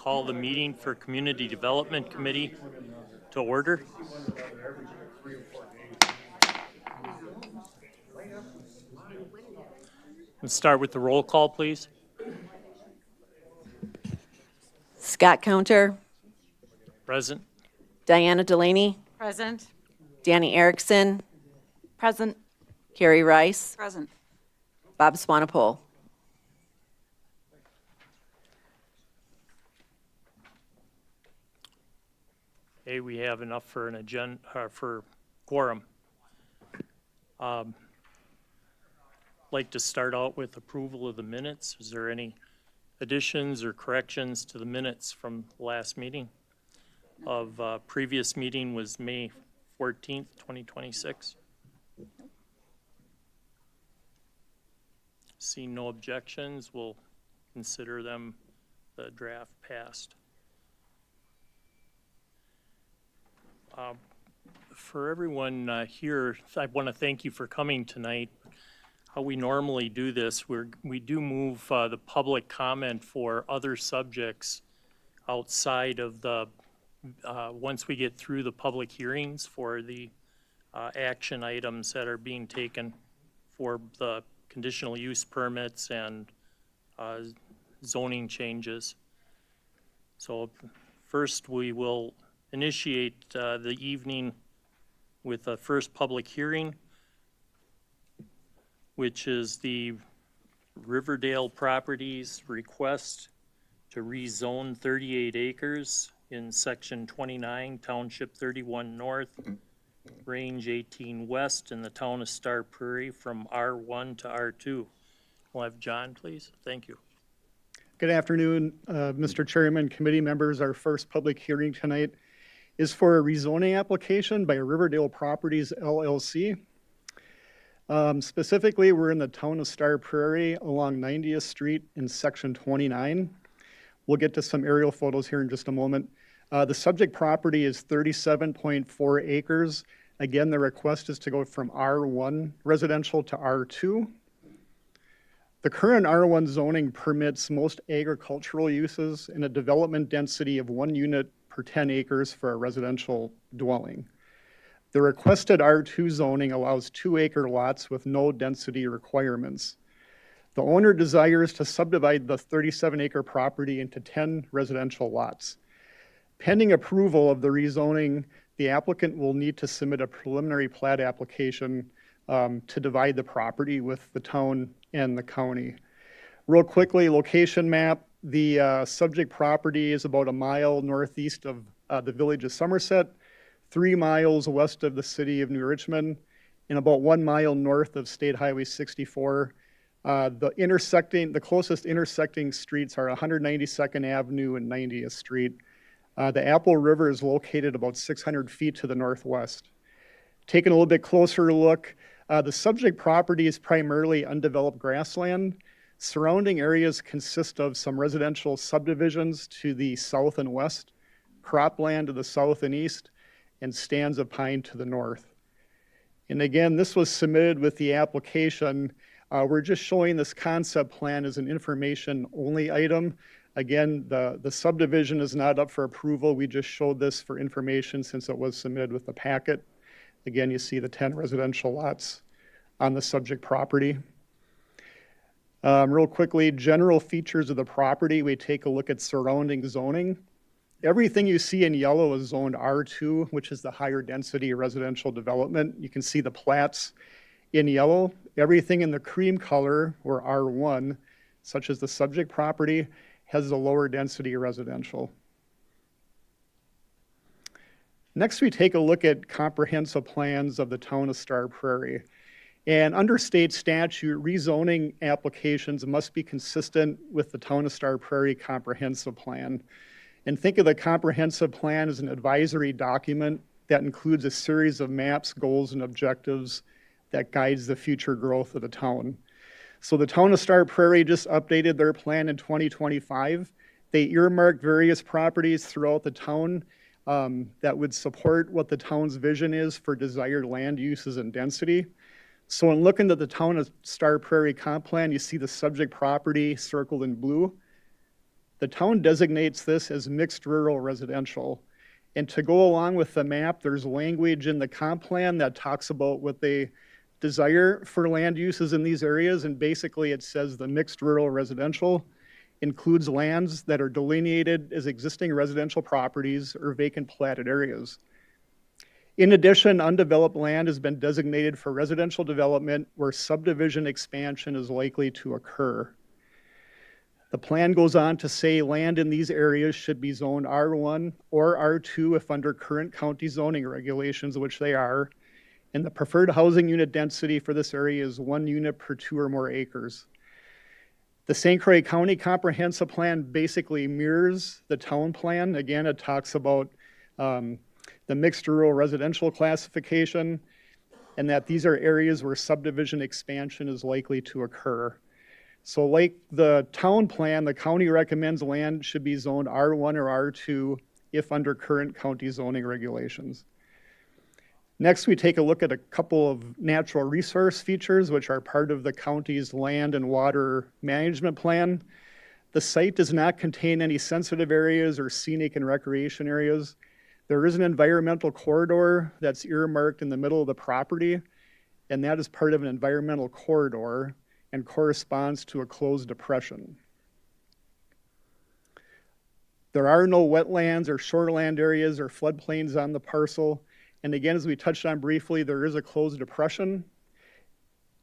call the meeting for Community Development Committee to order. Let's start with the roll call, please. Scott Counter, Present. Diana Delaney, Present. Danny Erickson, Present. Carrie Rice, Present. Bob Swanepoel. Okay, we have enough for an agenda for quorum. Like to start out with approval of the minutes. Is there any additions or corrections to the minutes from the last meeting? Of previous meeting was May 14th, 2026. See no objections, we'll consider them the draft passed. For everyone here, I want to thank you for coming tonight. How we normally do this, we do move the public comment for other subjects outside of the, once we get through the public hearings for the action items that are being taken for the conditional use permits and zoning changes. So first we will initiate the evening with the first public hearing, which is the Riverdale Properties request to rezone 38 acres in section 29, township 31 north, range 18 west in the town of Star Prairie from R1 to R2. We'll have John, please. Thank you. Good afternoon, Mr. Chairman, committee members. Our first public hearing tonight is for a rezoning application by Riverdale Properties LLC. Specifically, we're in the town of Star Prairie along 90th Street in section 29. We'll get to some aerial photos here in just a moment. The subject property is 37.4 acres. Again, the request is to go from R1 residential to R2. The current R1 zoning permits most agricultural uses in a development density of 1 unit per 10 acres for a residential dwelling. The requested R2 zoning allows 2-acre lots with no density requirements. The owner desires to subdivide the 37-acre property into 10 residential lots. Pending approval of the rezoning, the applicant will need to submit a preliminary plat application to divide the property with the town and the county. Real quickly, location map. The subject property is about a mile northeast of the village of Somerset, 3 miles west of the city of New Richmond, and about 1 mile north of State Highway 64. The closest intersecting streets are 192nd Avenue and 90th Street. The Apple River is located about 600 feet to the northwest. Taking a little bit closer look, the subject property is primarily undeveloped grassland. Surrounding areas consist of some residential subdivisions to the south and west, cropland to the south and east, and stands of pine to the north. And again, this was submitted with the application. We're just showing this concept plan as an information-only item. Again, the subdivision is not up for approval. We just showed this for information since it was submitted with the packet. Again, you see the 10 residential lots on the subject property. Real quickly, general features of the property. We take a look at surrounding zoning. Everything you see in yellow is zoned R2, which is the higher density residential development. You can see the plats in yellow. Everything in the cream color, or R1, such as the subject property, has the lower density residential. Next, we take a look at comprehensive plans of the town of Star Prairie. And under state statute, rezoning applications must be consistent with the town of Star Prairie comprehensive plan. And think of the comprehensive plan as an advisory document that includes a series of maps, goals, and objectives that guides the future growth of the town. So the town of Star Prairie just updated their plan in 2025. They earmarked various properties throughout the town that would support what the town's vision is for desired land uses and density. So in looking at the town of Star Prairie comp plan, you see the subject property circled in blue. The town designates this as mixed rural residential. And to go along with the map, there's language in the comp plan that talks about what they desire for land uses in these areas. And basically it says the mixed rural residential includes lands that are delineated as existing residential properties or vacant platted areas. In addition, undeveloped land has been designated for residential development where subdivision expansion is likely to occur. The plan goes on to say land in these areas should be zoned R1 or R2 if under current county zoning regulations, which they are, and the preferred housing unit density for this area is 1 unit per 2 or more acres. The St. Croix County Comprehensive Plan basically mirrors the town plan. Again, it talks about the mixed rural residential classification and that these are areas where subdivision expansion is likely to occur. So like the town plan, the county recommends land should be zoned R1 or R2 if under current county zoning regulations. Next, we take a look at a couple of natural resource features which are part of the county's land and water management plan. The site does not contain any sensitive areas or scenic and recreation areas. There is an environmental corridor that's earmarked in the middle of the property, and that is part of an environmental corridor and corresponds to a closed depression. There are no wetlands or shoreland areas or floodplains on the parcel. And again, as we touched on briefly, there is a closed depression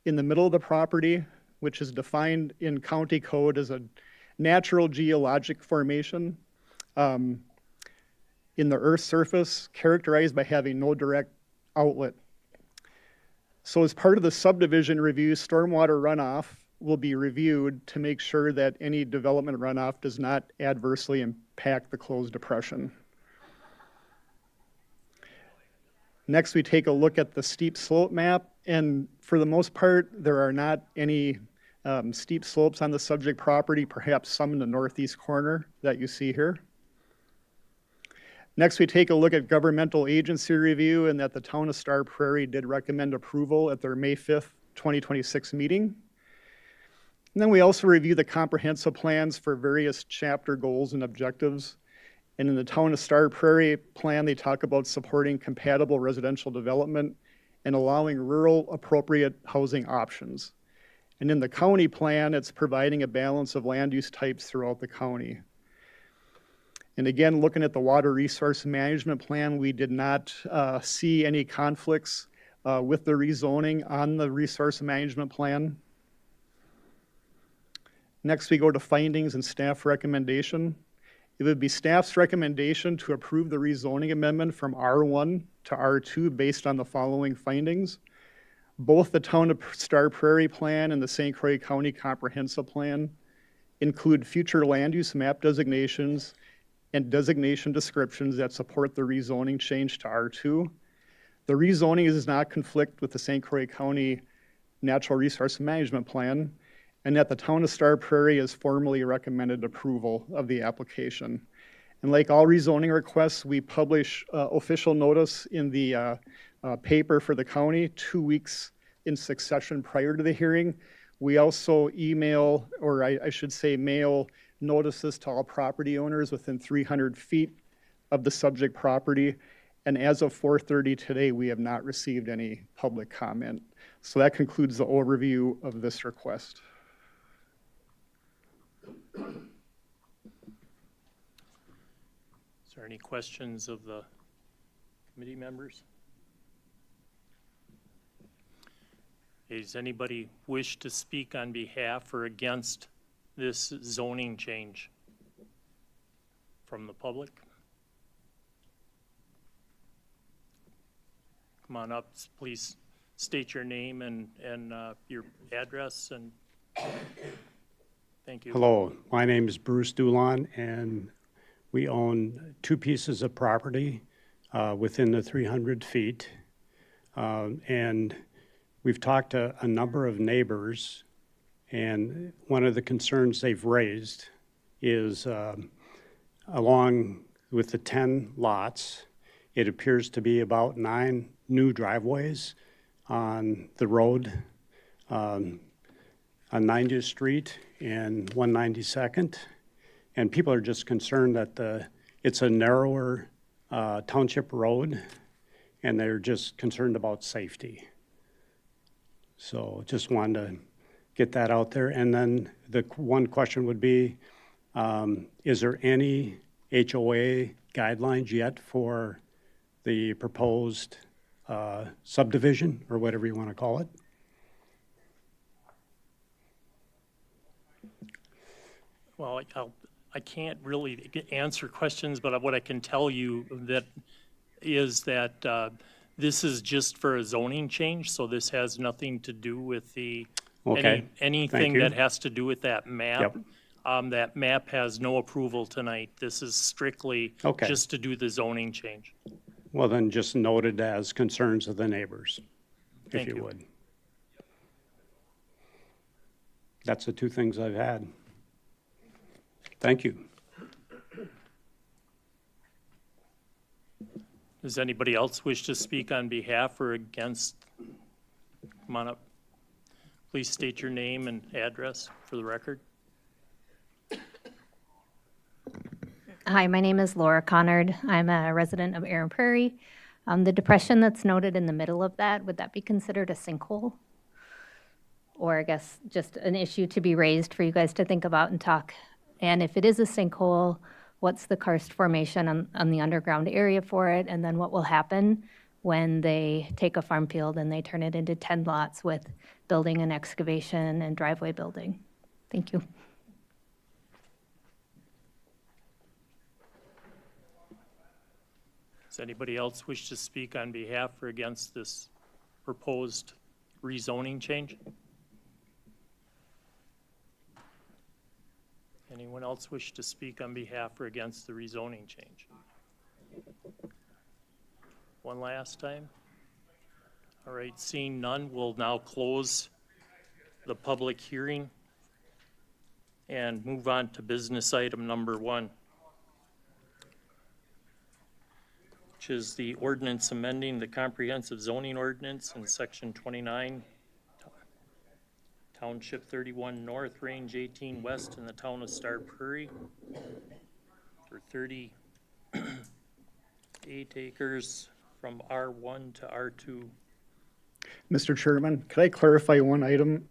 in the middle of the property, which is defined in county code as a natural geologic formation in the earth's surface, characterized by having no direct outlet. So as part of the subdivision review, stormwater runoff will be reviewed to make sure that any development runoff does not adversely impact the closed depression. Next, we take a look at the steep slope map, and for the most part, there are not any steep slopes on the subject property, perhaps some in the northeast corner that you see here. Next, we take a look at governmental agency review, and that the town of Star Prairie did recommend approval at their May 5th, 2026 meeting. And then we also review the comprehensive plans for various chapter goals and objectives. And in the town of Star Prairie plan, they talk about supporting compatible residential development and allowing rural appropriate housing options. And in the county plan, it's providing a balance of land use types throughout the county. And again, looking at the water resource management plan, we did not see any conflicts with the rezoning on the resource management plan. Next, we go to findings and staff recommendation. It would be staff's recommendation to approve the rezoning amendment from R1 to R2 based on the following findings. Both the town of Star Prairie plan and the St. Croix County Comprehensive Plan include future land use map designations and designation descriptions that support the rezoning change to R2. The rezoning does not conflict with the St. Croix County Natural Resource Management Plan, and that the town of Star Prairie has formally recommended approval of the application. And like all rezoning requests, we publish official notice in the paper for the county 2 weeks in succession prior to the hearing. We also email, or I should say mail, notices to all property owners within 300 feet of the subject property. And as of 4:30 today, we have not received any public comment. So that concludes the overview of this request. Is there any questions of the committee members? Does anybody wish to speak on behalf or against this zoning change from the public? Come on up, please state your name and your address, and thank you. Hello, my name is Bruce Dulon, and we own 2 pieces of property within the 300 feet. And we've talked to a number of neighbors, and one of the concerns they've raised is along with the 10 lots, it appears to be about 9 new driveways on the road on 90th Street and 192nd. And people are just concerned that it's a narrower township road, and they're just concerned about safety. So just wanted to get that out there. And then the one question would be, is there any HOA guidelines yet for the proposed subdivision, or whatever you want to call it? Well, I can't really answer questions, but what I can tell you is that this is just for a zoning change, so this has nothing to do with Okay, anything you. that has to do with that map. Yep. That map has no approval tonight. This is strictly Okay. just to do the zoning change. Well, then just noted as concerns of the neighbors, if Thank you you. would. That's the two things I've had. Thank you. Does anybody else wish to speak on behalf or against? Come on up. Please state your name and address for the record. Hi, my name is Laura Connard. I'm a resident of Aaron Prairie. The depression that's noted in the middle of that, would that be considered a sinkhole? Or I guess just an issue to be raised for you guys to think about and talk? And if it is a sinkhole, what's the karst formation on the underground area for it? And then what will happen when they take a farm field and they turn it into 10 lots with building and excavation and driveway building? Thank you. Does anybody else wish to speak on behalf or against this proposed rezoning change? Anyone else wish to speak on behalf or against the rezoning change? One last time? All right, seeing none, we'll now close the public hearing and move on to business item number 1, which is the ordinance amending the comprehensive zoning ordinance in section 29, Township 31 North, Range 18 West in the town of Star Prairie for 38 acres from R1 to R2. Mr. Chairman, could I clarify one item?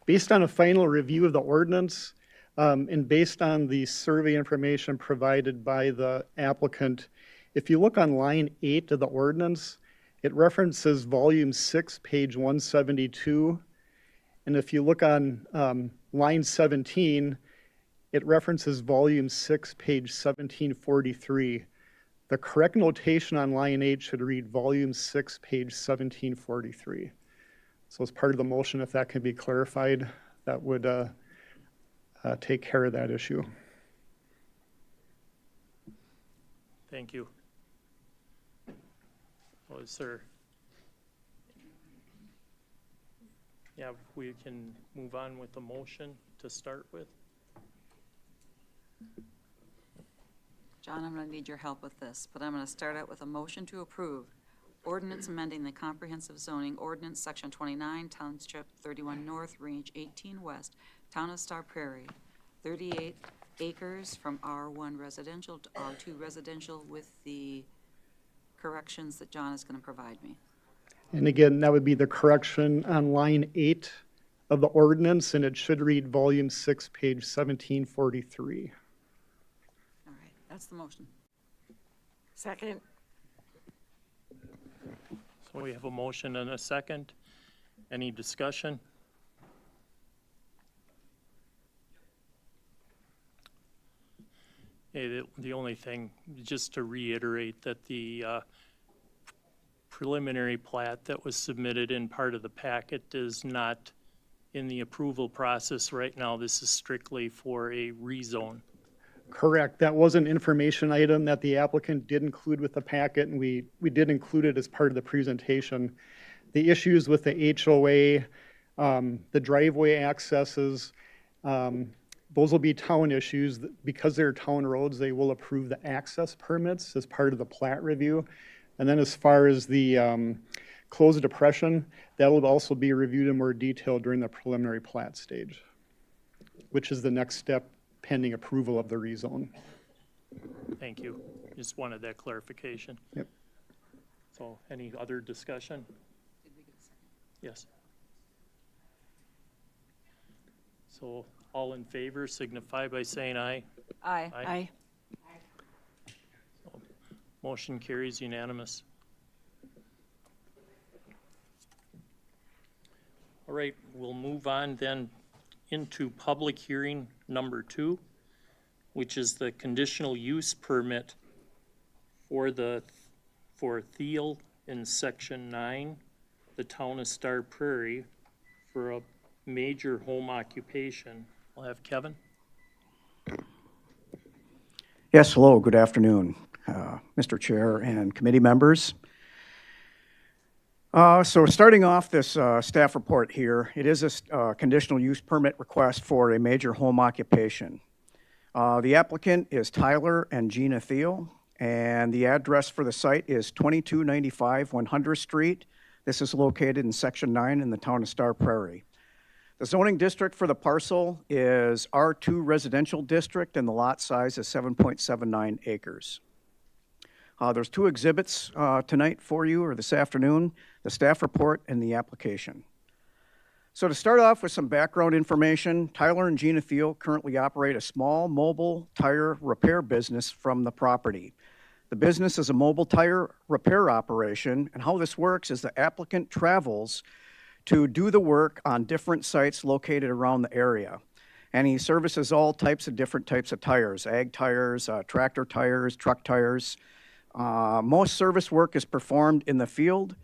Based on a final review of the ordinance, and based on the survey information provided by the applicant, if you look on line 8 of the ordinance, it references volume 6, page 172. And if you look on line 17, it references volume 6, page 1743. The correct notation on line 8 should read volume 6, page 1743. So as part of the motion, if that can be clarified, that would take care of that issue. Thank you. Was there? Yeah, we can move on with the motion to start with. John, I'm going to need your help with this, but I'm going to start out with a motion to approve ordinance amending the comprehensive zoning ordinance, section 29, Township 31 North, Range 18 West, Town of Star Prairie, 38 acres from R1 residential to R2 residential with the corrections that John is going to provide me. And again, that would be the correction on line 8 of the ordinance, and it should read volume 6, page 1743. All right, that's the motion. Second. So we have a motion and a second. Any discussion? The only thing, just to reiterate that the preliminary plat that was submitted in part of the packet is not in the approval process right now. This is strictly for a rezone. Correct. That was an information item that the applicant did include with the packet, and we did include it as part of the presentation. The issues with the HOA, the driveway accesses, those will be town issues. Because they're town roads, they will approve the access permits as part of the plat review. And then as far as the closed depression, that will also be reviewed in more detail during the preliminary plat stage, which is the next step pending approval of the rezone. Thank you. Just wanted that clarification. Yep. So any other discussion? Yes. So all in favor signify by saying aye. Aye. Aye. Motion carries unanimous. All right, we'll move on then into public hearing number 2, which is the conditional use permit for Thiel in Section 9, the town of Star Prairie, for a major home occupation. I'll have Kevin. Yes, hello, good afternoon, Mr. Chair and committee members. So starting off this staff report here, it is a conditional use permit request for a major home occupation. The applicant is Tyler and Gina Thiel, and the address for the site is 2295 100th Street. This is located in Section 9 in the town of Star Prairie. The zoning district for the parcel is R2 Residential District, and the lot size is 7.79 acres. There's 2 exhibits tonight for you, or this afternoon, the staff report and the application. So to start off with some background information, Tyler and Gina Thiel currently operate a small mobile tire repair business from the property. The business is a mobile tire repair operation, and how this works is the applicant travels to do the work on different sites located around the area. And he services all types of different types of tires, ag tires, tractor tires, truck tires. Most service work is performed in the field,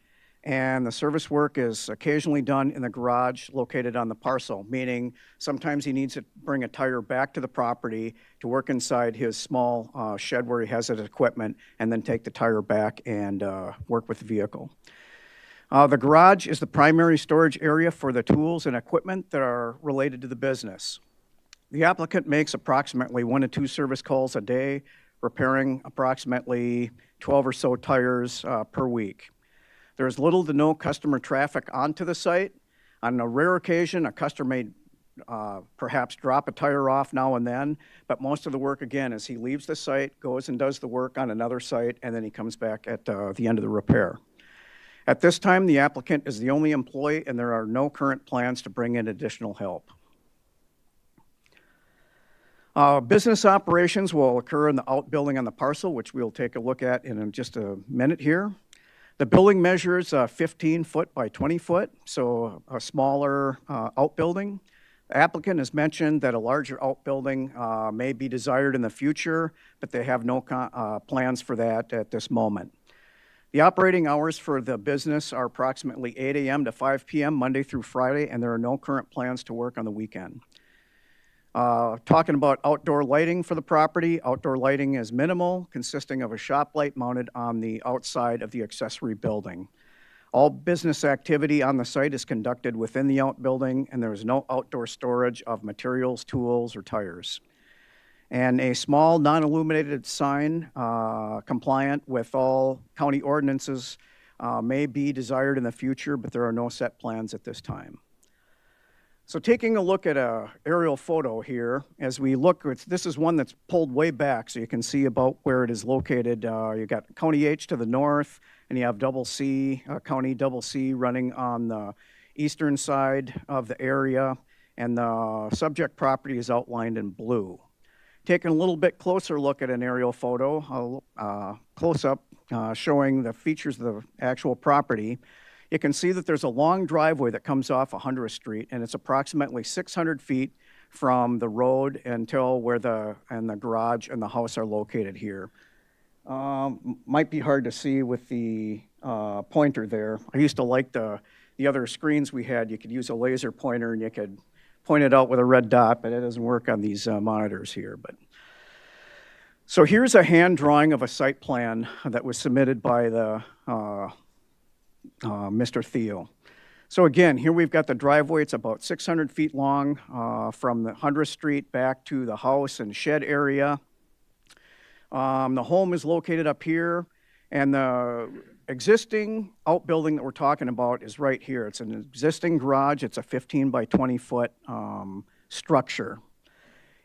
and the service work is occasionally done in the garage located on the parcel, meaning sometimes he needs to bring a tire back to the property to work inside his small shed where he has his equipment, and then take the tire back and work with the vehicle. The garage is the primary storage area for the tools and equipment that are related to the business. The applicant makes approximately 1 to 2 service calls a day, repairing approximately 12 or so tires per week. There's little to no customer traffic onto the site. On a rare occasion, a customer may perhaps drop a tire off now and then, but most of the work, again, is he leaves the site, goes and does the work on another site, and then he comes back at the end of the repair. At this time, the applicant is the only employee, and there are no current plans to bring in additional help. Business operations will occur in the outbuilding on the parcel, which we'll take a look at in just a minute here. The building measures 15 foot by 20 foot, so a smaller outbuilding. The applicant has mentioned that a larger outbuilding may be desired in the future, but they have no plans for that at this moment. The operating hours for the business are approximately 8 a.m. to 5 p.m. Monday through Friday, and there are no current plans to work on the weekend. Talking about outdoor lighting for the property, outdoor lighting is minimal, consisting of a shop light mounted on the outside of the accessory building. All business activity on the site is conducted within the outbuilding, and there is no outdoor storage of materials, tools, or tires. And a small non-illuminated sign compliant with all county ordinances may be desired in the future, but there are no set plans at this time. So taking a look at an aerial photo here, as we look, this is one that's pulled way back, so you can see about where it is located. You got County H to the north, and you have County Double C running on the eastern side of the area, and the subject property is outlined in blue. Taking a little bit closer look at an aerial photo, close-up, showing the features of the actual property, you can see that there's a long driveway that comes off 100th Street, and it's approximately 600 feet from the road until where the garage and the house are located here. Might be hard to see with the pointer there. I used to like the other screens we had. You could use a laser pointer and you could point it out with a red dot, but it doesn't work on these monitors here. So here's a hand drawing of a site plan that was submitted by the Mr. Thiel. So again, here we've got the driveway. It's about 600 feet long from the 100th Street back to the house and shed area. The home is located up here, and the existing outbuilding that we're talking about is right here. It's an existing garage. It's a 15 by 20 foot structure.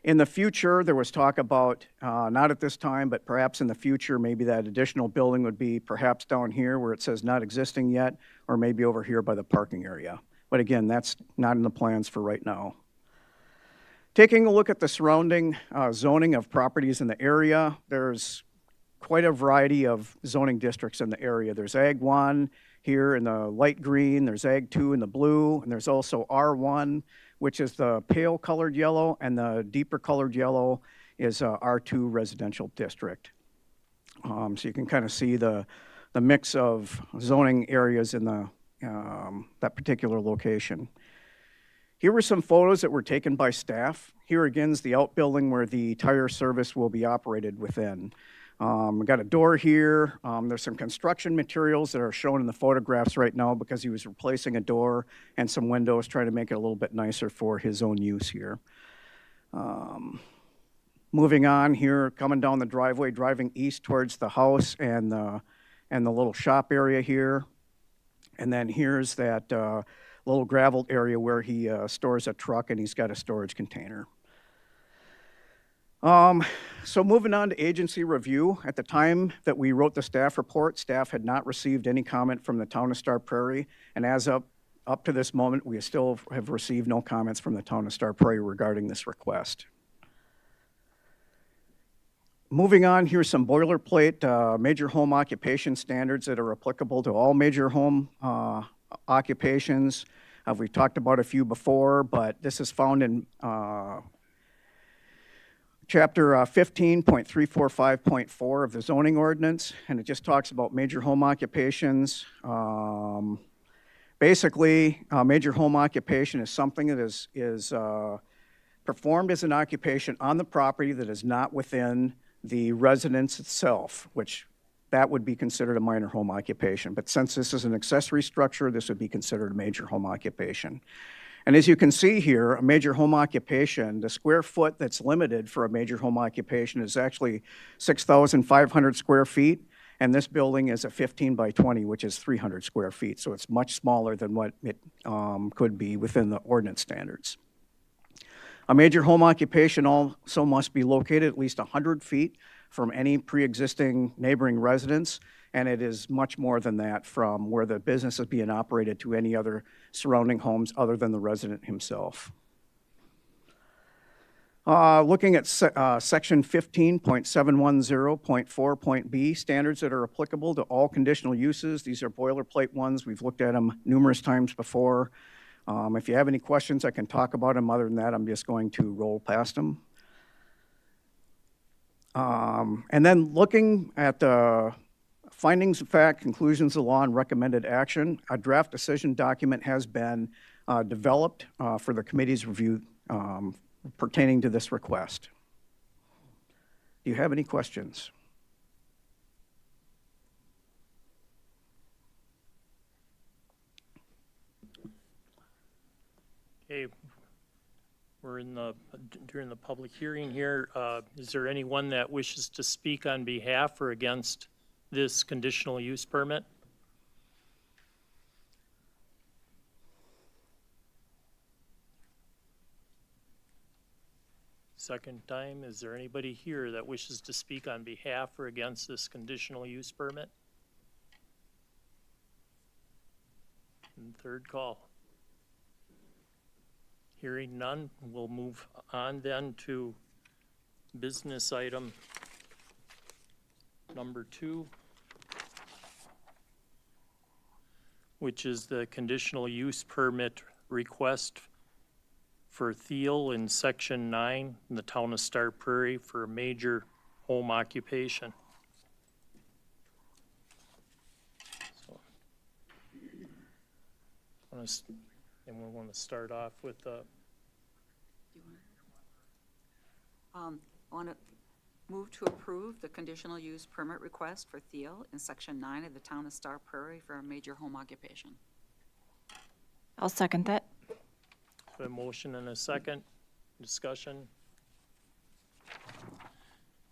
In the future, there was talk about, not at this time, but perhaps in the future, maybe that additional building would be perhaps down here where it says not existing yet, or maybe over here by the parking area. But again, that's not in the plans for right now. Taking a look at the surrounding zoning of properties in the area, there's quite a variety of zoning districts in the area. There's Ag 1 here in the light green, there's Ag 2 in the blue, and there's also R1, which is the pale colored yellow, and the deeper colored yellow is R2 residential district. So you can kind of see the mix of zoning areas in the that particular location. Here were some photos that were taken by staff. Here again is the outbuilding where the tire service will be operated within. We got a door here. There's some construction materials that are shown in the photographs right now because he was replacing a door and some windows, trying to make it a little bit nicer for his own use here. Moving on here, coming down the driveway, driving east towards the house and the little shop area here. And then here's that little gravel area where he stores a truck, and he's got a storage container. So moving on to agency review. At the time that we wrote the staff report, staff had not received any comment from the town of Star Prairie, and as up to this moment, we still have received no comments from the town of Star Prairie regarding this request. Moving on, here's some boilerplate major home occupation standards that are applicable to all major home occupations. We've talked about a few before, but this is found in Chapter 15.345.4 of the zoning ordinance, and it just talks about major home occupations. Basically, major home occupation is something that is performed as an occupation on the property that is not within the residence itself, which that would be considered a minor home occupation. But since this is an accessory structure, this would be considered a major home occupation. And as you can see here, a major home occupation, the square foot that's limited for a major home occupation is actually 6,500 square feet, and this building is a 15 by 20, which is 300 square feet, so it's much smaller than what it could be within the ordinance standards. A major home occupation also must be located at least 100 feet from any pre-existing neighboring residence, and it is much more than that from where the business is being operated to any other surrounding homes other than the resident himself. Looking at section 15.710.4.b, standards that are applicable to all conditional uses. These are boilerplate ones. We've looked at them numerous times before. If you have any questions, I can talk about them. Other than that, I'm just going to roll past them. And then looking at the findings of fact, conclusions of law, and recommended action, a draft decision document has been developed for the committee's review pertaining to this request. Do you have any questions? Okay, we're during the public hearing here. Is there anyone that wishes to speak on behalf or against this conditional use permit? Second time, is there anybody here that wishes to speak on behalf or against this conditional use permit? And third call. Hearing none, we'll move on then to business item number 2, which is the conditional use permit request for Thiel in section 9 in the town of Star Prairie for a major home occupation. So, and we want to start off with I want to move to approve the conditional use permit request for Thiel in section 9 of the town of Star Prairie for a major home occupation. I'll second that. a motion and a second. Discussion.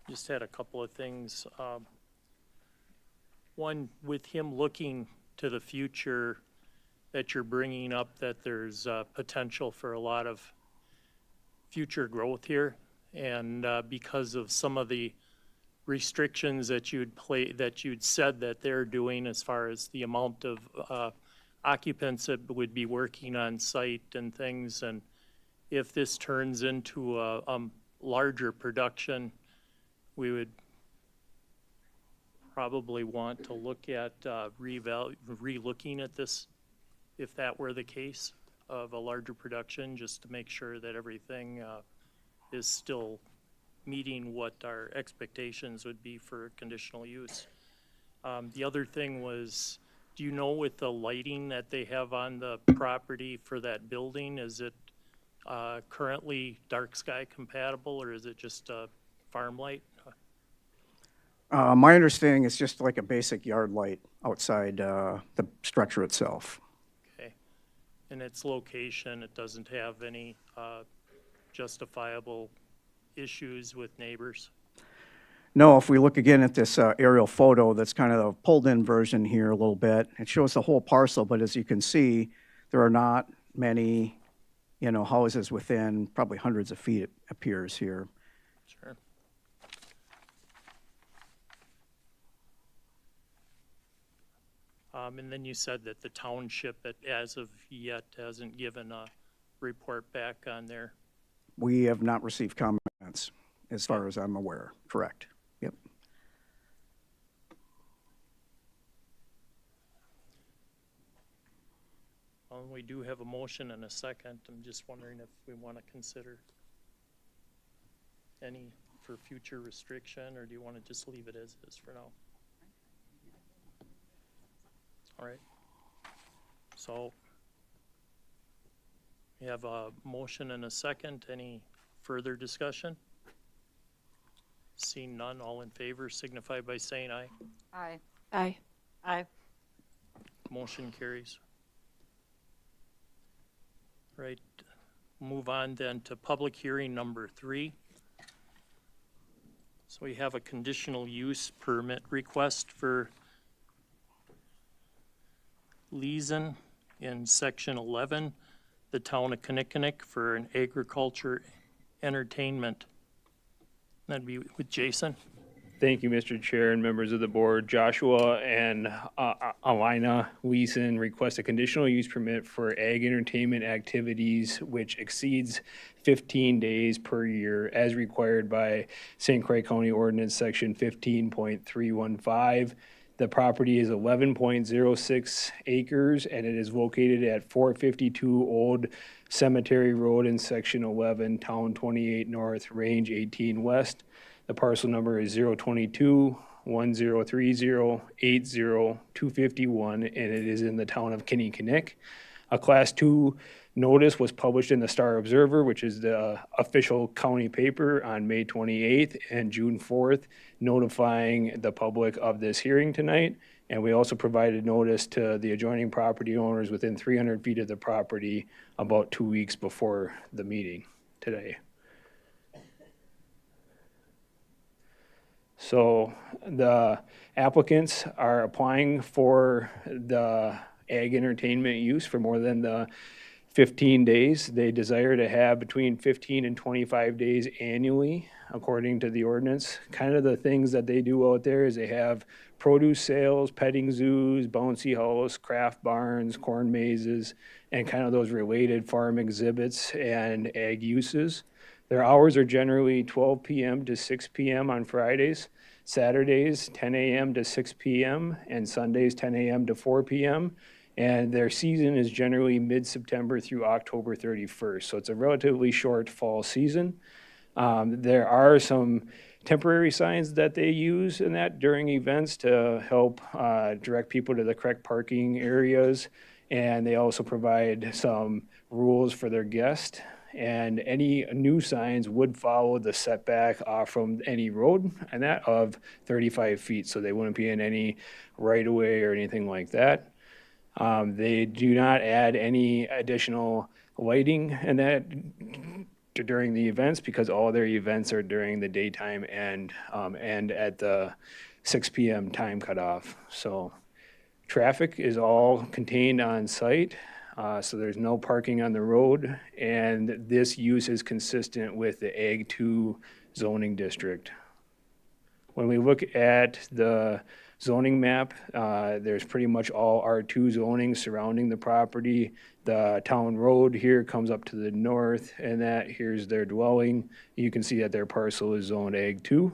Just had a couple of things. One, with him looking to the future that you're bringing up, that there's potential for a lot of future growth here. And because of some of the restrictions that you'd said that they're doing as far as the amount of occupants that would be working on site and things, and if this turns into a larger production, we would probably want to look at re-looking at this, if that were the case, of a larger production, just to make sure that everything is still meeting what our expectations would be for conditional use. The other thing was, do you know with the lighting that they have on the property for that building, is it currently dark sky compatible, or is it just a farm light? My understanding is just like a basic yard light outside the structure itself. Okay. And its location, it doesn't have any justifiable issues with neighbors? No, if we look again at this aerial photo, that's kind of a pulled-in version here a little bit. It shows the whole parcel, but as you can see, there are not many, houses within probably hundreds of feet, it appears here. Sure. And then you said that the township, as of yet, hasn't given a report back on their. We have not received comments, as far as I'm aware. Correct. Yep. Well, we do have a motion and a second. I'm just wondering if we want to consider any for future restriction, or do you want to just leave it as is for now? All right. So we have a motion and a second. Any further discussion? Seeing none, all in favor signify by saying aye. Aye. Aye. Aye. Motion carries. Right, move on then to public hearing number 3. So we have a conditional use permit request for Leeson in section 11, the town of Kinnickinnick, for an agriculture entertainment. That'd be with Jason. Thank you, Mr. Chair and members of the board. Joshua and Alina Leeson request a conditional use permit for ag entertainment activities which exceeds 15 days per year as required by St. Croix County Ordinance Section 15.315. The property is 11.06 acres and it is located at 452 Old Cemetery Road in Section 11, Town 28 North, Range 18 West. The parcel number is 022-1030-80-251, and it is in the town of Kinnickinnick. A Class 2 notice was published in the Star Observer, which is the official county paper, on May 28th and June 4th, notifying the public of this hearing tonight. And we also provided notice to the adjoining property owners within 300 feet of the property about 2 weeks before the meeting today. So the applicants are applying for the ag entertainment use for more than the 15 days. They desire to have between 15 and 25 days annually, according to the ordinance. Kind of the things that they do out there is they have produce sales, petting zoos, bouncy house, craft barns, corn mazes, and kind of those related farm exhibits and ag uses. Their hours are generally 12 p.m. to 6 p.m. on Fridays, Saturdays 10 a.m. to 6 p.m., and Sundays 10 a.m. to 4 p.m. And their season is generally mid-September through October 31st. So it's a relatively short fall season. There are some temporary signs that they use in that during events to help direct people to the correct parking areas. And they also provide some rules for their guests. And any new signs would follow the setback off from any road, and that of 35 feet. So they wouldn't be in any right-of-way or anything like that. They do not add any additional lighting in that during the events, because all their events are during the daytime and at the 6 p.m. time cutoff. So traffic is all contained on site. So there's no parking on the road, and this use is consistent with the Ag 2 zoning district. When we look at the zoning map, there's pretty much all R2 zoning surrounding the property. The town road here comes up to the north, and that here's their dwelling. You can see that their parcel is zoned Ag 2.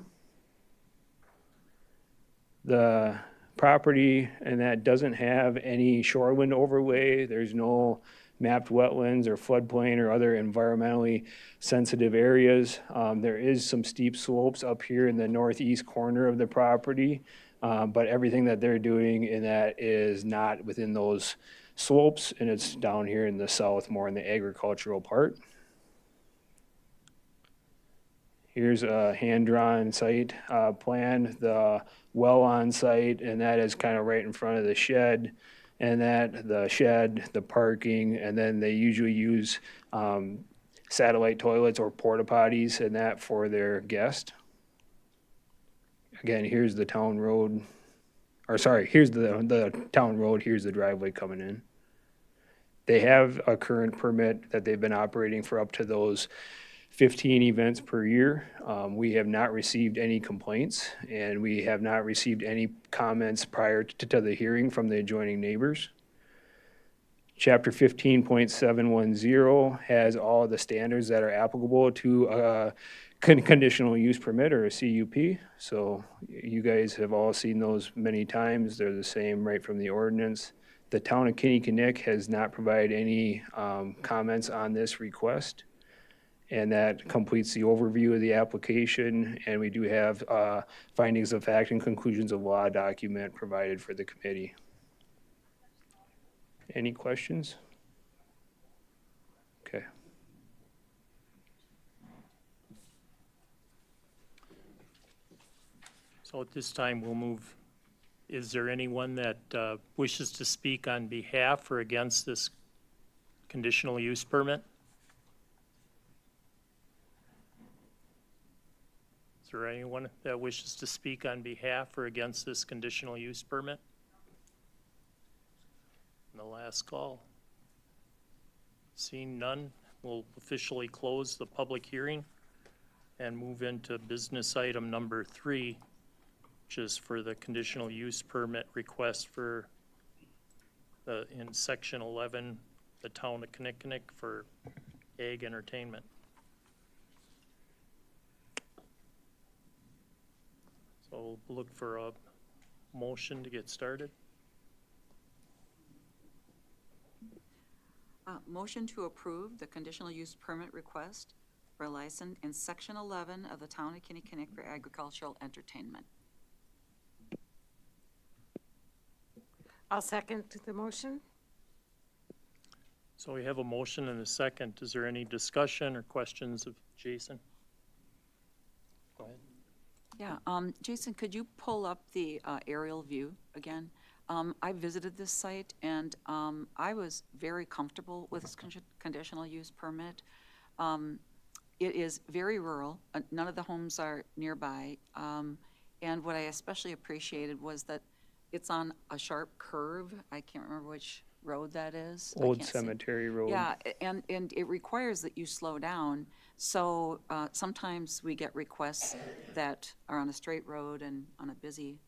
The property, and that doesn't have any shoreline overlay. There's no mapped wetlands or floodplain or other environmentally sensitive areas. There is some steep slopes up here in the northeast corner of the property, but everything that they're doing in that is not within those slopes, and it's down here in the south, more in the agricultural part. Here's a hand-drawn site plan, the well on site, and that is kind of right in front of the shed. And that, the shed, the parking, and then they usually use satellite toilets or porta potties and that for their guests. Again, here's the town road, or sorry, here's the town road, here's the driveway coming in. They have a current permit that they've been operating for up to those 15 events per year. We have not received any complaints, and we have not received any comments prior to the hearing from the adjoining neighbors. Chapter 15.710 has all the standards that are applicable to a conditional use permit or a CUP. So you guys have all seen those many times. They're the same right from the ordinance. The town of Kinnickinnick has not provided any comments on this request. And that completes the overview of the application, and we do have findings of fact and conclusions of law document provided for the committee. Any questions? Okay. So at this time, we'll move, is there anyone that wishes to speak on behalf or against this conditional use permit? Is there anyone that wishes to speak on behalf or against this conditional use permit? And the last call. Seeing none, we'll officially close the public hearing and move into business item number 3, which is for the conditional use permit request for in section 11, the town of Kinnickinnick for ag entertainment. So we'll look for a motion to get started. Motion to approve the conditional use permit request for a license in section 11 of the town of Kinnickinnick for agricultural entertainment. I'll second the motion. So we have a motion and a second. Is there any discussion or questions of Jason? Go ahead. Yeah, Jason, could you pull up the aerial view again? I visited this site, and I was very comfortable with this conditional use permit. It is very rural. None of the homes are nearby. And what I especially appreciated was that it's on a sharp curve. I can't remember which road that is. I Old can't see. Cemetery Road. Yeah, and it requires that you slow down. So sometimes we get requests that are on a straight road, and on a busy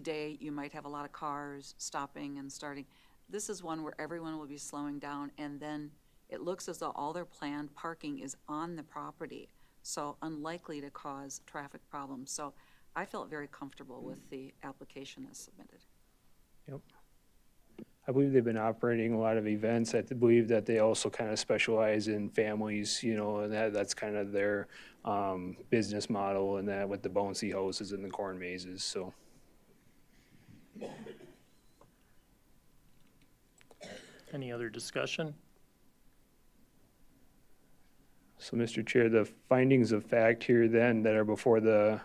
day, you might have a lot of cars stopping and starting. This is one where everyone will be slowing down, and then it looks as though all their planned parking is on the property, so unlikely to cause traffic problems. So I felt very comfortable with the application that's submitted. Yep. I believe they've been operating a lot of events. I believe that they also kind of specialize in families, you know, and that's kind of their business model, and that with the bouncy houses and the corn mazes, so. Any other discussion? So, Mr. Chair, the findings of fact here then that are before the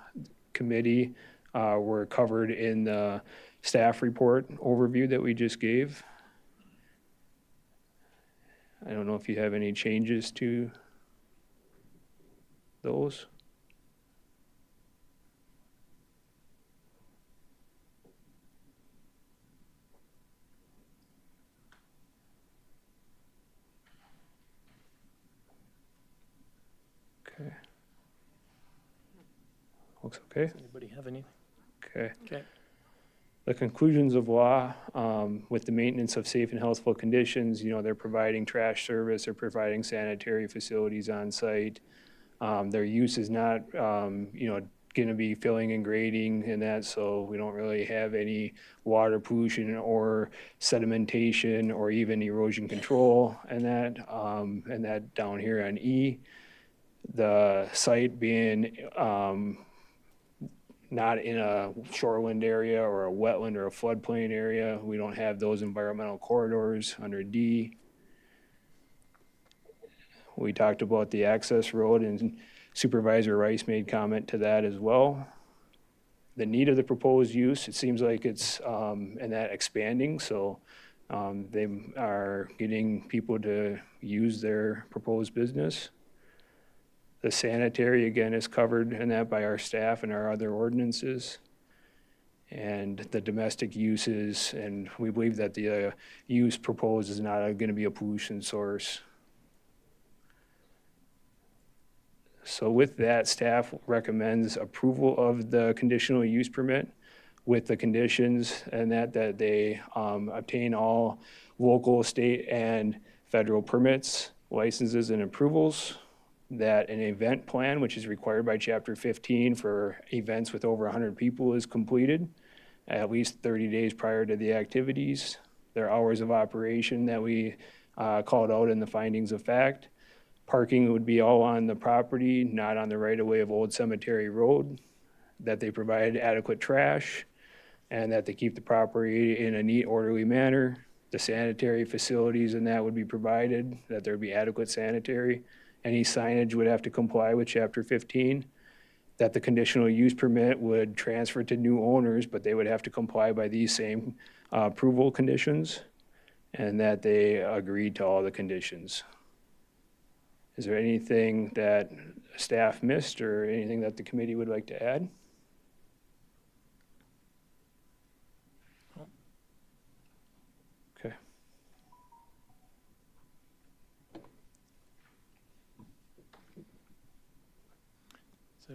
committee were covered in the staff report overview that we just gave. I don't know if you have any changes to those. Looks okay? Anybody have any? Okay. Okay. The conclusions of law, with the maintenance of safe and healthful conditions, they're providing trash service, they're providing sanitary facilities on site. Their use is not, going to be filling and grading and that, so we don't really have any water pollution or sedimentation or even erosion control and that down here on E. The site being, not in a shoreland area or a wetland or a floodplain area. We don't have those environmental corridors under D. We talked about the access road, and Supervisor Rice made comment to that as well. The need of the proposed use, it seems like it's and that expanding, so they are getting people to use their proposed business. The sanitary, again, is covered in that by our staff and our other ordinances. And the domestic uses, and we believe that the use proposed is not going to be a pollution source. So with that, staff recommends approval of the conditional use permit with the conditions and that they obtain all local, state, and federal permits, licenses, and approvals, that an event plan, which is required by Chapter 15 for events with over 100 people, is completed at least 30 days prior to the activities. Their hours of operation that we called out in the findings of fact. Parking would be all on the property, not on the right-of-way of Old Cemetery Road. That they provide adequate trash, and that they keep the property in a neat, orderly manner. The sanitary facilities and that would be provided, that there would be adequate sanitary. Any signage would have to comply with Chapter 15. That the conditional use permit would transfer to new owners, but they would have to comply by these same approval conditions, and that they agreed to all the conditions. Is there anything that staff missed or anything that the committee would like to add? Okay. So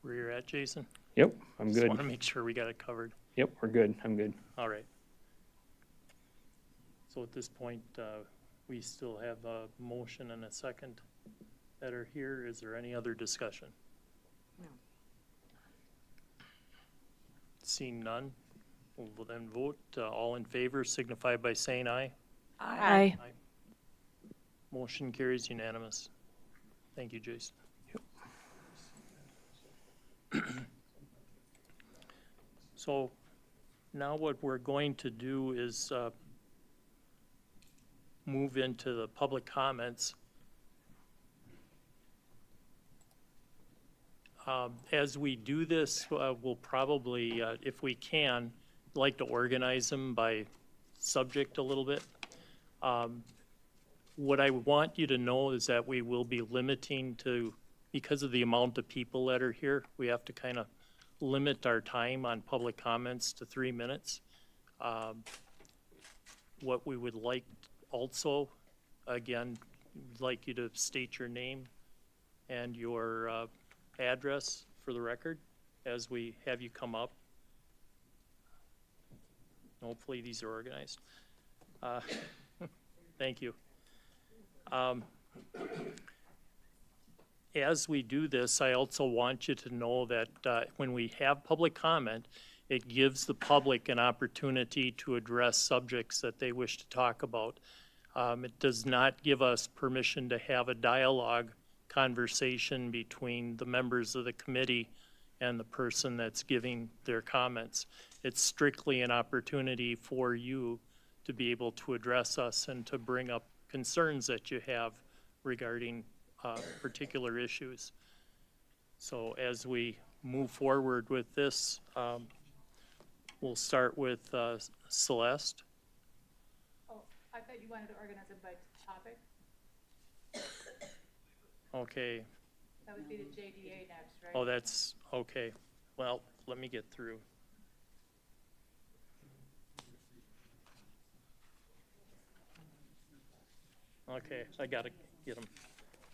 where you're at, Jason? Yep, I'm Just good. want to make sure we got it covered. Yep, we're good. I'm good. All right. So at this point, we still have a motion and a second that are here. Is there any other discussion? No. Seeing none, we'll then vote. All in favor signify by saying aye. Aye. Motion carries unanimous. Thank you, Jason. So now what we're going to do is move into the public comments. As we do this, we'll probably, if we can, like to organize them by subject a little bit. What I want you to know is that we will be limiting to, because of the amount of people that are here, we have to kind of limit our time on public comments to 3 minutes. What we would like also, again, we'd like you to state your name and your address for the record as we have you come up. Hopefully these are organized. Thank you. As we do this, I also want you to know that when we have public comment, it gives the public an opportunity to address subjects that they wish to talk about. It does not give us permission to have a dialogue conversation between the members of the committee and the person that's giving their comments. It's strictly an opportunity for you to be able to address us and to bring up concerns that you have regarding particular issues. So as we move forward with this, we'll start with Celeste. Oh, I thought you wanted to organize it by topic. Okay. That would be the JDA next, right? Oh, that's, okay. Well, let me get through. Okay, I gotta get them.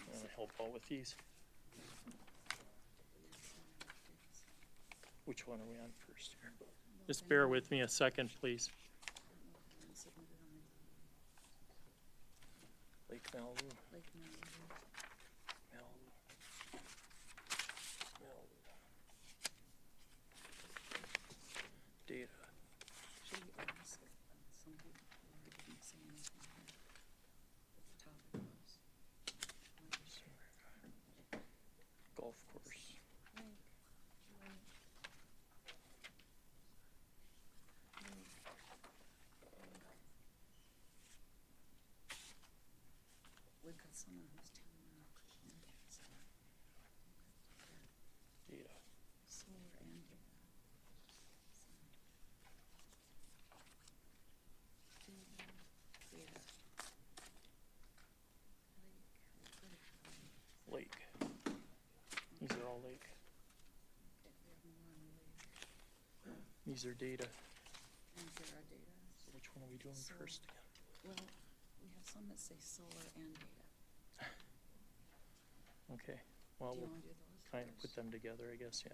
I'm gonna help out with these. Which one are we on first here? Just bear with me a second, please. Lake Malibu. Malibu. Data. Should we ask some people who didn't say anything here what the topic was? Golf course. We've got someone who's telling me Data. solar and data. Data. Lake. These are all lake. Okay, we have more on the lake. These are data. And there are data. So which one are we doing So- first again? Well, we have some that say solar and data. Okay, well, Do you we'll want to do those? kind of put first? them together, I guess, yeah.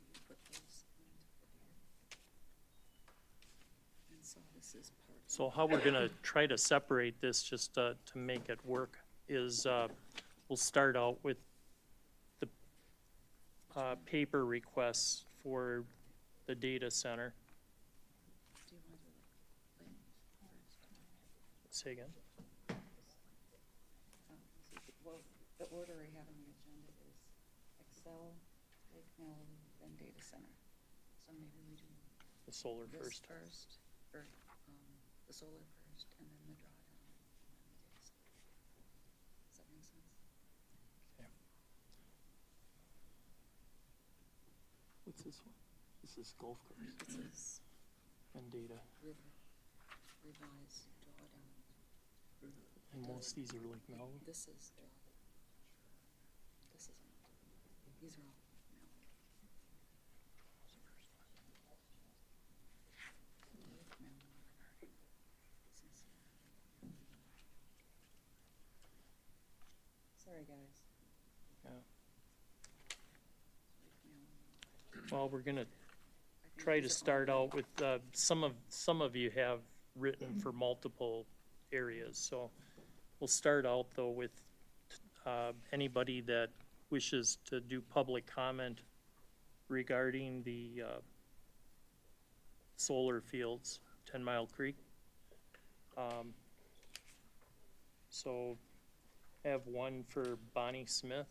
You put those into here. And so this is part. So how we're gonna try to separate this, just to make it work, is we'll start out with the paper requests for the data center. Do you want to do like first? Say again? Well, the order I have on the agenda is Excel, Lake Malibu, then data center. So maybe we do The solar this first. first, or the solar first, and then the drawdown, and then the data center. Does that make sense? What's this one? This is golf course This is and data, revised drawdown. and most of these are like Malibu. This is drawdown. This isn't. These are all Malibu. Lake Malibu. This is- Sorry, guys. Yeah. Lake Malibu. Well, we're gonna I think try to these are start all- out with, some of you have written for multiple areas, so we'll start out though with, anybody that wishes to do public comment regarding the, solar fields, 10 Mile Creek. So I have one for Bonnie Smith.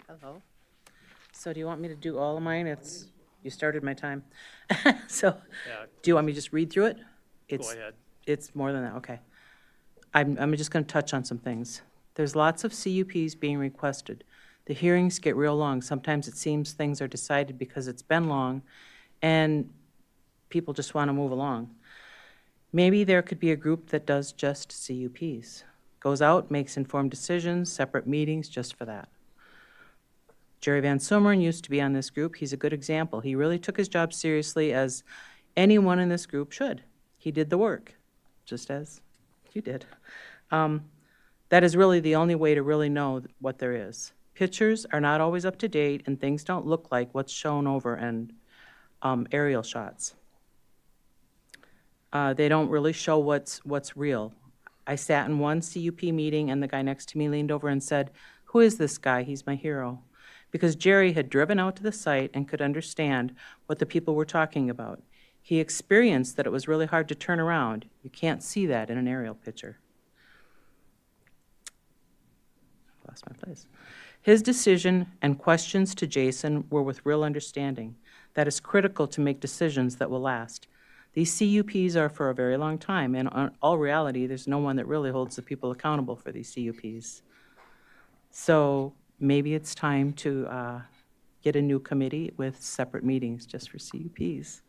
Hello. So do you want me to do all of mine? You started my time. So, Yeah, do you want me to just read through it? go ahead. It's more than that, okay. I'm just gonna touch on some things. There's lots of CUPs being requested. The hearings get real long. Sometimes it seems things are decided because it's been long, and people just wanna move along. Maybe there could be a group that does just CUPs. Goes out, makes informed decisions, separate meetings just for that. Jerry Van Sumeren used to be on this group. He's a good example. He really took his job seriously, as anyone in this group should. He did the work, just as you did. That is really the only way to really know what there is. Pictures are not always up to date, and things don't look like what's shown over in aerial shots. They don't really show what's real. I sat in one CUP meeting, and the guy next to me leaned over and said, "Who is this guy? He's my hero." Because Jerry had driven out to the site and could understand what the people were talking about. He experienced that it was really hard to turn around. You can't see that in an aerial picture. Lost my place. His decision and questions to Jason were with real understanding. That is critical to make decisions that will last. These CUPs are for a very long time, and in all reality, there's no one that really holds the people accountable for these CUPs. So maybe it's time to get a new committee with separate meetings just for CUPs.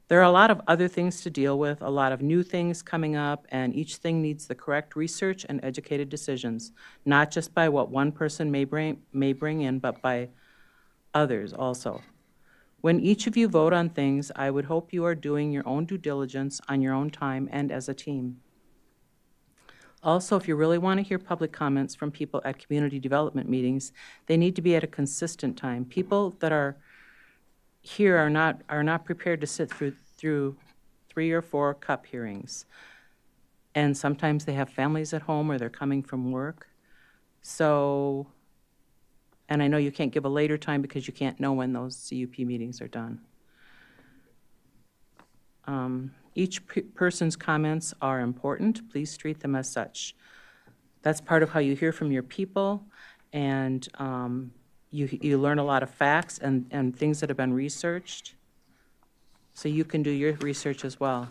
There are a lot of other things to deal with, a lot of new things coming up, and each thing needs the correct research and educated decisions, not just by what one person may bring in, but by others also. When each of you vote on things, I would hope you are doing your own due diligence on your own time and as a team. Also, if you really want to hear public comments from people at community development meetings, they need to be at a consistent time. People that are here are not prepared to sit through 3 or 4 cup hearings. And sometimes they have families at home or they're coming from work. So, and I know you can't give a later time because you can't know when those CUP meetings are done. Each person's comments are important. Please treat them as such. That's part of how you hear from your people, and you learn a lot of facts and things that have been researched. So you can do your research as well.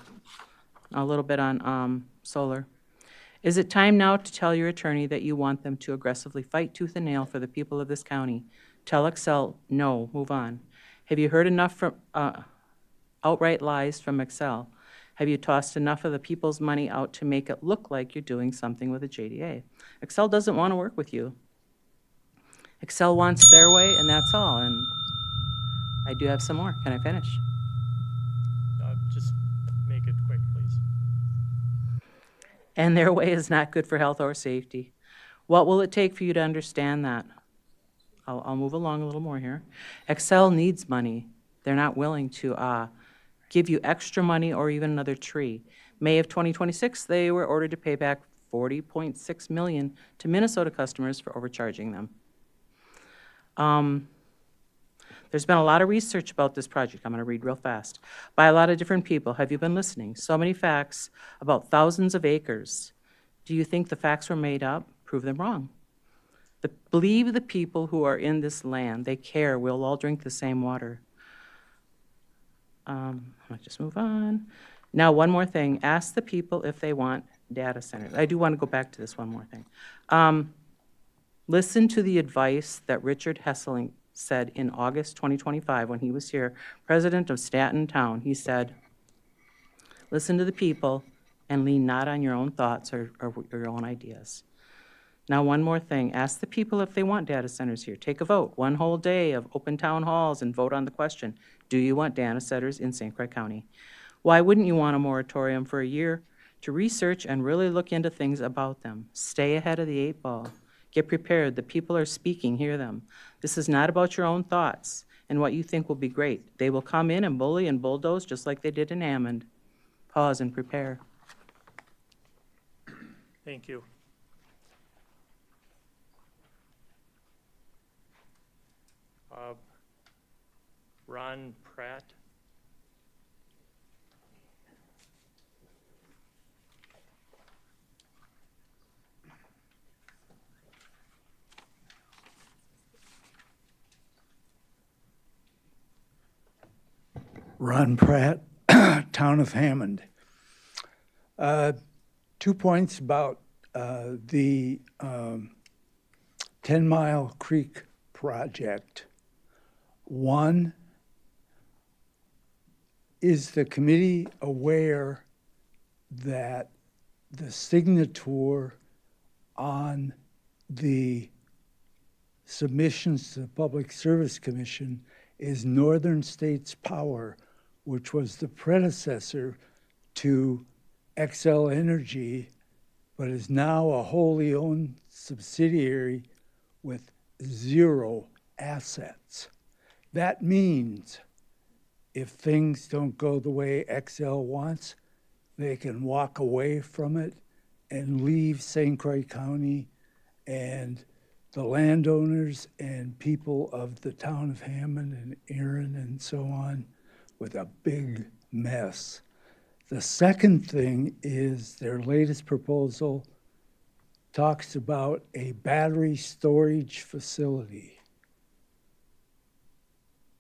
A little bit on solar. Is it time now to tell your attorney that you want them to aggressively fight tooth and nail for the people of this county? Tell Excel, no, move on. Have you heard enough from outright lies from Excel? Have you tossed enough of the people's money out to make it look like you're doing something with a JDA? Excel doesn't want to work with you. Excel wants their way, and that's all. And I do have some more. Can I finish? Just make it quick, please. And their way is not good for health or safety. What will it take for you to understand that? I'll move along a little more here. Excel needs money. They're not willing to give you extra money or even another tree. May of 2026, they were ordered to pay back $40.6 million to Minnesota customers for overcharging them. There's been a lot of research about this project. I'm going to read real fast. By a lot of different people. Have you been listening? So many facts about thousands of acres. Do you think the facts were made up? Prove them wrong. Believe the people who are in this land. They care. We'll all drink the same water. Let's just move on. Now, one more thing. Ask the people if they want data centers. I do want to go back to this one more thing. Listen to the advice that Richard Hesseling said in August 2025 when he was here, president of Stanton Town. He said, listen to the people and lean not on your own thoughts or your own ideas. Now, one more thing. Ask the people if they want data centers here. Take a vote, one whole day of open town halls, and vote on the question. Do you want data centers in St. Croix County? Why wouldn't you want a moratorium for a year to research and really look into things about them? Stay ahead of the 8 ball. Get prepared. The people are speaking. Hear them. This is not about your own thoughts and what you think will be great. They will come in and bully and bulldoze just like they did in Hammond. Pause and prepare. Thank you. Ron Pratt. Ron Pratt, Town of Hammond. 2 points about the 10 Mile Creek project. One, is the committee aware that the signature on the submissions to the Public Service Commission is Northern States Power, which was the predecessor to XL Energy, but is now a wholly owned subsidiary with 0 assets. That means if things don't go the way XL wants, they can walk away from it and leave St. Croix County and the landowners and people of the town of Hammond and Erin and so on with a big mess. The second thing is their latest proposal talks about a battery storage facility.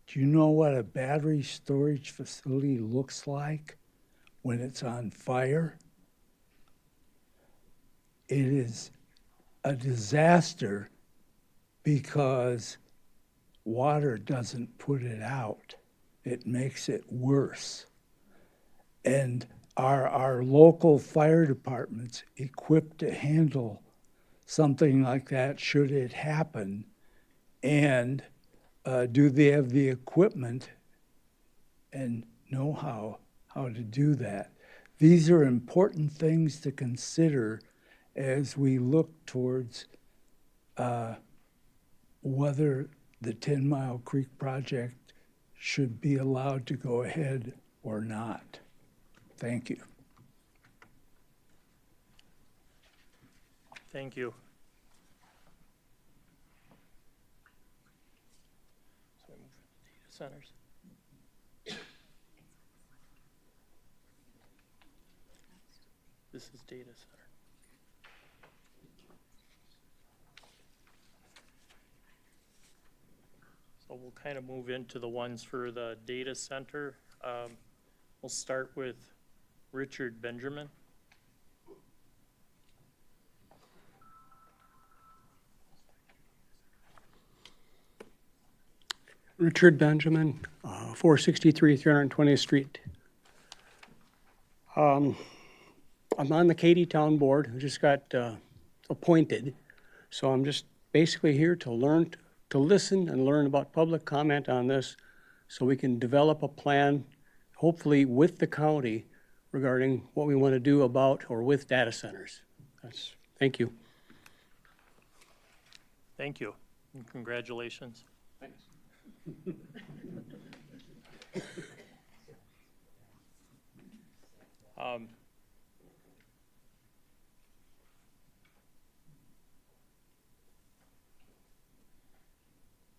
Do you know what a battery storage facility looks like when it's on fire? It is a disaster because water doesn't put it out. It makes it worse. And are our local fire departments equipped to handle something like that should it happen? And do they have the equipment and know how to do that. These are important things to consider as we look towards whether the 10 Mile Creek project should be allowed to go ahead or not. Thank you. Thank you. So I move to the data centers. This is data center. So we'll kind of move into the ones for the data center. We'll start with Richard Benjamin. Richard Benjamin, 463 320th Street. I'm on the Katy Town Board, who just got appointed. So I'm just basically here to learn, to listen and learn about public comment on this so we can develop a plan, hopefully with the county, regarding what we want to do about or with data centers. Thank you. Thank you, and congratulations. Thanks.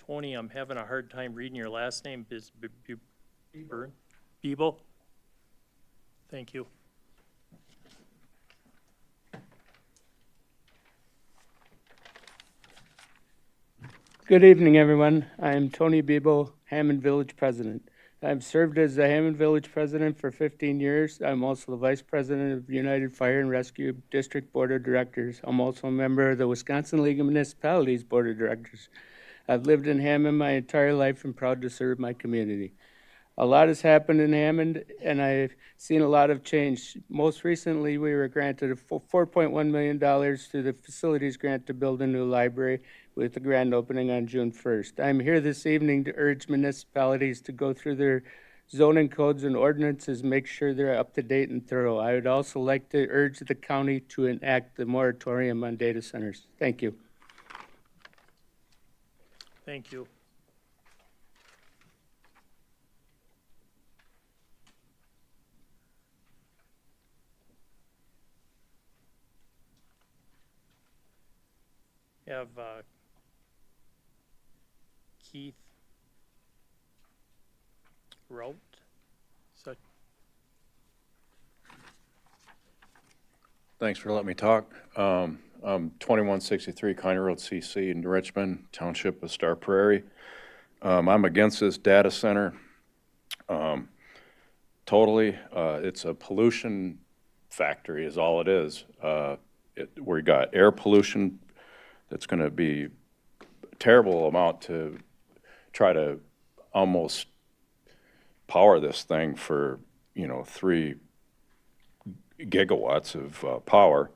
Tony, I'm having a hard time reading your last name. Biebel? Thank you. Good evening, everyone. I am Tony Biebel, Hammond Village President. I've served as the Hammond Village President for 15 years. I'm also the Vice President of United Fire and Rescue District Board of Directors. I'm also a member of the Wisconsin League of Municipalities Board of Directors. I've lived in Hammond my entire life and proud to serve my community. A lot has happened in Hammond, and I've seen a lot of change. Most recently, we were granted $4.1 million through the facilities grant to build a new library with the grand opening on June 1st. I'm here this evening to urge municipalities to go through their zoning codes and ordinances, make sure they're up to date and thorough. I would also like to urge the county to enact the moratorium on data centers. Thank you. Thank you. Have Keith Rout. Thanks for letting me talk. I'm 2163 County Road CC in Richmond, Township of Star Prairie. I'm against this data center. Totally, it's a pollution factory is all it is. We got air pollution that's going to be a terrible amount to try to almost power this thing for, 3 gigawatts of power.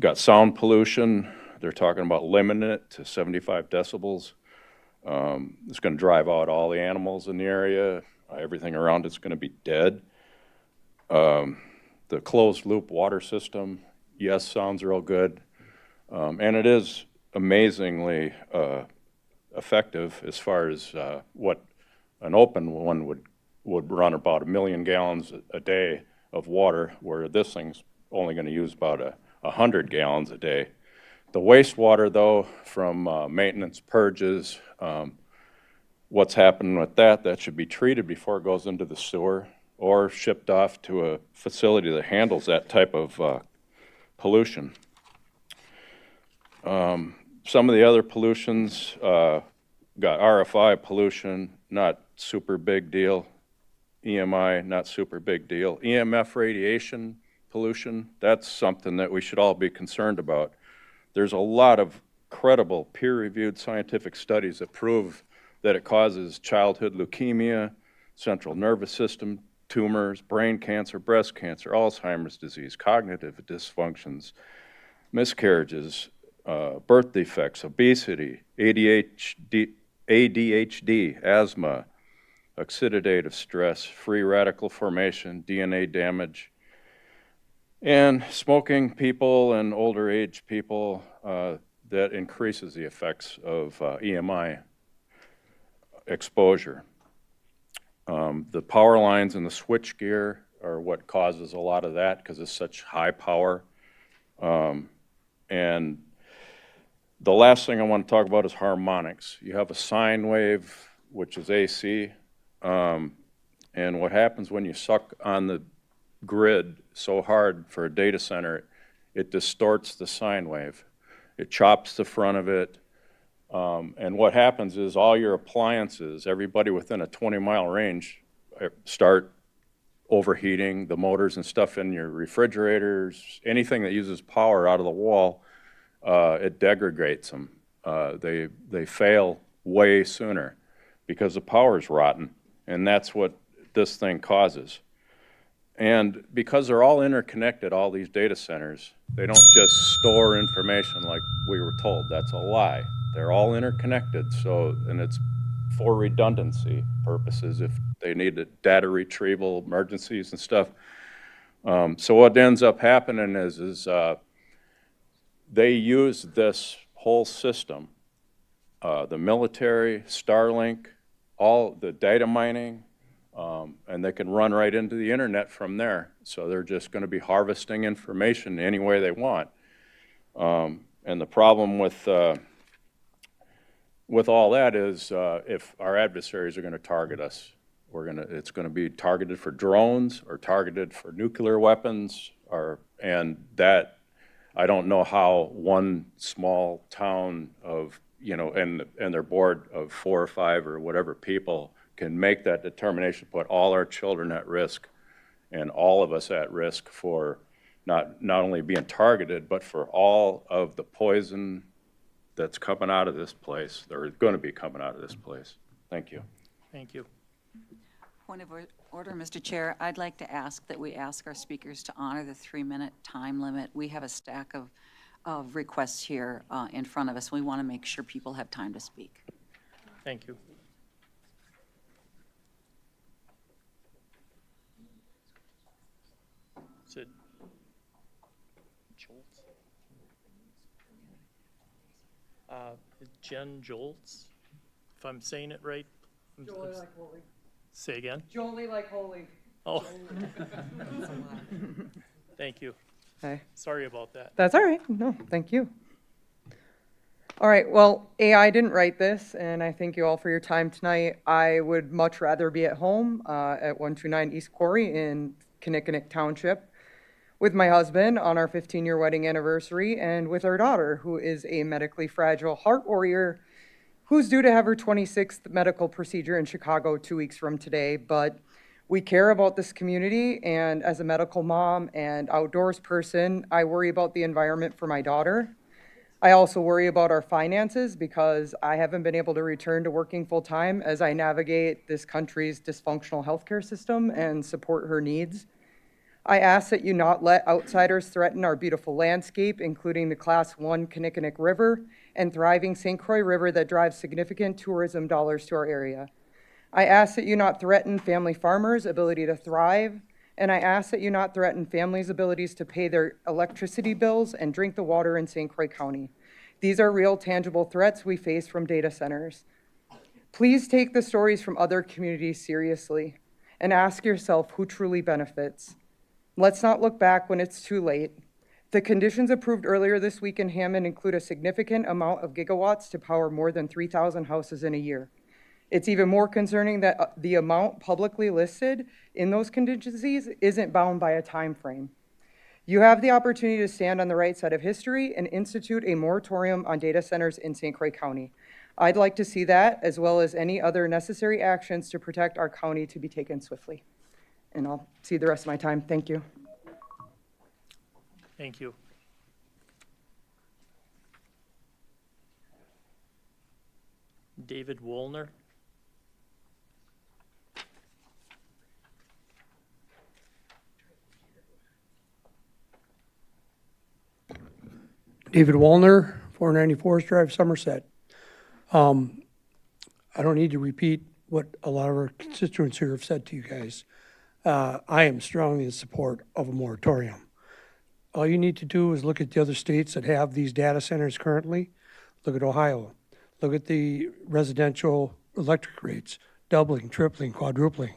Got sound pollution. They're talking about limiting it to 75 decibels. It's going to drive out all the animals in the area. Everything around it's going to be dead. The closed loop water system, yes, sounds real good. And it is amazingly effective as far as what an open one would run about 1 million gallons a day of water, where this thing's only going to use about 100 gallons a day. The wastewater, though, from maintenance purges, what's happening with that should be treated before it goes into the sewer or shipped off to a facility that handles that type of pollution. Some of the other pollutions, got RFI pollution, not super big deal. EMI, not super big deal. EMF radiation pollution, that's something that we should all be concerned about. There's a lot of credible peer-reviewed scientific studies that prove that it causes childhood leukemia, central nervous system tumors, brain cancer, breast cancer, Alzheimer's disease, cognitive dysfunctions, miscarriages, birth defects, obesity, ADHD, asthma, oxidative stress, free radical formation, DNA damage, and smoking people and older age people, that increases the effects of EMI exposure. The power lines and the switch gear are what causes a lot of that because it's such high power. And the last thing I want to talk about is harmonics. You have a sine wave, which is AC, and what happens when you suck on the grid so hard for a data center, it distorts the sine wave. It chops the front of it, and what happens is all your appliances, everybody within a 20-mile range, start overheating. The motors and stuff in your refrigerators, anything that uses power out of the wall, it degrades them. They fail way sooner because the power is rotten, and that's what this thing causes. And because they're all interconnected, all these data centers, they don't just store information like we were told. That's a lie. They're all interconnected, and it's for redundancy purposes if they need data retrieval emergencies and stuff. So what ends up happening is they use this whole system, the military, Starlink, all the data mining, and they can run right into the internet from there. So they're just going to be harvesting information any way they want. And the problem with all that is if our adversaries are going to target us, it's going to be targeted for drones or targeted for nuclear weapons, and that I don't know how one small town of, and their board of 4 or 5 or whatever people can make that determination, put all our children at risk and all of us at risk for not only being targeted, but for all of the poison that's coming out of this place, or going to be coming out of this place. Thank you. Thank you. Point of order, Mr. Chair. I'd like to ask that we ask our speakers to honor the 3-minute time limit. We have a stack of requests here in front of us. We want to make sure people have time to speak. Thank you. Is it Joltz? Jen Joltz, if I'm saying it right. Jolie like holy. Say again? Jolie like holy. Oh. Thank you. Okay. Sorry about that. That's all right. No, thank you. All right, well, AI didn't write this, and I thank you all for your time tonight. I would much rather be at home at 129 East Quarry in Kinnickinnick Township with my husband on our 15-year wedding anniversary and with our daughter, who is a medically fragile heart warrior who's due to have her 26th medical procedure in Chicago 2 weeks from today. But we care about this community, and as a medical mom and outdoors person, I worry about the environment for my daughter. I also worry about our finances because I haven't been able to return to working full-time as I navigate this country's dysfunctional healthcare system and support her needs. I ask that you not let outsiders threaten our beautiful landscape, including the Class 1 Kinnickinnick River and thriving St. Croix River that drives significant tourism dollars to our area. I ask that you not threaten family farmers' ability to thrive, and I ask that you not threaten families' abilities to pay their electricity bills and drink the water in St. Croix County. These are real, tangible threats we face from data centers. Please take the stories from other communities seriously and ask yourself who truly benefits. Let's not look back when it's too late. The conditions approved earlier this week in Hammond include a significant amount of gigawatts to power more than 3,000 houses in a year. It's even more concerning that the amount publicly listed in those contingencies isn't bound by a time frame. You have the opportunity to stand on the right side of history and institute a moratorium on data centers in St. Croix County. I'd like to see that, as well as any other necessary actions to protect our county, to be taken swiftly. And I'll see the rest of my time. Thank you. Thank you. David Woolner. David Wallner, 490 Forest Drive, Somerset. I don't need to repeat what a lot of our constituents here have said to you guys. I am strongly in support of a moratorium. All you need to do is look at the other states that have these data centers currently. Look at Ohio. Look at the residential electric rates, doubling, tripling, quadrupling,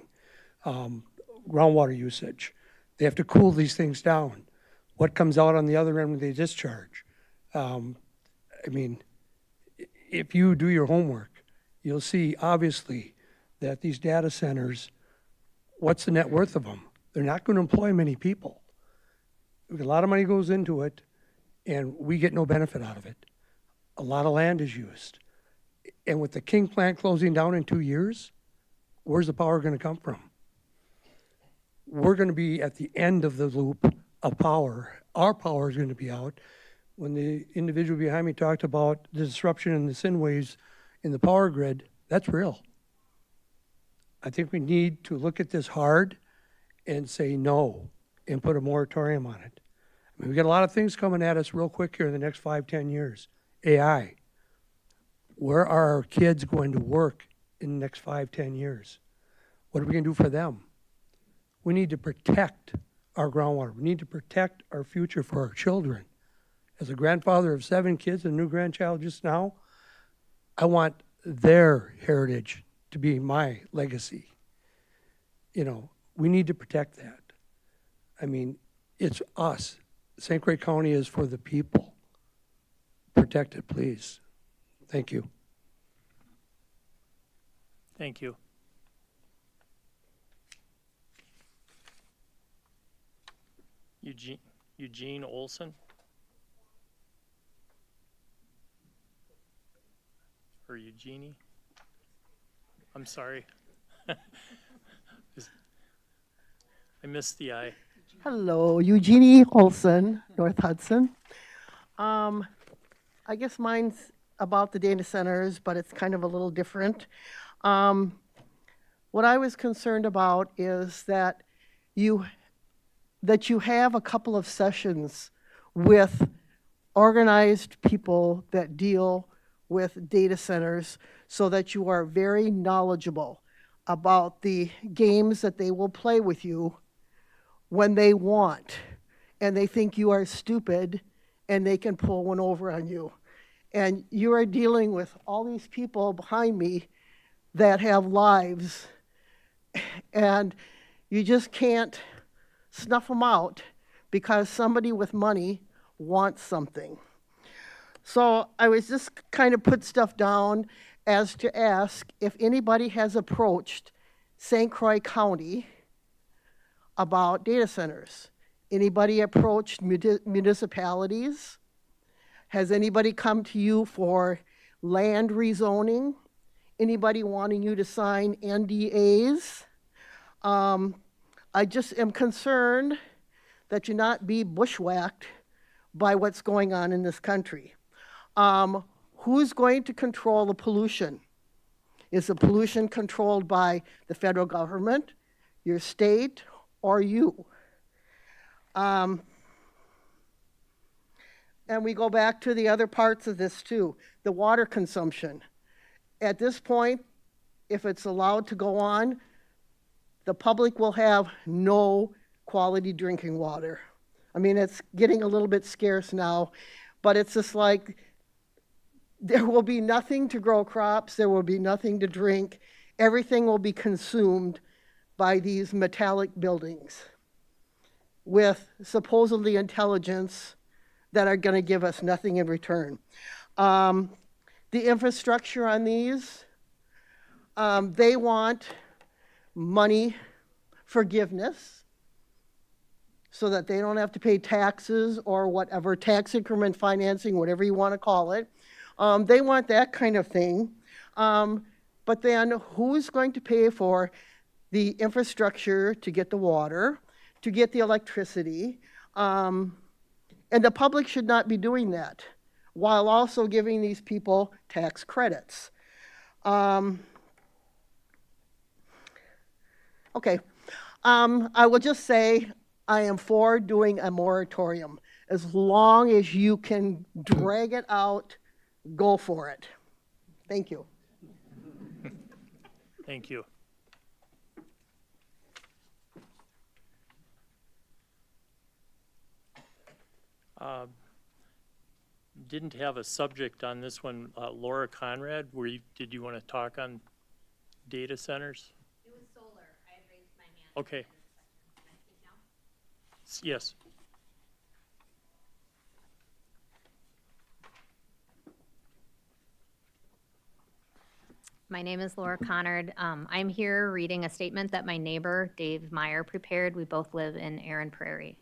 groundwater usage. They have to cool these things down. What comes out on the other end when they discharge? I mean, if you do your homework, you'll see obviously that these data centers, what's the net worth of them? They're not going to employ many people. A lot of money goes into it, and we get no benefit out of it. A lot of land is used. And with the King plant closing down in 2 years, where's the power going to come from? We're going to be at the end of the loop of power. Our power is going to be out. When the individual behind me talked about the disruption in the sin waves in the power grid, that's real. I think we need to look at this hard and say no and put a moratorium on it. I mean, we got a lot of things coming at us real quick here in the next 5, 10 years. AI. Where are our kids going to work in the next 5, 10 years? What are we going to do for them? We need to protect our groundwater. We need to protect our future for our children. As a grandfather of 7 kids and a new grandchild just now, I want their heritage to be my legacy. You know, we need to protect that. I mean, it's us. St. Croix County is for the people. Protect it, please. Thank you. Thank you. Eugene Olson? Or Eugenie? I'm sorry. I missed the I. Hello, Eugenie Olson, North Hudson. I guess mine's about the data centers, but it's kind of a little different. What I was concerned about is that you have a couple of sessions with organized people that deal with data centers so that you are very knowledgeable about the games that they will play with you when they want, and they think you are stupid, and they can pull one over on you. And you are dealing with all these people behind me that have lives, and you just can't snuff them out because somebody with money wants something. So I was just kind of put stuff down as to ask if anybody has approached St. Croix County about data centers. Anybody approached municipalities? Has anybody come to you for land rezoning? Anybody wanting you to sign NDAs? I just am concerned that you not be bushwhacked by what's going on in this country. Who's going to control the pollution? Is the pollution controlled by the federal government, your state, or you? And we go back to the other parts of this too, the water consumption. At this point, if it's allowed to go on, the public will have no quality drinking water. I mean, it's getting a little bit scarce now, but it's just like there will be nothing to grow crops, there will be nothing to drink, everything will be consumed by these metallic buildings with supposedly intelligence that are going to give us nothing in return. The infrastructure on these, they want money forgiveness so that they don't have to pay taxes or whatever, tax increment financing, whatever you want to call it. They want that kind of thing. But then who's going to pay for the infrastructure to get the water, to get the electricity? And the public should not be doing that while also giving these people tax credits. Okay, I will just say I am for doing a moratorium. As long as you can drag it out, go for it. Thank you. Thank you. Didn't have a subject on this one. Laura Conrad, did you want to talk on data centers? It was solar. I had raised my hand. Okay. Yes. My name is Laura Connard. I'm here reading a statement that my neighbor, Dave Meyer, prepared. We both live in Erin Prairie.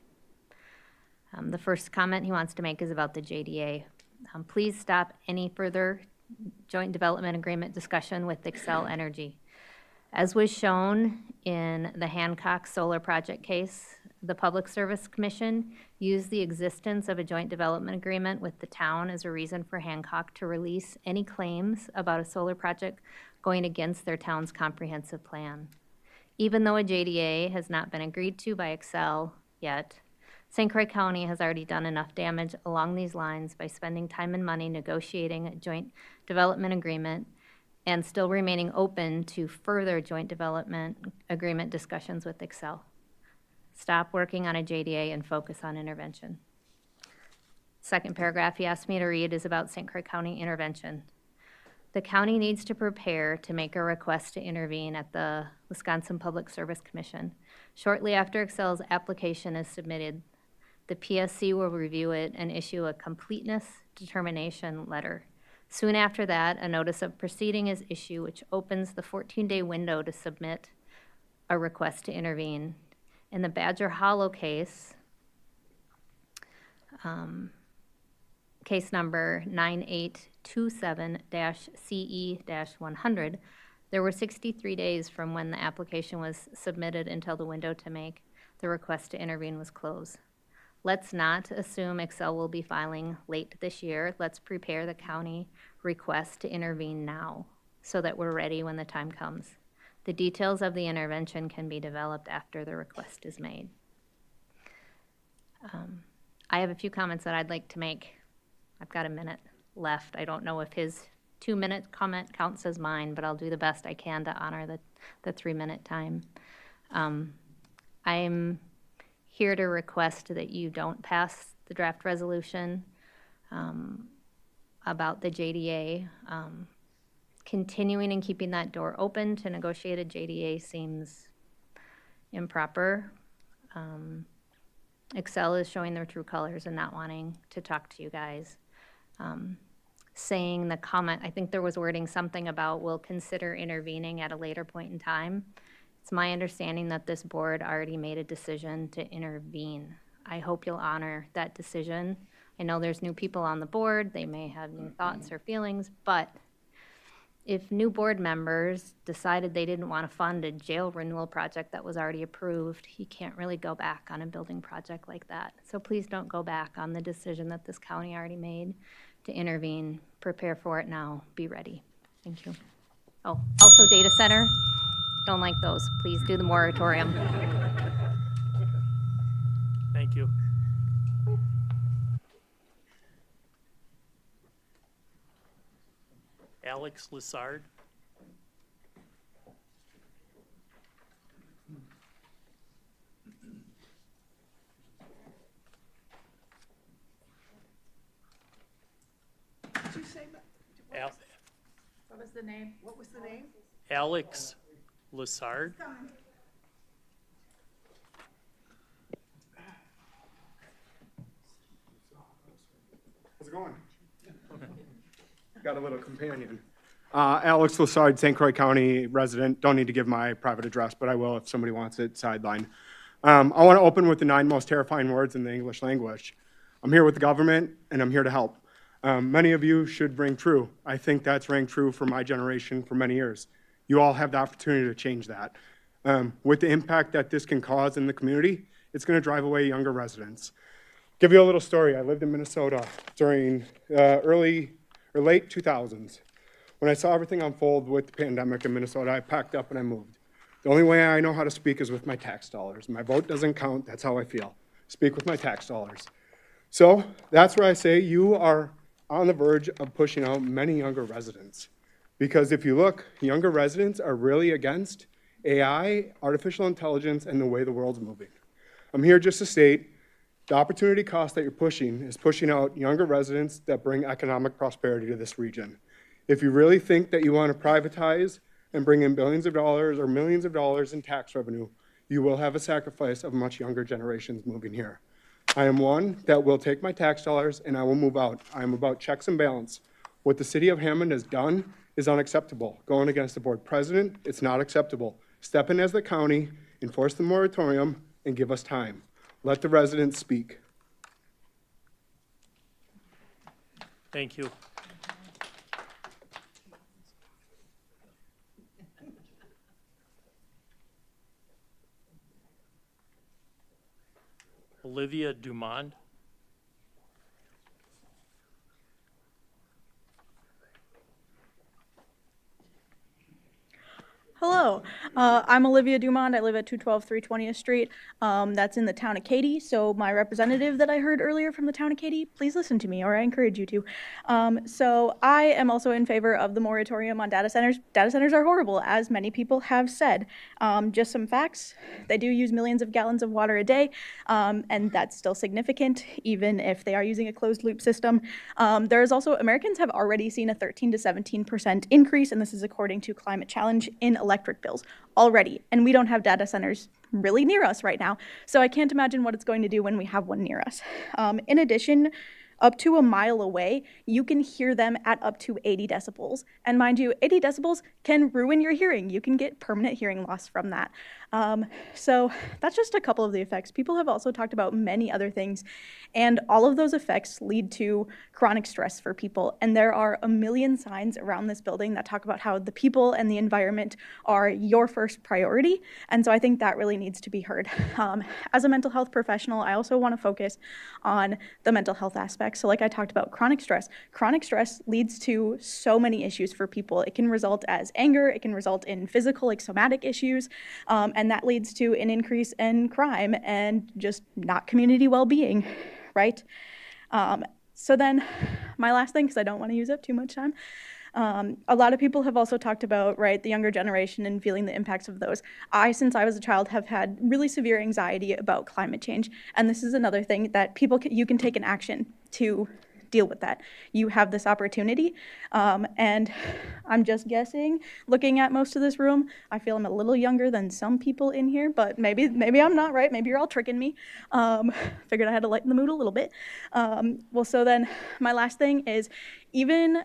The first comment he wants to make is about the JDA. Please stop any further joint development agreement discussion with Xcel Energy. As was shown in the Hancock Solar Project case, the Public Service Commission used the existence of a joint development agreement with the town as a reason for Hancock to release any claims about a solar project going against their town's comprehensive plan. Even though a JDA has not been agreed to by Xcel yet, St. Croix County has already done enough damage along these lines by spending time and money negotiating a joint development agreement and still remaining open to further joint development agreement discussions with Xcel. Stop working on a JDA and focus on intervention. Second paragraph he asked me to read is about St. Croix County intervention. The county needs to prepare to make a request to intervene at the Wisconsin Public Service Commission. Shortly after Xcel's application is submitted, the PSC will review it and issue a completeness determination letter. Soon after that, a notice of proceeding is issued, which opens the 14-day window to submit a request to intervene. In the Badger Hollow case, case number 9827-CE-100, there were 63 days from when the application was submitted until the window to make the request to intervene was closed. Let's not assume Xcel will be filing late this year. Let's prepare the county request to intervene now so that we're ready when the time comes. The details of the intervention can be developed after the request is made. I have a few comments that I'd like to make. I've got a minute left. I don't know if his 2-minute comment counts as mine, but I'll do the best I can to honor the 3-minute time. I'm here to request that you don't pass the draft resolution about the JDA. Continuing and keeping that door open to negotiate a JDA seems improper. Xcel is showing their true colors and not wanting to talk to you guys. Saying the comment, I think there was wording something about we'll consider intervening at a later point in time. It's my understanding that this board already made a decision to intervene. I hope you'll honor that decision. I know there's new people on the board. They may have new thoughts or feelings, but if new board members decided they didn't want to fund a jail renewal project that was already approved, you can't really go back on a building project like that. So please don't go back on the decision that this county already made to intervene. Prepare for it now. Be ready. Thank you. Oh, also data center. Don't like those. Please do the moratorium. Thank you. Alex Lessard. Did you say, What was the name? what was the name? Alex Lessard. How's it going? Got a little companion. Alex Lessard, St. Croix County resident. Don't need to give my private address, but I will if somebody wants it sideline. I want to open with the 9 most terrifying words in the English language. I'm here with the government, and I'm here to help. Many of you should ring true. I think that's rang true for my generation for many years. You all have the opportunity to change that. With the impact that this can cause in the community, it's going to drive away younger residents. Give you a little story. I lived in Minnesota during late 2000s. When I saw everything unfold with the pandemic in Minnesota, I packed up and I moved. The only way I know how to speak is with my tax dollars. My vote doesn't count. That's how I feel. Speak with my tax dollars. So that's where I say you are on the verge of pushing out many younger residents. Because if you look, younger residents are really against AI, artificial intelligence, and the way the world's moving. I'm here just to state the opportunity cost that you're pushing is pushing out younger residents that bring economic prosperity to this region. If you really think that you want to privatize and bring in billions of dollars or millions of dollars in tax revenue, you will have a sacrifice of much younger generations moving here. I am one that will take my tax dollars and I will move out. I am about checks and balance. What the city of Hammond has done is unacceptable. Going against the board president, it's not acceptable. Step in as the county, enforce the moratorium, and give us time. Let the residents speak. Thank you. Olivia Dumond. Hello, I'm Olivia Dumond. I live at 212 320th Street. That's in the town of Katy. So my representative that I heard earlier from the town of Katy, please listen to me, or I encourage you to. So I am also in favor of the moratorium on data centers. Data centers are horrible, as many people have said. Just some facts: they do use millions of gallons of water a day, and that's still significant, even if they are using a closed loop system. There is also, Americans have already seen a 13 to 17% increase, and this is according to Climate Challenge, in electric bills already, and we don't have data centers really near us right now, so I can't imagine what it's going to do when we have one near us. In addition, up to a mile away, you can hear them at up to 80 decibels. And mind you, 80 decibels can ruin your hearing. You can get permanent hearing loss from that. So that's just a couple of the effects. People have also talked about many other things, and all of those effects lead to chronic stress for people. And there are a million signs around this building that talk about how the people and the environment are your first priority. And so I think that really needs to be heard. As a mental health professional, I also want to focus on the mental health aspect. So like I talked about, chronic stress leads to so many issues for people. It can result as anger, it can result in physical, like somatic issues, and that leads to an increase in crime and just not community well-being, right? So then my last thing, because I don't want to use up too much time, a lot of people have also talked about, right, the younger generation and feeling the impacts of those. Since I was a child, have had really severe anxiety about climate change, and this is another thing that you can take an action to deal with that. You have this opportunity, and I'm just guessing, looking at most of this room, I feel I'm a little younger than some people in here, but maybe I'm not, right? Maybe you're all tricking me. Figured I had to lighten the mood a little bit. Well, so then my last thing is, even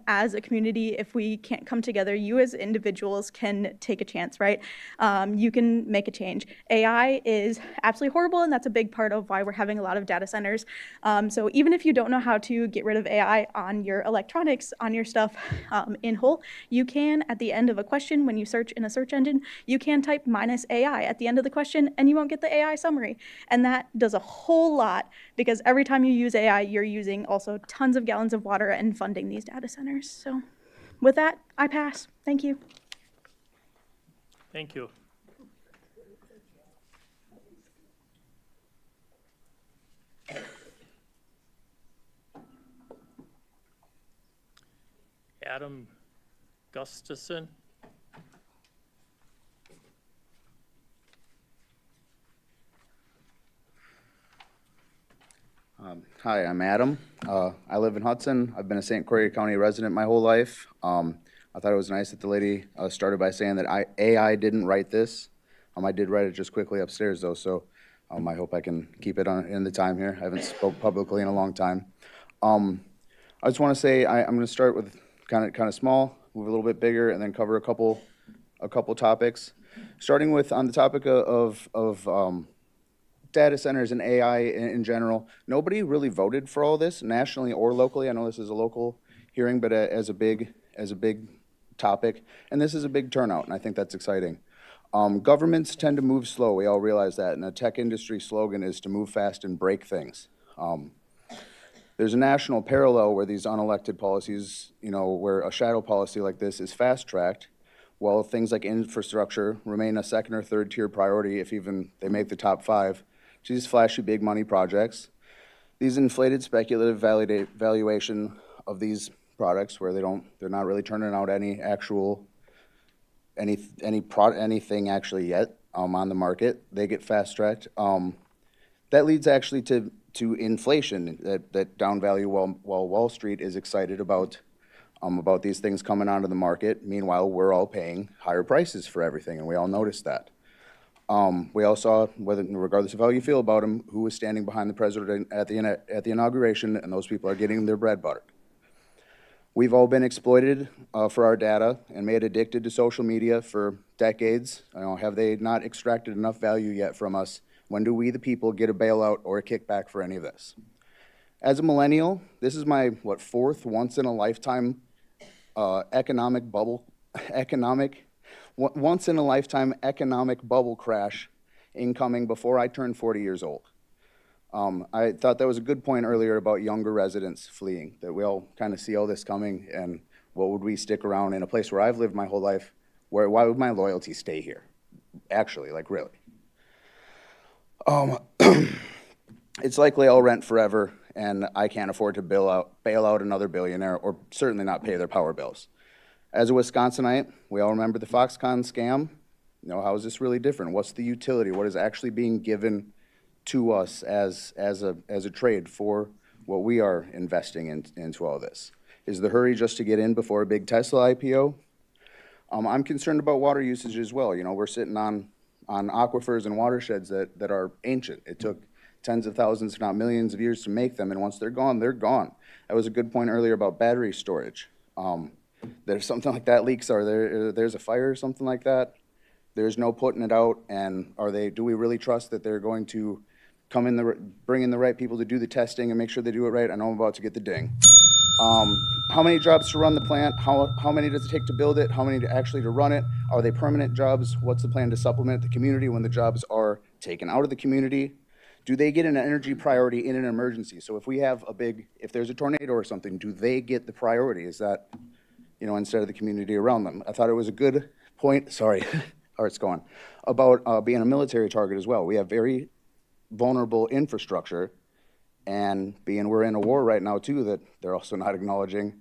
as a community, if we can't come together, you as individuals can take a chance, right? You can make a change. AI is absolutely horrible, and that's a big part of why we're having a lot of data centers. So even if you don't know how to get rid of AI on your electronics, on your stuff in whole, you can, at the end of a question, when you search in a search engine, you can type -AI at the end of the question, and you won't get the AI summary. And that does a whole lot, because every time you use AI, you're using also tons of gallons of water and funding these data centers. So with that, I pass. Thank you. Thank you. Adam Gustafson. Hi, I'm Adam. I live in Hudson. I've been a St. Croix County resident my whole life. I thought it was nice that the lady started by saying that AI didn't write this. I did write it just quickly upstairs, though, so I hope I can keep it in the time here. I haven't spoke publicly in a long time. I just want to say I'm going to start with kind of small, move a little bit bigger, and then cover a couple topics. Starting with on the topic of data centers and AI in general. Nobody really voted for all this nationally or locally. I know this is a local hearing, but as a big topic, and this is a big turnout, and I think that's exciting. Governments tend to move slow. We all realize that, and the tech industry slogan is to move fast and break things. There's a national parallel where these unelected policies, where a shadow policy like this is fast-tracked, while things like infrastructure remain a second or third tier priority if even they make the top 5. These flashy big money projects. These inflated speculative valuation of these products where they're not really turning out any actual, anything actually yet, on the market. They get fast-tracked. That leads actually to inflation that down value while Wall Street is excited about these things coming onto the market. Meanwhile, we're all paying higher prices for everything, and we all noticed that. We all saw, regardless of how you feel about him, who was standing behind the president at the inauguration, and those people are getting their bread buttered. We've all been exploited for our data and made addicted to social media for decades. Have they not extracted enough value yet from us? When do we, the people, get a bailout or a kickback for any of this? As a millennial, this is my, fourth once-in-a-lifetime economic bubble crash incoming before I turned 40 years old. I thought that was a good point earlier about younger residents fleeing, that we all kind of see all this coming, and what would we stick around in a place where I've lived my whole life? Why would my loyalty stay here? Actually, really. It's likely I'll rent forever, and I can't afford to bail out another billionaire, or certainly not pay their power bills. As a Wisconsinite, we all remember the Foxconn scam. How is this really different? What's the utility? What is actually being given to us as a trade for what we are investing into all this? Is the hurry just to get in before a big Tesla IPO? I'm concerned about water usage as well. We're sitting on aquifers and watersheds that are ancient. It took tens of thousands, if not millions of years to make them, and once they're gone, they're gone. That was a good point earlier about battery storage. That if something like that leaks, or there's a fire or something like that, there's no putting it out, and do we really trust that they're going to bring in the right people to do the testing and make sure they do it right? I know I'm about to get the ding. How many jobs to run the plant? How many does it take to build it? How many to run it? Are they permanent jobs? What's the plan to supplement the community when the jobs are taken out of the community? Do they get an energy priority in an emergency? So if there's a tornado or something, do they get the priority? Is that, instead of the community around them? I thought it was a good point, sorry, heart's going, about being a military target as well. We have very vulnerable infrastructure, and we're in a war right now too that they're also not acknowledging.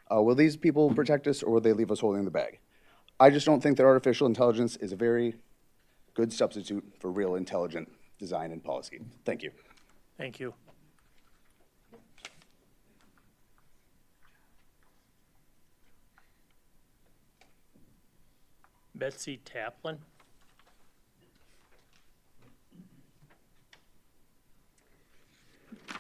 Will these people protect us, or will they leave us holding the bag? I just don't think that artificial intelligence is a very good substitute for real intelligent design and policy. Thank you. Thank you. Betsy Taplin.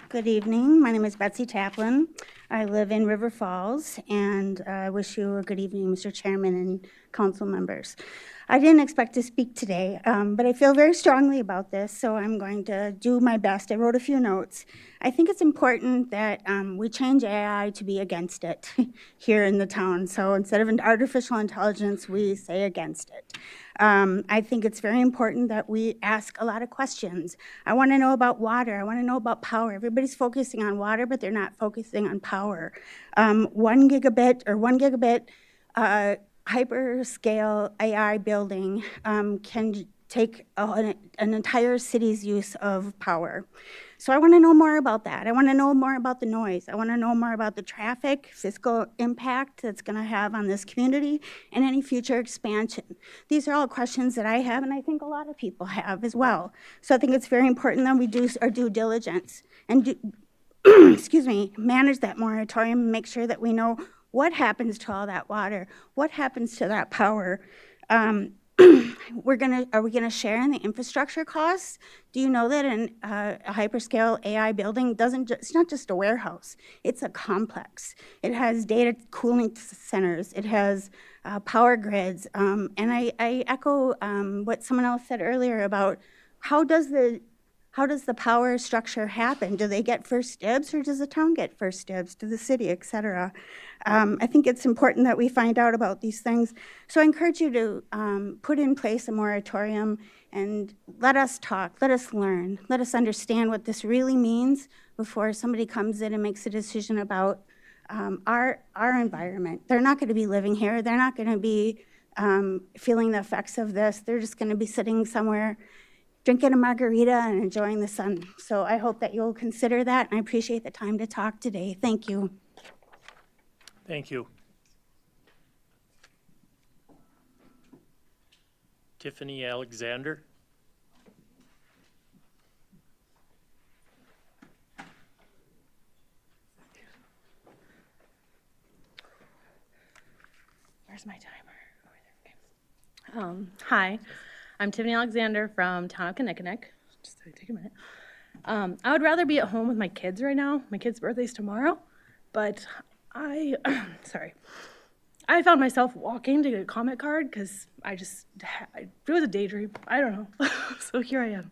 Good evening. My name is Betsy Taplin. I live in River Falls, and I wish you a good evening, Mr. Chairman and council members. I didn't expect to speak today, but I feel very strongly about this, so I'm going to do my best. I wrote a few notes. I think it's important that we change AI to be against it here in the town. So instead of an artificial intelligence, we say against it. I think it's very important that we ask a lot of questions. I want to know about water. I want to know about power. Everybody's focusing on water, but they're not focusing on power. 1 gigabit or 1 gigabit hyperscale AI building can take an entire city's use of power. So I want to know more about that. I want to know more about the noise. I want to know more about the traffic, fiscal impact that's going to have on this community, and any future expansion. These are all questions that I have, and I think a lot of people have as well. So I think it's very important that we do our due diligence and manage that moratorium and make sure that we know what happens to all that water, what happens to that power. Are we gonna share in the infrastructure costs? Do you know that a hyperscale AI building it's not just a warehouse, it's a complex. It has data cooling centers, it has power grids, and I echo what someone else said earlier about how does the power structure happen? Do they get first dibs, or does the town get first dibs? To the city, et cetera? I think it's important that we find out about these things. So I encourage you to put in place a moratorium and let us talk, let us learn, let us understand what this really means before somebody comes in and makes a decision about our environment. They're not going to be living here. They're not going to be feeling the effects of this. They're just going to be sitting somewhere drinking a margarita and enjoying the sun. So I hope that you'll consider that, and I appreciate the time to talk today. Thank you. Thank you. Tiffany Alexander. Where's my timer? Hi, I'm Tiffany Alexander from Town of Kinnickinnick. Just take a minute. I would rather be at home with my kids right now. My kid's birthday's tomorrow, but sorry. I found myself walking to get a comment card because it was a daydream. I don't know. So here I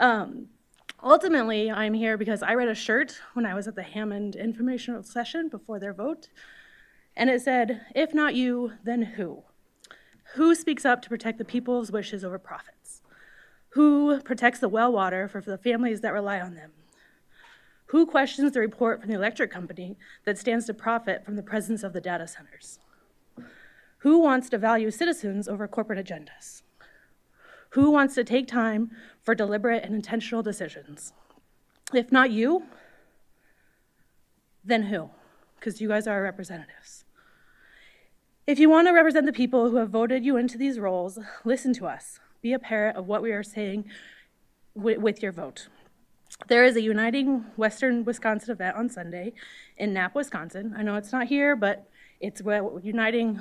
am. Ultimately, I'm here because I read a shirt when I was at the Hammond informational session before their vote, and it said, "If not you, then who? Who speaks up to protect the people's wishes over profits? Who protects the well water for the families that rely on them? Who questions the report from the electric company that stands to profit from the presence of the data centers? Who wants to value citizens over corporate agendas? Who wants to take time for deliberate and intentional decisions? If not you, then who? Because you guys are our representatives. If you want to represent the people who have voted you into these roles, listen to us. Be a parrot of what we are saying with your vote. There is a Uniting Western Wisconsin event on Sunday in Knapp, Wisconsin. I know it's not here, but it's uniting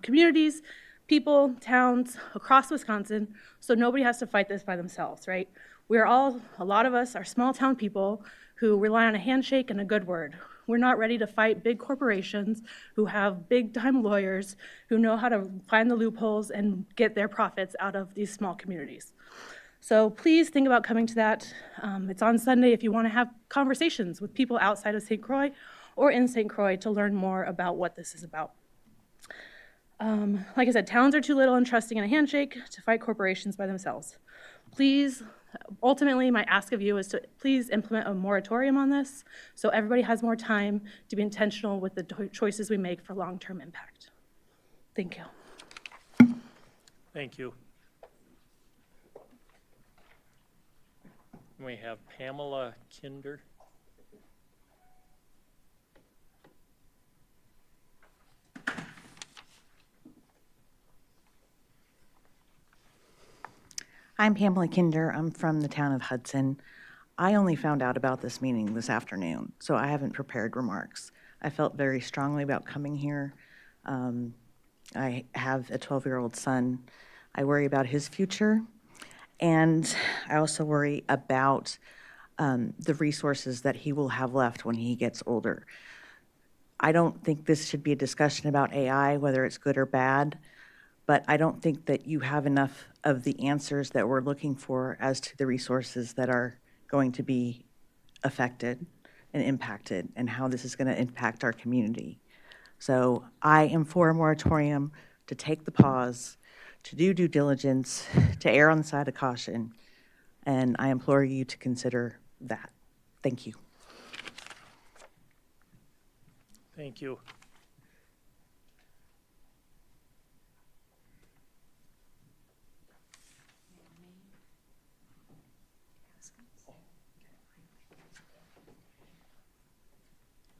communities, people, towns across Wisconsin, so nobody has to fight this by themselves, right? A lot of us are small town people who rely on a handshake and a good word. We're not ready to fight big corporations who have big time lawyers who know how to find the loopholes and get their profits out of these small communities. So please think about coming to that. It's on Sunday if you want to have conversations with people outside of St. Croix or in St. Croix to learn more about what this is about. Like I said, towns are too little and trusting in a handshake to fight corporations by themselves. Please, ultimately, my ask of you is to please implement a moratorium on this so everybody has more time to be intentional with the choices we make for long-term impact. Thank you. Thank you. We have Pamela Kinder. I'm Pamela Kinder. I'm from the town of Hudson. I only found out about this meeting this afternoon, so I haven't prepared remarks. I felt very strongly about coming here. I have a 12-year-old son. I worry about his future, and I also worry about the resources that he will have left when he gets older. I don't think this should be a discussion about AI, whether it's good or bad, but I don't think that you have enough of the answers that we're looking for as to the resources that are going to be affected and impacted and how this is going to impact our community. So I am for a moratorium, to take the pause, to do due diligence, to err on the side of caution, and I implore you to consider that. Thank you. Thank you.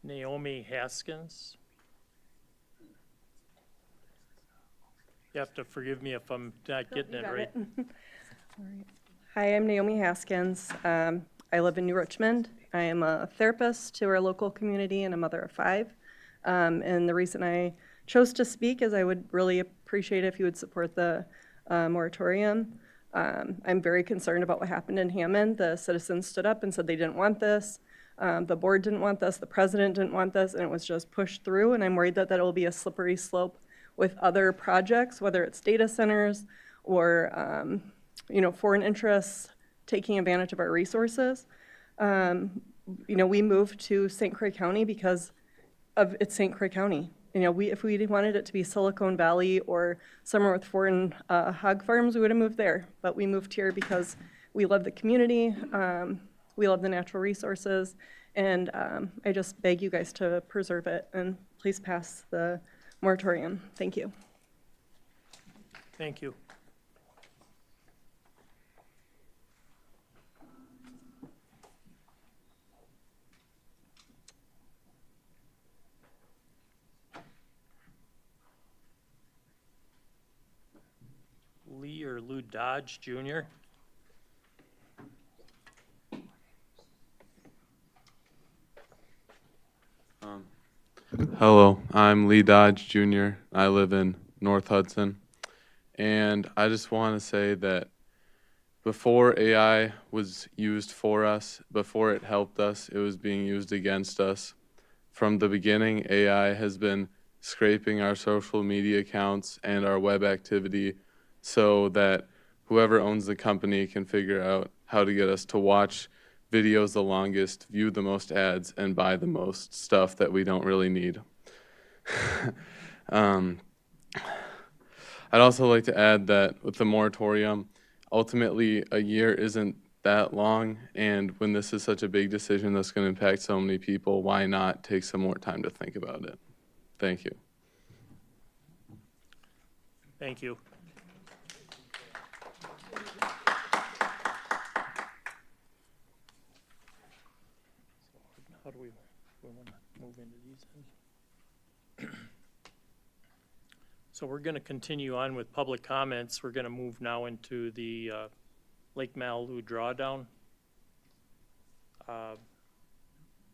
Naomi Haskins. You have to forgive me if I'm not getting it right. Hi, I'm Naomi Haskins. I live in New Richmond. I am a therapist to our local community and a mother of 5. And the reason I chose to speak is I would really appreciate if you would support the moratorium. I'm very concerned about what happened in Hammond. The citizens stood up and said they didn't want this. The board didn't want this, the president didn't want this, and it was just pushed through. And I'm worried that that will be a slippery slope with other projects, whether it's data centers or foreign interests taking advantage of our resources. We moved to St. Croix County because of it's St. Croix County. If we wanted it to be Silicon Valley or somewhere with foreign hog farms, we would have moved there. But we moved here because we love the community, we love the natural resources, and I just beg you guys to preserve it and please pass the moratorium. Thank you. Thank you. Mr. Lou Dodge Jr. Hello, I'm Lee Dodge Jr. I live in North Hudson. And I just want to say that before AI was used for us, before it helped us, it was being used against us. From the beginning, AI has been scraping our social media accounts and our web activity so that whoever owns the company can figure out how to get us to watch videos the longest, view the most ads, and buy the most stuff that we don't really need. I'd also like to add that with the moratorium, ultimately a year isn't that long, and when this is such a big decision that's going to impact so many people, why not take some more time to think about it? Thank you. Thank you. How do we want to move into these then? So we're going to continue on with public comments. We're going to move now into the Lake Malibu drawdown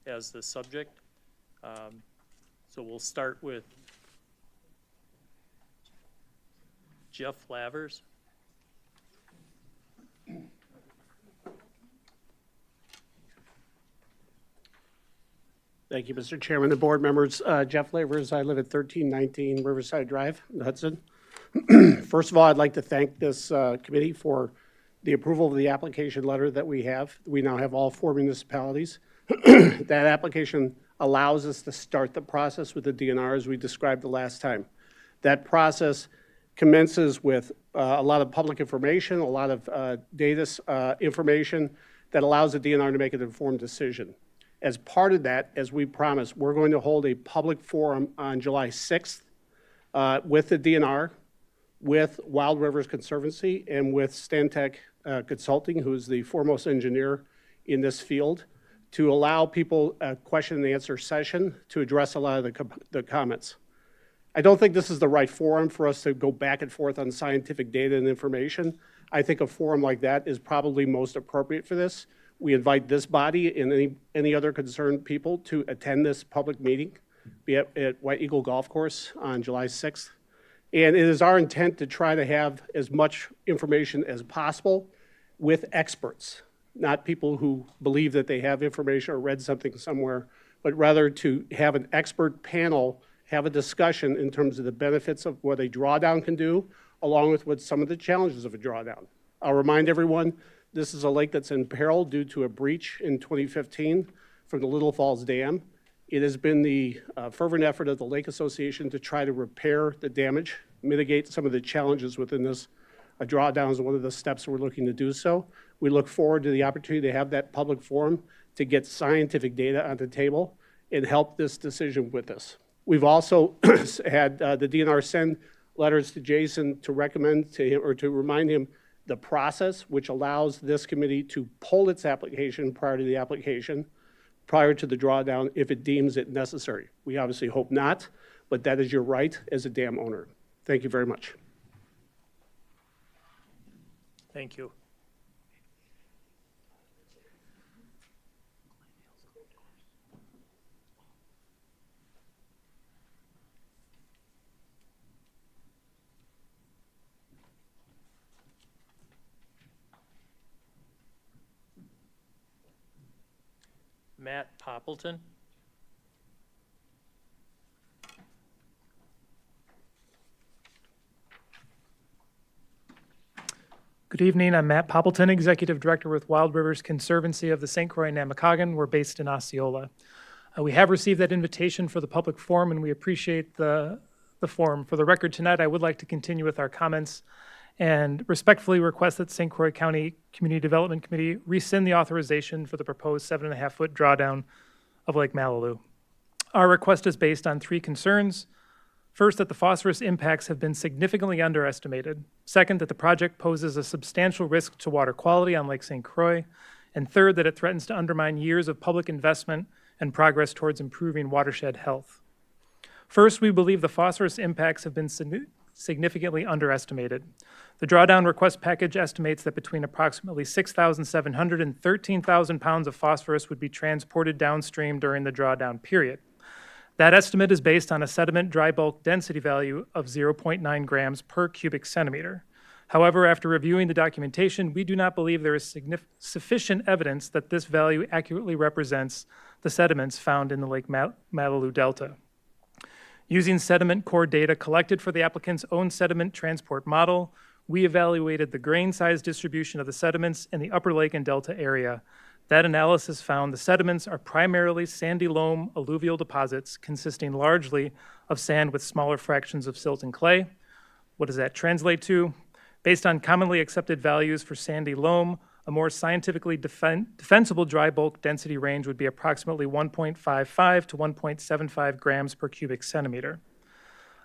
as the subject. So we'll start with Jeff Lavers. Thank you, Mr. Chairman, the board members. Jeff Lavers, I live at 1319 Riverside Drive in Hudson. First of all, I'd like to thank this committee for the approval of the application letter that we have. We now have all 4 municipalities. That application allows us to start the process with the DNR as we described the last time. That process commences with a lot of public information, a lot of data information that allows the DNR to make an informed decision. As part of that, as we promised, we're going to hold a public forum on July 6th with the DNR, with Wild Rivers Conservancy, and with Stantec Consulting, who is the foremost engineer in this field, to allow people a question and answer session to address a lot of the comments. I don't think this is the right forum for us to go back and forth on scientific data and information. I think a forum like that is probably most appropriate for this. We invite this body and any other concerned people to attend this public meeting, be at White Eagle Golf Course on July 6th. And it is our intent to try to have as much information as possible with experts, not people who believe that they have information or read something somewhere, but rather to have an expert panel have a discussion in terms of the benefits of what a drawdown can do, along with what some of the challenges of a drawdown. I'll remind everyone, this is a lake that's in peril due to a breach in 2015 from the Little Falls Dam. It has been the fervent effort of the Lake Association to try to repair the damage, mitigate some of the challenges within this. A drawdown is one of the steps we're looking to do so. We look forward to the opportunity to have that public forum to get scientific data on the table and help this decision with us. We've also had the DNR send letters to Jason to recommend to him or to remind him the process which allows this committee to pull its application prior to the application, prior to the drawdown if it deems it necessary. We obviously hope not, but that is your right as a dam owner. Thank you very much. Thank you. Matt Poppleton. Good evening. I'm Matt Poppleton, Executive Director with Wild Rivers Conservancy of the St. Croix and Namakagon. We're based in Osceola. We have received that invitation for the public forum, and we appreciate the forum. For the record tonight, I would like to continue with our comments and respectfully request that St. Croix County Community Development Committee rescind the authorization for the proposed 7.5-foot drawdown of Lake Malibu. Our request is based on 3 concerns. First, that the phosphorus impacts have been significantly underestimated. Second, that the project poses a substantial risk to water quality on Lake St. Croix. And third, that it threatens to undermine years of public investment and progress towards improving watershed health. First, we believe the phosphorus impacts have been significantly underestimated. The drawdown request package estimates that between approximately 6,700 and 13,000 pounds of phosphorus would be transported downstream during the drawdown period. That estimate is based on a sediment dry bulk density value of 0.9 grams per cubic centimeter. However, after reviewing the documentation, we do not believe there is sufficient evidence that this value accurately represents the sediments found in the Lake Malilu Delta. Using sediment core data collected for the applicant's own sediment transport model, we evaluated the grain size distribution of the sediments in the Upper Lake and Delta area. That analysis found the sediments are primarily sandy loam alluvial deposits consisting largely of sand with smaller fractions of silt and clay. What does that translate to? Based on commonly accepted values for sandy loam, a more scientifically defensible dry bulk density range would be approximately 1.55 to 1.75 grams per cubic centimeter.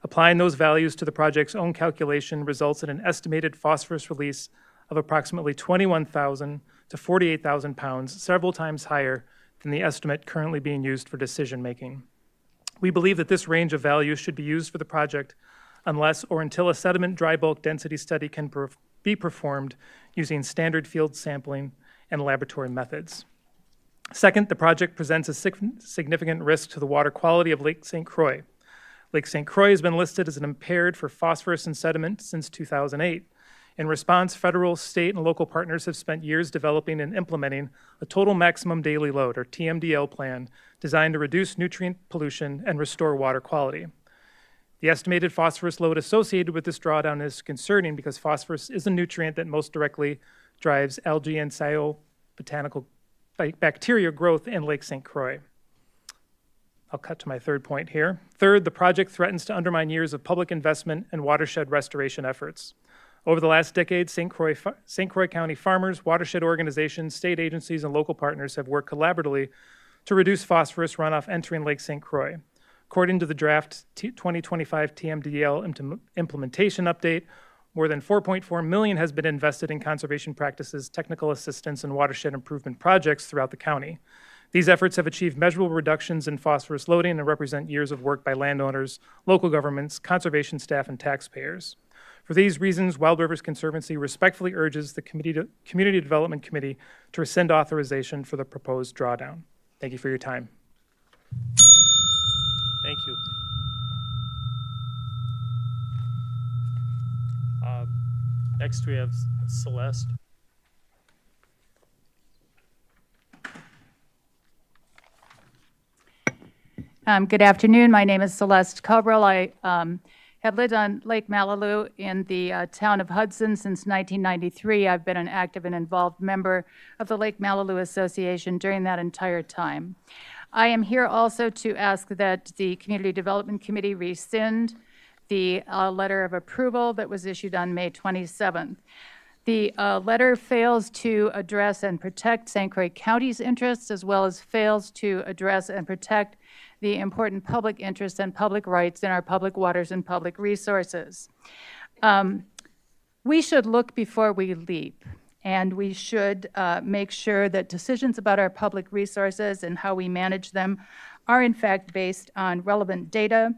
Applying those values to the project's own calculation results in an estimated phosphorus release of approximately 21,000 to 48,000 pounds, several times higher than the estimate currently being used for decision making. We believe that this range of values should be used for the project unless or until a sediment dry bulk density study can be performed using standard field sampling and laboratory methods. Second, the project presents a significant risk to the water quality of Lake St. Croix. Lake St. Croix has been listed as an impaired for phosphorus and sediment since 2008. In response, federal, state, and local partners have spent years developing and implementing a total maximum daily load, or TMDL plan, designed to reduce nutrient pollution and restore water quality. The estimated phosphorus load associated with this drawdown is concerning because phosphorus is a nutrient that most directly drives algae and cytobotanical bacteria growth in Lake St. Croix. I'll cut to my third point here. Third, the project threatens to undermine years of public investment and watershed restoration efforts. Over the last decade, St. Croix County farmers, watershed organizations, state agencies, and local partners have worked collaboratively to reduce phosphorus runoff entering Lake St. Croix. According to the draft 2025 TMDL implementation update, more than $4.4 million has been invested in conservation practices, technical assistance, and watershed improvement projects throughout the county. These efforts have achieved measurable reductions in phosphorus loading and represent years of work by landowners, local governments, conservation staff, and taxpayers. For these reasons, Wild Rivers Conservancy respectfully urges the Community Development Committee to rescind authorization for the proposed drawdown. Thank you for your time. Thank you. Next, we have Celeste. Good afternoon. My name is Celeste Cobrell. I have lived on Lake Malilu in the town of Hudson since 1993. I've been an active and involved member of the Lake Malilu Association during that entire time. I am here also to ask that the Community Development Committee rescind the letter of approval that was issued on May 27th. The letter fails to address and protect St. Croix County's interests, as well as fails to address and protect the important public interests and public rights in our public waters and public resources. We should look before we leap, and we should make sure that decisions about our public resources and how we manage them are in fact based on relevant data,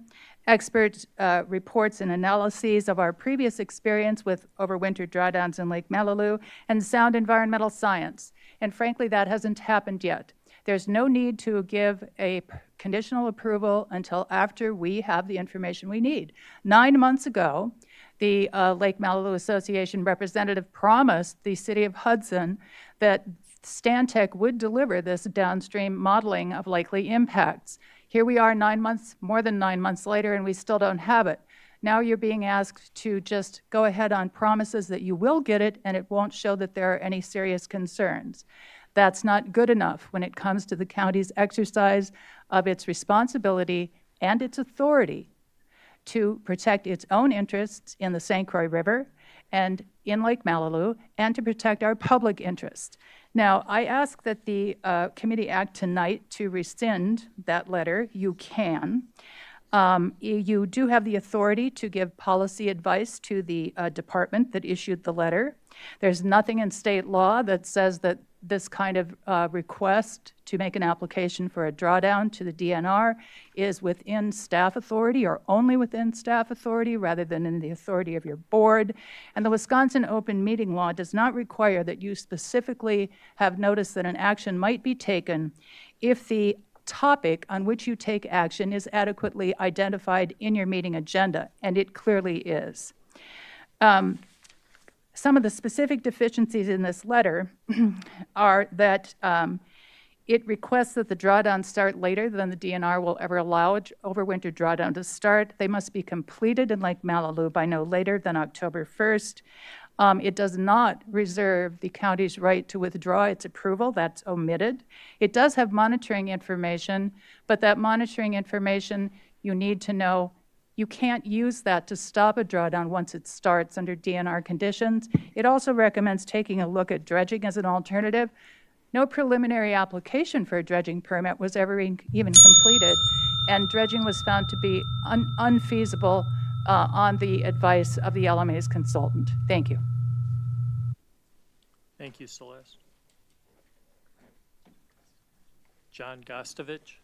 expert reports and analyses of our previous experience with overwintered drawdowns in Lake Malilu, and sound environmental science. And frankly, that hasn't happened yet. There's no need to give a conditional approval until after we have the information we need. 9 months ago, the Lake Malilu Association representative promised the city of Hudson that Stantec would deliver this downstream modeling of likely impacts. Here we are 9 months, more than 9 months later, and we still don't have it. Now you're being asked to just go ahead on promises that you will get it, and it won't show that there are any serious concerns. That's not good enough when it comes to the county's exercise of its responsibility and its authority to protect its own interests in the St. Croix River and in Lake Malilu, and to protect our public interest. Now, I ask that the committee act tonight to rescind that letter. You can. You do have the authority to give policy advice to the department that issued the letter. There's nothing in state law that says that this kind of request to make an application for a drawdown to the DNR is within staff authority or only within staff authority rather than in the authority of your board. And the Wisconsin open meeting law does not require that you specifically have noticed that an action might be taken if the topic on which you take action is adequately identified in your meeting agenda, and it clearly is. Some of the specific deficiencies in this letter are that it requests that the drawdown start later than the DNR will ever allow overwinter drawdown to start. They must be completed in Lake Malibu by no later than October 1st. It does not reserve the county's right to withdraw its approval. That's omitted. It does have monitoring information, but that monitoring information, you need to know you can't use that to stop a drawdown once it starts under DNR conditions. It also recommends taking a look at dredging as an alternative. No preliminary application for a dredging permit was ever even completed, and dredging was found to be unfeasible on the advice of the LMA's consultant. Thank you. Thank you, Celeste. John Gostovich.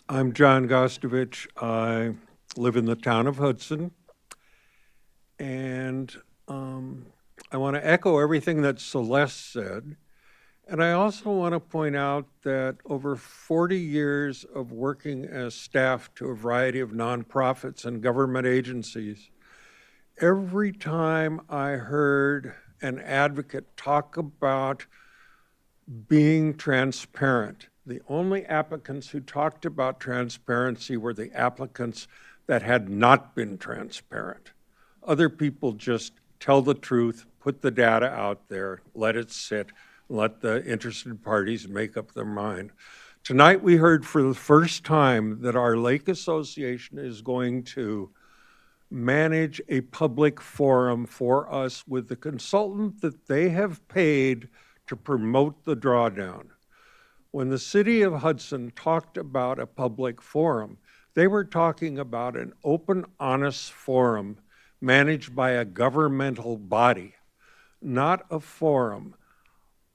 I'm John Gostovich. I live in the town of Hudson. And I want to echo everything that Celeste said. And I also want to point out that over 40 years of working as staff to a variety of nonprofits and government agencies, every time I heard an advocate talk about being transparent, the only applicants who talked about transparency were the applicants that had not been transparent. Other people just tell the truth, put the data out there, let it sit, let the interested parties make up their mind. Tonight we heard for the first time that our Lake Association is going to manage a public forum for us with the consultant that they have paid to promote the drawdown. When the city of Hudson talked about a public forum, they were talking about an open, honest forum managed by a governmental body, not a forum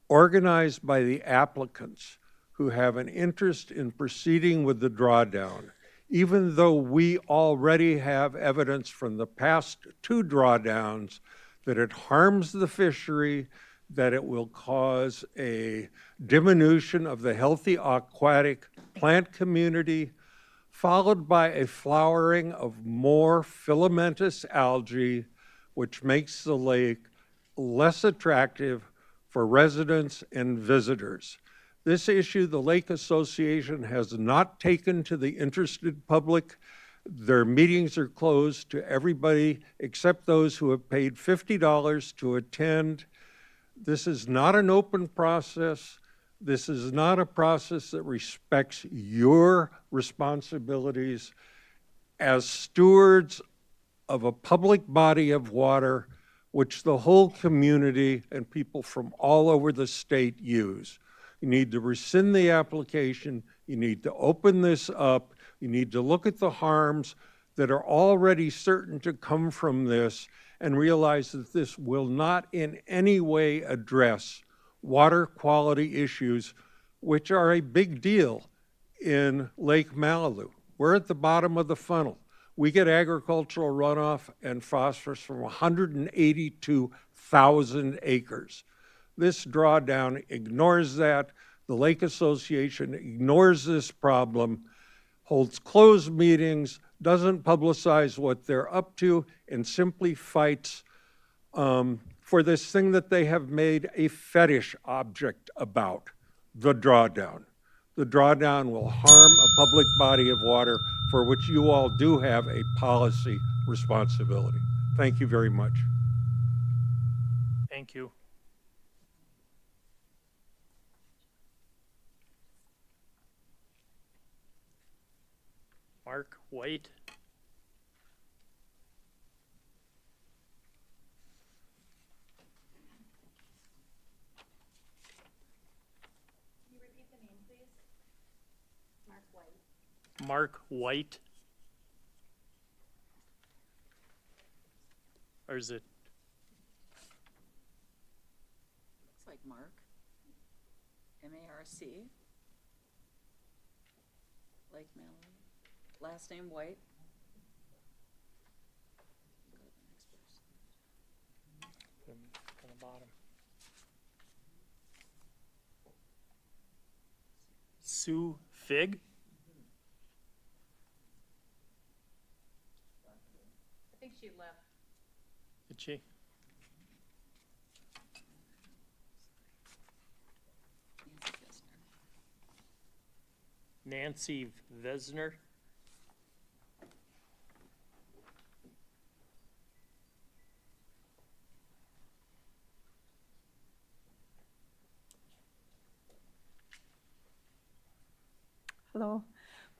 organized by the applicants who have an interest in proceeding with the drawdown, even though we already have evidence from the past 2 drawdowns that it harms the fishery, that it will cause a diminution of the healthy aquatic plant community, followed by a flowering of more filamentous algae, which makes the lake less attractive for residents and visitors. This issue, the Lake Association has not taken to the interested public. Their meetings are closed to everybody except those who have paid $50 to attend. This is not an open process. This is not a process that respects your responsibilities as stewards of a public body of water which the whole community and people from all over the state use. You need to rescind the application. You need to open this up. You need to look at the harms that are already certain to come from this and realize that this will not in any way address water quality issues, which are a big deal in Lake Malibu. We're at the bottom of the funnel. We get agricultural runoff and phosphorus from 182,000 acres. This drawdown ignores that. The Lake Association ignores this problem, holds closed meetings, doesn't publicize what they're up to, and simply fights for this thing that they have made a fetish object about, the drawdown. The drawdown will harm a public body of water for which you all do have a policy responsibility. Thank you very much. Thank you. Mark White. Mark White? Or is it, Looks like Mark. M-A-R-C. Lake Mallory. Last name White. Go to the next person. on the bottom? Sue Fig? I think she left. Did she? Nancy Vesner? Hello,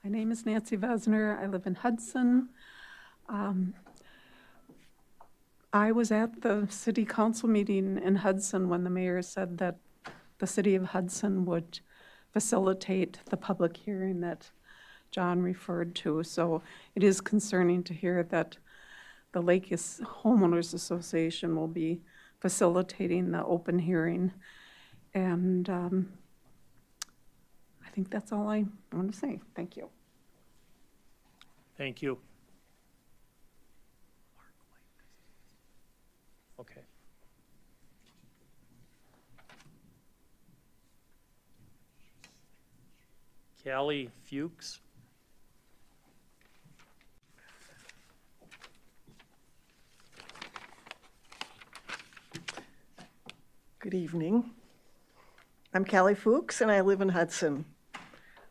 my name is Nancy Vesner. I live in Hudson. I was at the city council meeting in Hudson when the mayor said that the city of Hudson would facilitate the public hearing that John referred to. So it is concerning to hear that the Lake Homeowners Association will be facilitating the open hearing. And I think that's all I want to say. Thank you. Thank you. Okay. Callie Fuchs? Good evening. I'm Callie Fuchs, and I live in Hudson.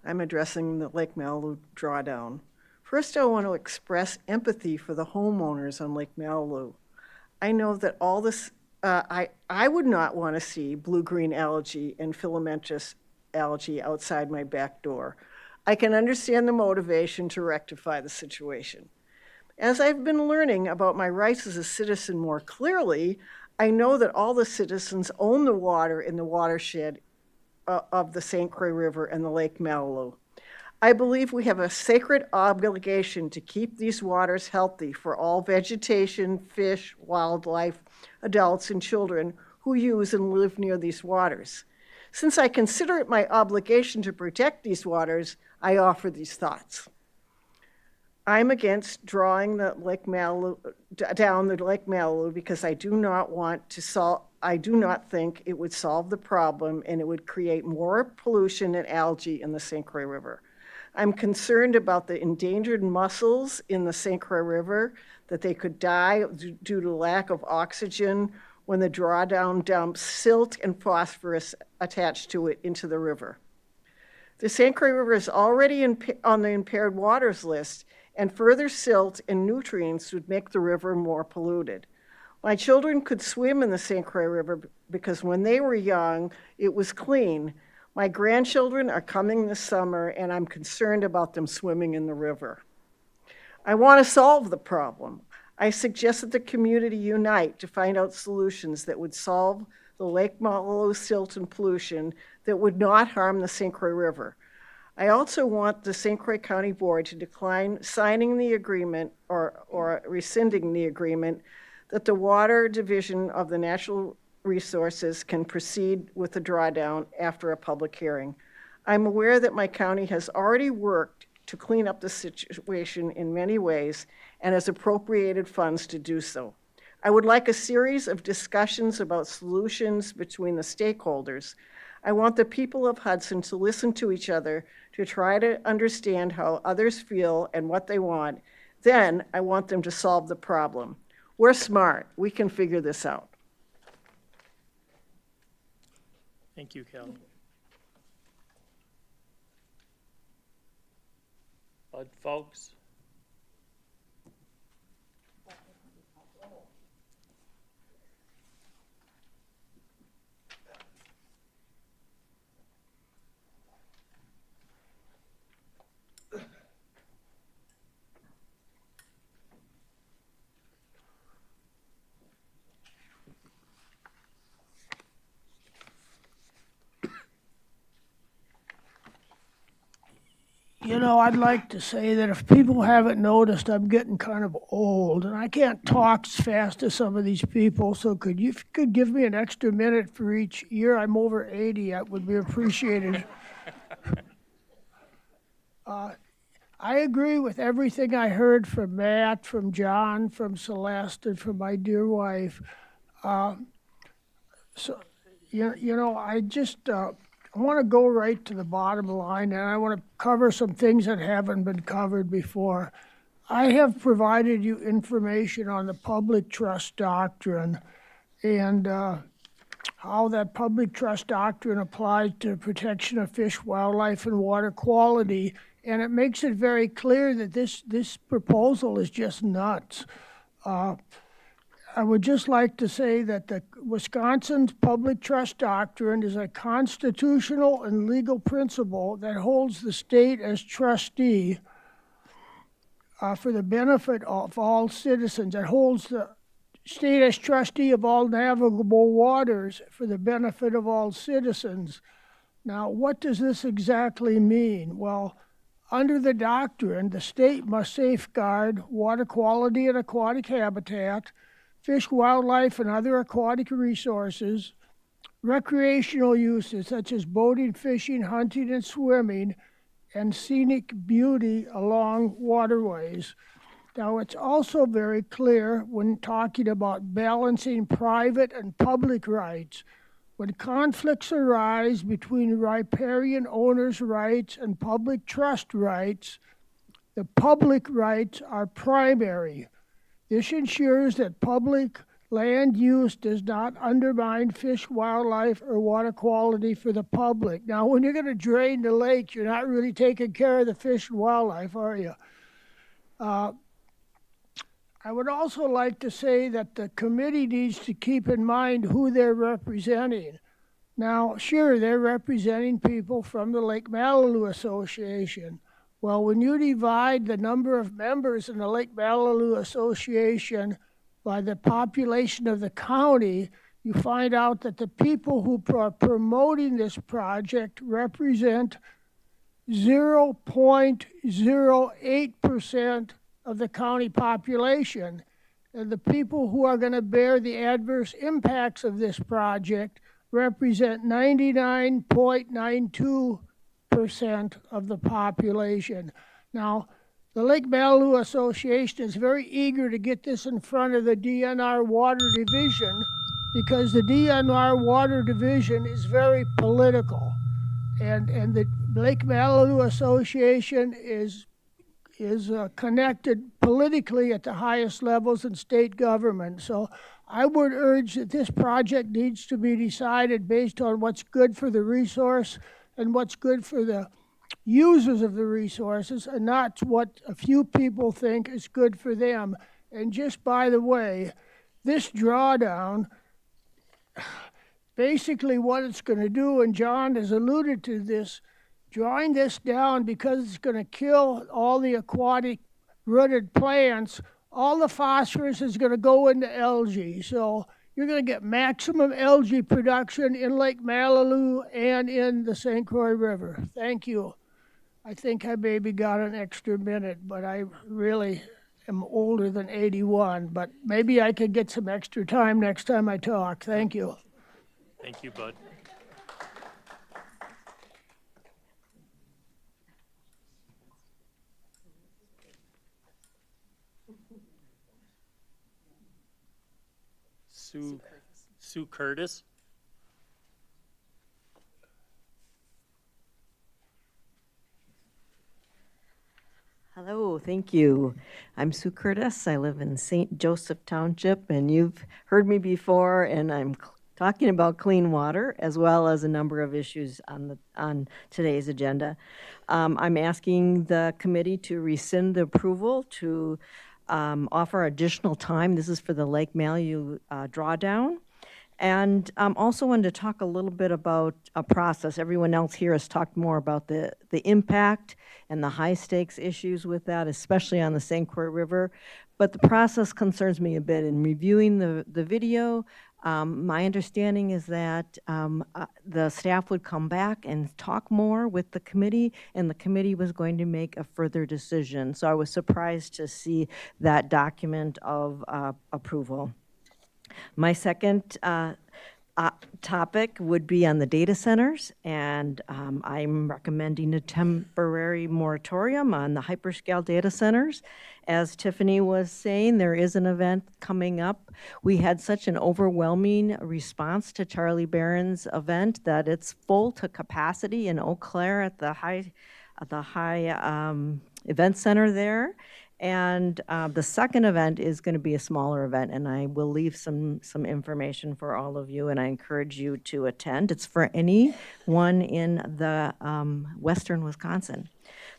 I'm addressing the Lake Malibu drawdown. First, I want to express empathy for the homeowners on Lake Malibu. I know that all this, I would not want to see blue-green algae and filamentous algae outside my back door. I can understand the motivation to rectify the situation. As I've been learning about my rights as a citizen more clearly, I know that all the citizens own the water in the watershed of the St. Croix River and the Lake Malibu. I believe we have a sacred obligation to keep these waters healthy for all vegetation, fish, wildlife, adults, and children who use and live near these waters. Since I consider it my obligation to protect these waters, I offer these thoughts. I'm against drawing the Lake Malibu, down the Lake Malibu because I do not think it would solve the problem, and it would create more pollution and algae in the St. Croix River. I'm concerned about the endangered mussels in the St. Croix River, that they could die due to lack of oxygen when the drawdown dumps silt and phosphorus attached to it into the river. The St. Croix River is already on the impaired waters list, and further silt and nutrients would make the river more polluted. My children could swim in the St. Croix River because when they were young, it was clean. My grandchildren are coming this summer, and I'm concerned about them swimming in the river. I want to solve the problem. I suggest that the community unite to find out solutions that would solve the Lake Malibu silt and pollution that would not harm the St. Croix River. I also want the St. Croix County Board to decline signing the agreement or rescinding the agreement that the Water Division of the Natural Resources can proceed with the drawdown after a public hearing. I'm aware that my county has already worked to clean up the situation in many ways and has appropriated funds to do so. I would like a series of discussions about solutions between the stakeholders. I want the people of Hudson to listen to each other to try to understand how others feel and what they want. Then I want them to solve the problem. We're smart. We can figure this out. Thank you, Kelly. Bud Folks? You know, I'd like to say that if people haven't noticed, I'm getting kind of old, and I can't talk as fast as some of these people, so if you could give me an extra minute for each year I'm over 80, that would be appreciated. I agree with everything I heard from Matt, from John, from Celeste, and from my dear wife. So, you know, I just I want to go right to the bottom line, and I want to cover some things that haven't been covered before. I have provided you information on the public trust doctrine and how that public trust doctrine applies to protection of fish, wildlife, and water quality. And it makes it very clear that this proposal is just nuts. I would just like to say that the Wisconsin's public trust doctrine is a constitutional and legal principle that holds the state as trustee for the benefit of all citizens. It holds the state as trustee of all navigable waters for the benefit of all citizens. Now, what does this exactly mean? Well, under the doctrine, the state must safeguard water quality and aquatic habitat, fish, wildlife, and other aquatic resources, recreational uses such as boating, fishing, hunting, and swimming, and scenic beauty along waterways. Now, it's also very clear when talking about balancing private and public rights. When conflicts arise between riparian owners' rights and public trust rights, the public rights are primary. This ensures that public land use does not undermine fish, wildlife, or water quality for the public. Now, when you're going to drain the lake, you're not really taking care of the fish and wildlife, are you? I would also like to say that the committee needs to keep in mind who they're representing. Now, sure, they're representing people from the Lake Malibu Association. Well, when you divide the number of members in the Lake Malibu Association by the population of the county, you find out that the people who are promoting this project represent 0.08% of the county population. And the people who are going to bear the adverse impacts of this project represent 99.92% of the population. Now, the Lake Malibu Association is very eager to get this in front of the DNR Water Division because the DNR Water Division is very political. And the Lake Malibu Association is connected politically at the highest levels in state government. So I would urge that this project needs to be decided based on what's good for the resource and what's good for the users of the resources, and not what a few people think is good for them. And just by the way, this drawdown, basically what it's going to do, and John has alluded to this, drawing this down because it's going to kill all the aquatic rooted plants, all the phosphorus is going to go into algae. So you're going to get maximum algae production in Lake Malibu and in the St. Croix River. Thank you. I think I maybe got an extra minute, but I really am older than 81. But maybe I could get some extra time next time I talk. Thank you. Thank you, Bud. Sue Curtis. Hello, thank you. I'm Sue Curtis. I live in St. Joseph Township, and you've heard me before, and I'm talking about clean water as well as a number of issues on today's agenda. I'm asking the committee to rescind the approval to offer additional time. This is for the Lake Malibu drawdown. And also wanted to talk a little bit about a process. Everyone else here has talked more about the impact and the high stakes issues with that, especially on the St. Croix River. But the process concerns me a bit. In reviewing the video, My understanding is that the staff would come back and talk more with the committee, and the committee was going to make a further decision. So I was surprised to see that document of approval. My second topic would be on the data centers, and I'm recommending a temporary moratorium on the hyperscale data centers. As Tiffany was saying, there is an event coming up. We had such an overwhelming response to Charlie Barron's event that it's full to capacity in Eau Claire at the high event center there. And the second event is going to be a smaller event, and I will leave some information for all of you, and I encourage you to attend. It's for anyone in the western Wisconsin.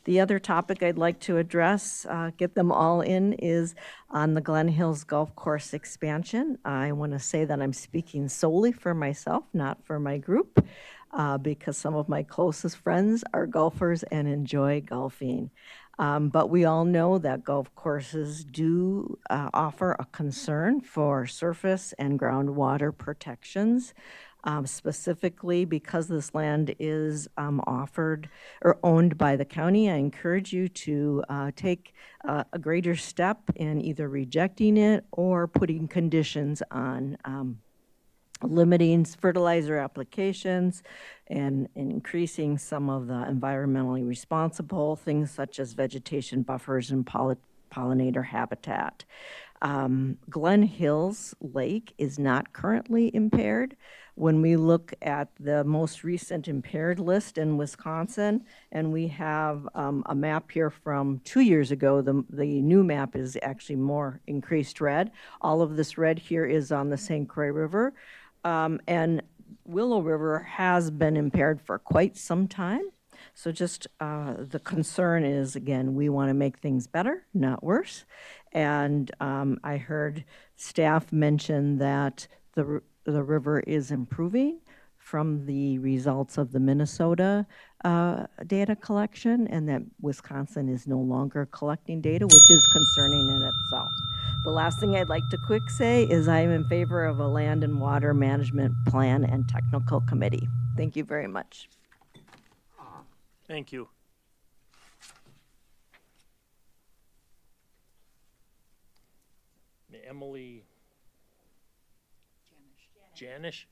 The other topic I'd like to address, get them all in, is on the Glen Hills Golf Course expansion. I want to say that I'm speaking solely for myself, not for my group, because some of my closest friends are golfers and enjoy golfing. But we all know that golf courses do offer a concern for surface and groundwater protections. Specifically, because this land is offered or owned by the county, I encourage you to take a greater step in either rejecting it or putting conditions on limiting fertilizer applications and increasing some of the environmentally responsible things such as vegetation buffers and pollinator habitat. Glen Hills Lake is not currently impaired. When we look at the most recent impaired list in Wisconsin, and we have a map here from 2 years ago, the new map is actually more increased red. All of this red here is on the St. Croix River. And Willow River has been impaired for quite some time. So just the concern is, again, we want to make things better, not worse. And I heard staff mention that the river is improving from the results of the Minnesota data collection, and that Wisconsin is no longer collecting data, which is concerning in itself. The last thing I'd like to quick say is I am in favor of a land and water management plan and technical committee. Thank you very much. Thank you. Emily Janish?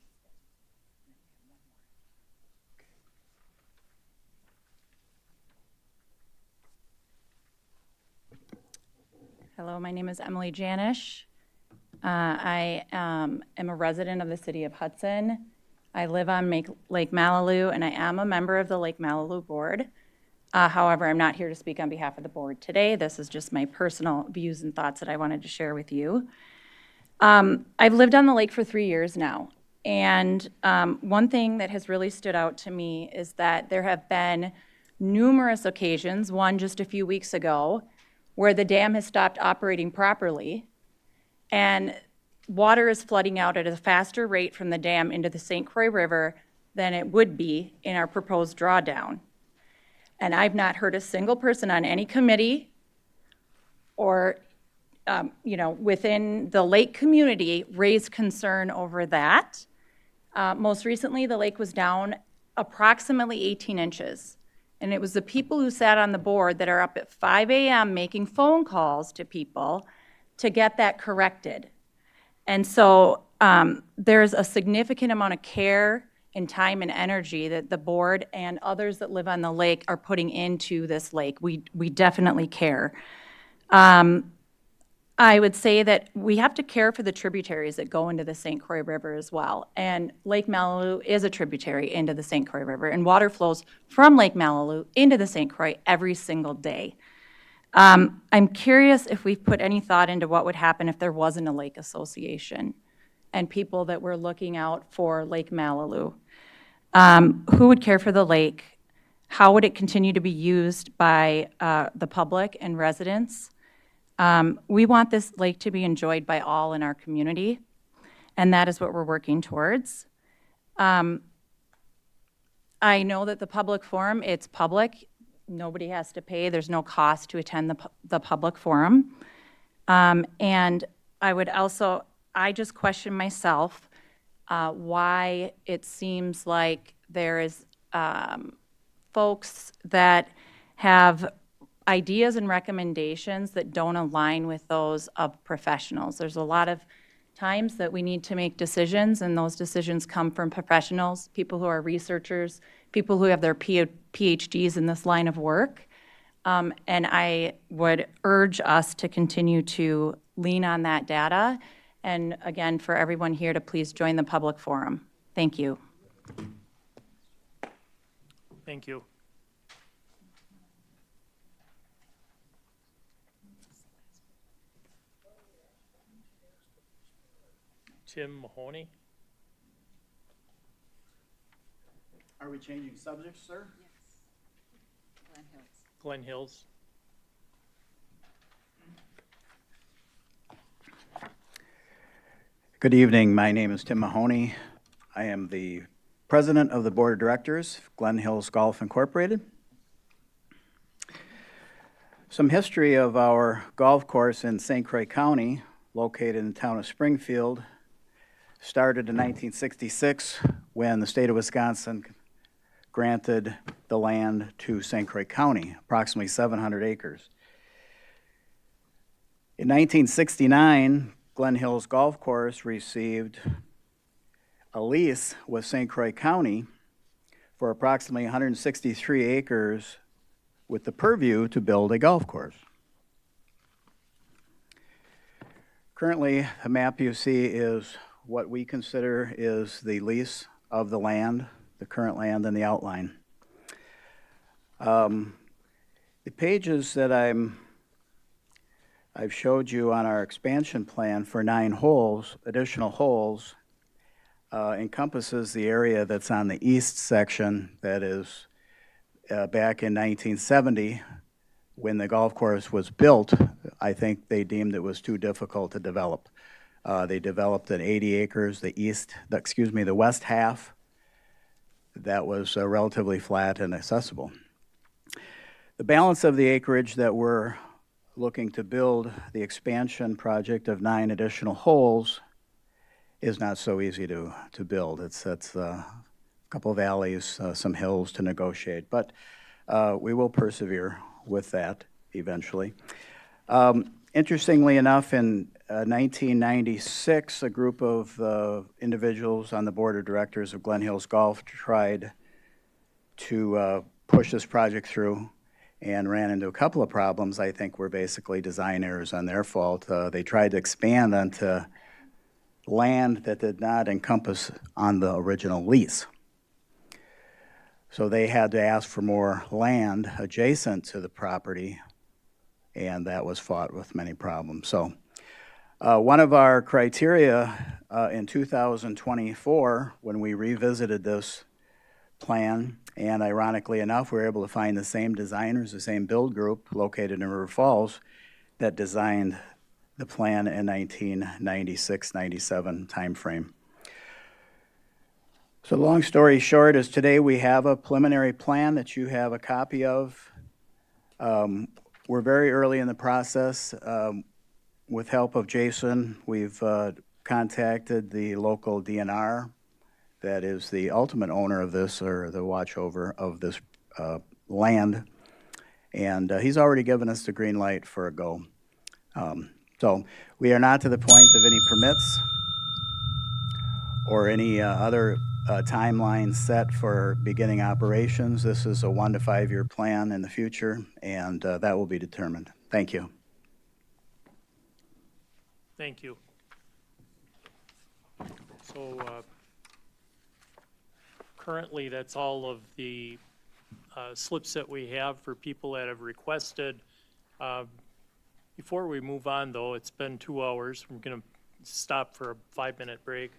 Hello, my name is Emily Janish. I am a resident of the city of Hudson. I live on Lake Malilu, and I am a member of the Lake Malilu board. However, I'm not here to speak on behalf of the board today. This is just my personal views and thoughts that I wanted to share with you. I've lived on the lake for 3 years now, and one thing that has really stood out to me is that there have been numerous occasions, one just a few weeks ago, where the dam has stopped operating properly, and water is flooding out at a faster rate from the dam into the St. Croix River than it would be in our proposed drawdown. And I've not heard a single person on any committee or within the lake community raise concern over that. Most recently, the lake was down approximately 18 inches. And it was the people who sat on the board that are up at 5 a.m. making phone calls to people to get that corrected. And so there's a significant amount of care and time and energy that the board and others that live on the lake are putting into this lake. We definitely care. I would say that we have to care for the tributaries that go into the St. Croix River as well. And Lake Malilu is a tributary into the St. Croix River, and water flows from Lake Malilu into the St. Croix every single day. I'm curious if we've put any thought into what would happen if there wasn't a lake association and people that were looking out for Lake Malilu. Who would care for the lake? How would it continue to be used by the public and residents? We want this lake to be enjoyed by all in our community, and that is what we're working towards. I know that the public forum, it's public. Nobody has to pay. There's no cost to attend the public forum. And I would also, I just question myself why it seems like there is folks that have ideas and recommendations that don't align with those of professionals. There's a lot of times that we need to make decisions, and those decisions come from professionals, people who are researchers, people who have their PhDs in this line of work. And I would urge us to continue to lean on that data. And again, for everyone here to please join the public forum. Thank you. Thank you. Tim Mahoney? Are we changing subjects, sir? Glen Hills. Good evening. My name is Tim Mahoney. I am the president of the board of directors of Glen Hills Golf Incorporated. Some history of our golf course in St. Croix County, located in the town of Springfield, started in 1966 when the state of Wisconsin granted the land to St. Croix County, approximately 700 acres. In 1969, Glen Hills Golf Course received a lease with St. Croix County for approximately 163 acres with the purview to build a golf course. Currently, the map you see is what we consider is the lease of the land, the current land and the outline. The pages that I've showed you on our expansion plan for 9 holes, additional holes, encompasses the area that's on the east section that is back in 1970 when the golf course was built. I think they deemed it was too difficult to develop. They developed an 80 acres, the west half that was relatively flat and accessible. The balance of the acreage that we're looking to build the expansion project of 9 additional holes is not so easy to build. It's a couple of alleys, some hills to negotiate, but we will persevere with that eventually. Interestingly enough, in 1996, a group of individuals on the board of directors of Glen Hills Golf tried to push this project through and ran into a couple of problems. I think were basically design errors on their fault. They tried to expand onto land that did not encompass on the original lease. So they had to ask for more land adjacent to the property, and that was fought with many problems. So one of our criteria in 2024, when we revisited this plan, and ironically enough, we were able to find the same designers, the same build group located in River Falls that designed the plan in 1996-97 timeframe. So long story short is today we have a preliminary plan that you have a copy of. We're very early in the process. With help of Jason, we've contacted the local DNR that is the ultimate owner of this, or the watchover of this land. And he's already given us the green light for a go. So we are not to the point of any permits or any other timeline set for beginning operations. This is a 1 to 5 year plan in the future, and that will be determined. Thank you. Thank you. So currently, that's all of the slips that we have for people that have requested. Before we move on, though, it's been 2 hours. We're going to stop for a 5-minute break.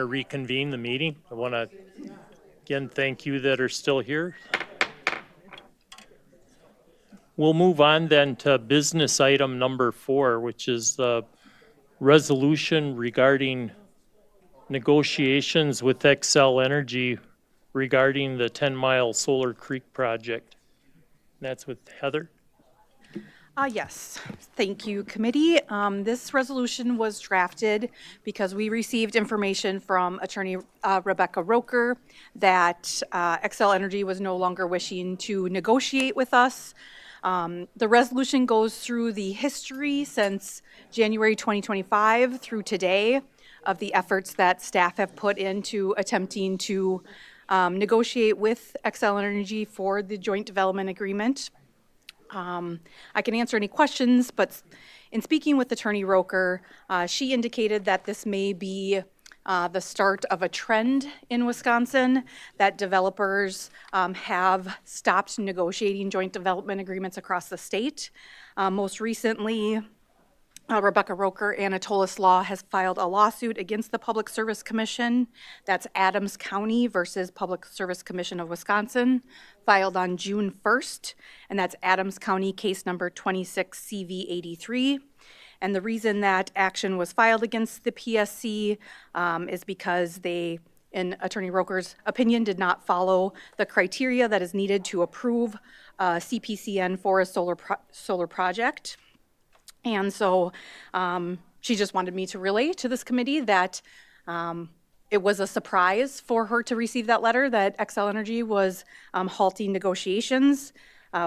to reconvene the meeting. I want to, again, thank you that are still here. We'll move on then to business item number 4, which is the resolution regarding negotiations with Xcel Energy regarding the 10-mile Solar Creek project. That's with Heather. Yes, thank you, committee. This resolution was drafted because we received information from Attorney Rebecca Roker that Xcel Energy was no longer wishing to negotiate with us. The resolution goes through the history since January 2025 through today of the efforts that staff have put into attempting to negotiate with Xcel Energy for the joint development agreement. I can answer any questions, but in speaking with Attorney Roker, she indicated that this may be the start of a trend in Wisconsin, that developers have stopped negotiating joint development agreements across the state. Most recently, Rebecca Roker, Anatolis Law has filed a lawsuit against the Public Service Commission. That's Adams County versus Public Service Commission of Wisconsin, filed on June 1st, and that's Adams County case number 26 CV 83. And the reason that action was filed against the PSC is because they, in Attorney Roker's opinion, did not follow the criteria that is needed to approve CPCN for a solar project. And so she just wanted me to relay to this committee that it was a surprise for her to receive that letter that Xcel Energy was halting negotiations.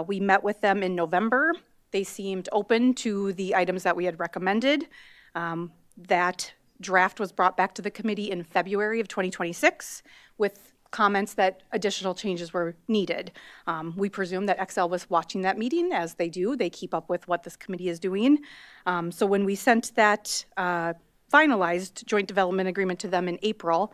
We met with them in November. They seemed open to the items that we had recommended. That draft was brought back to the committee in February of 2026 with comments that additional changes were needed. We presume that Xcel was watching that meeting, as they do. They keep up with what this committee is doing. So when we sent that finalized joint development agreement to them in April,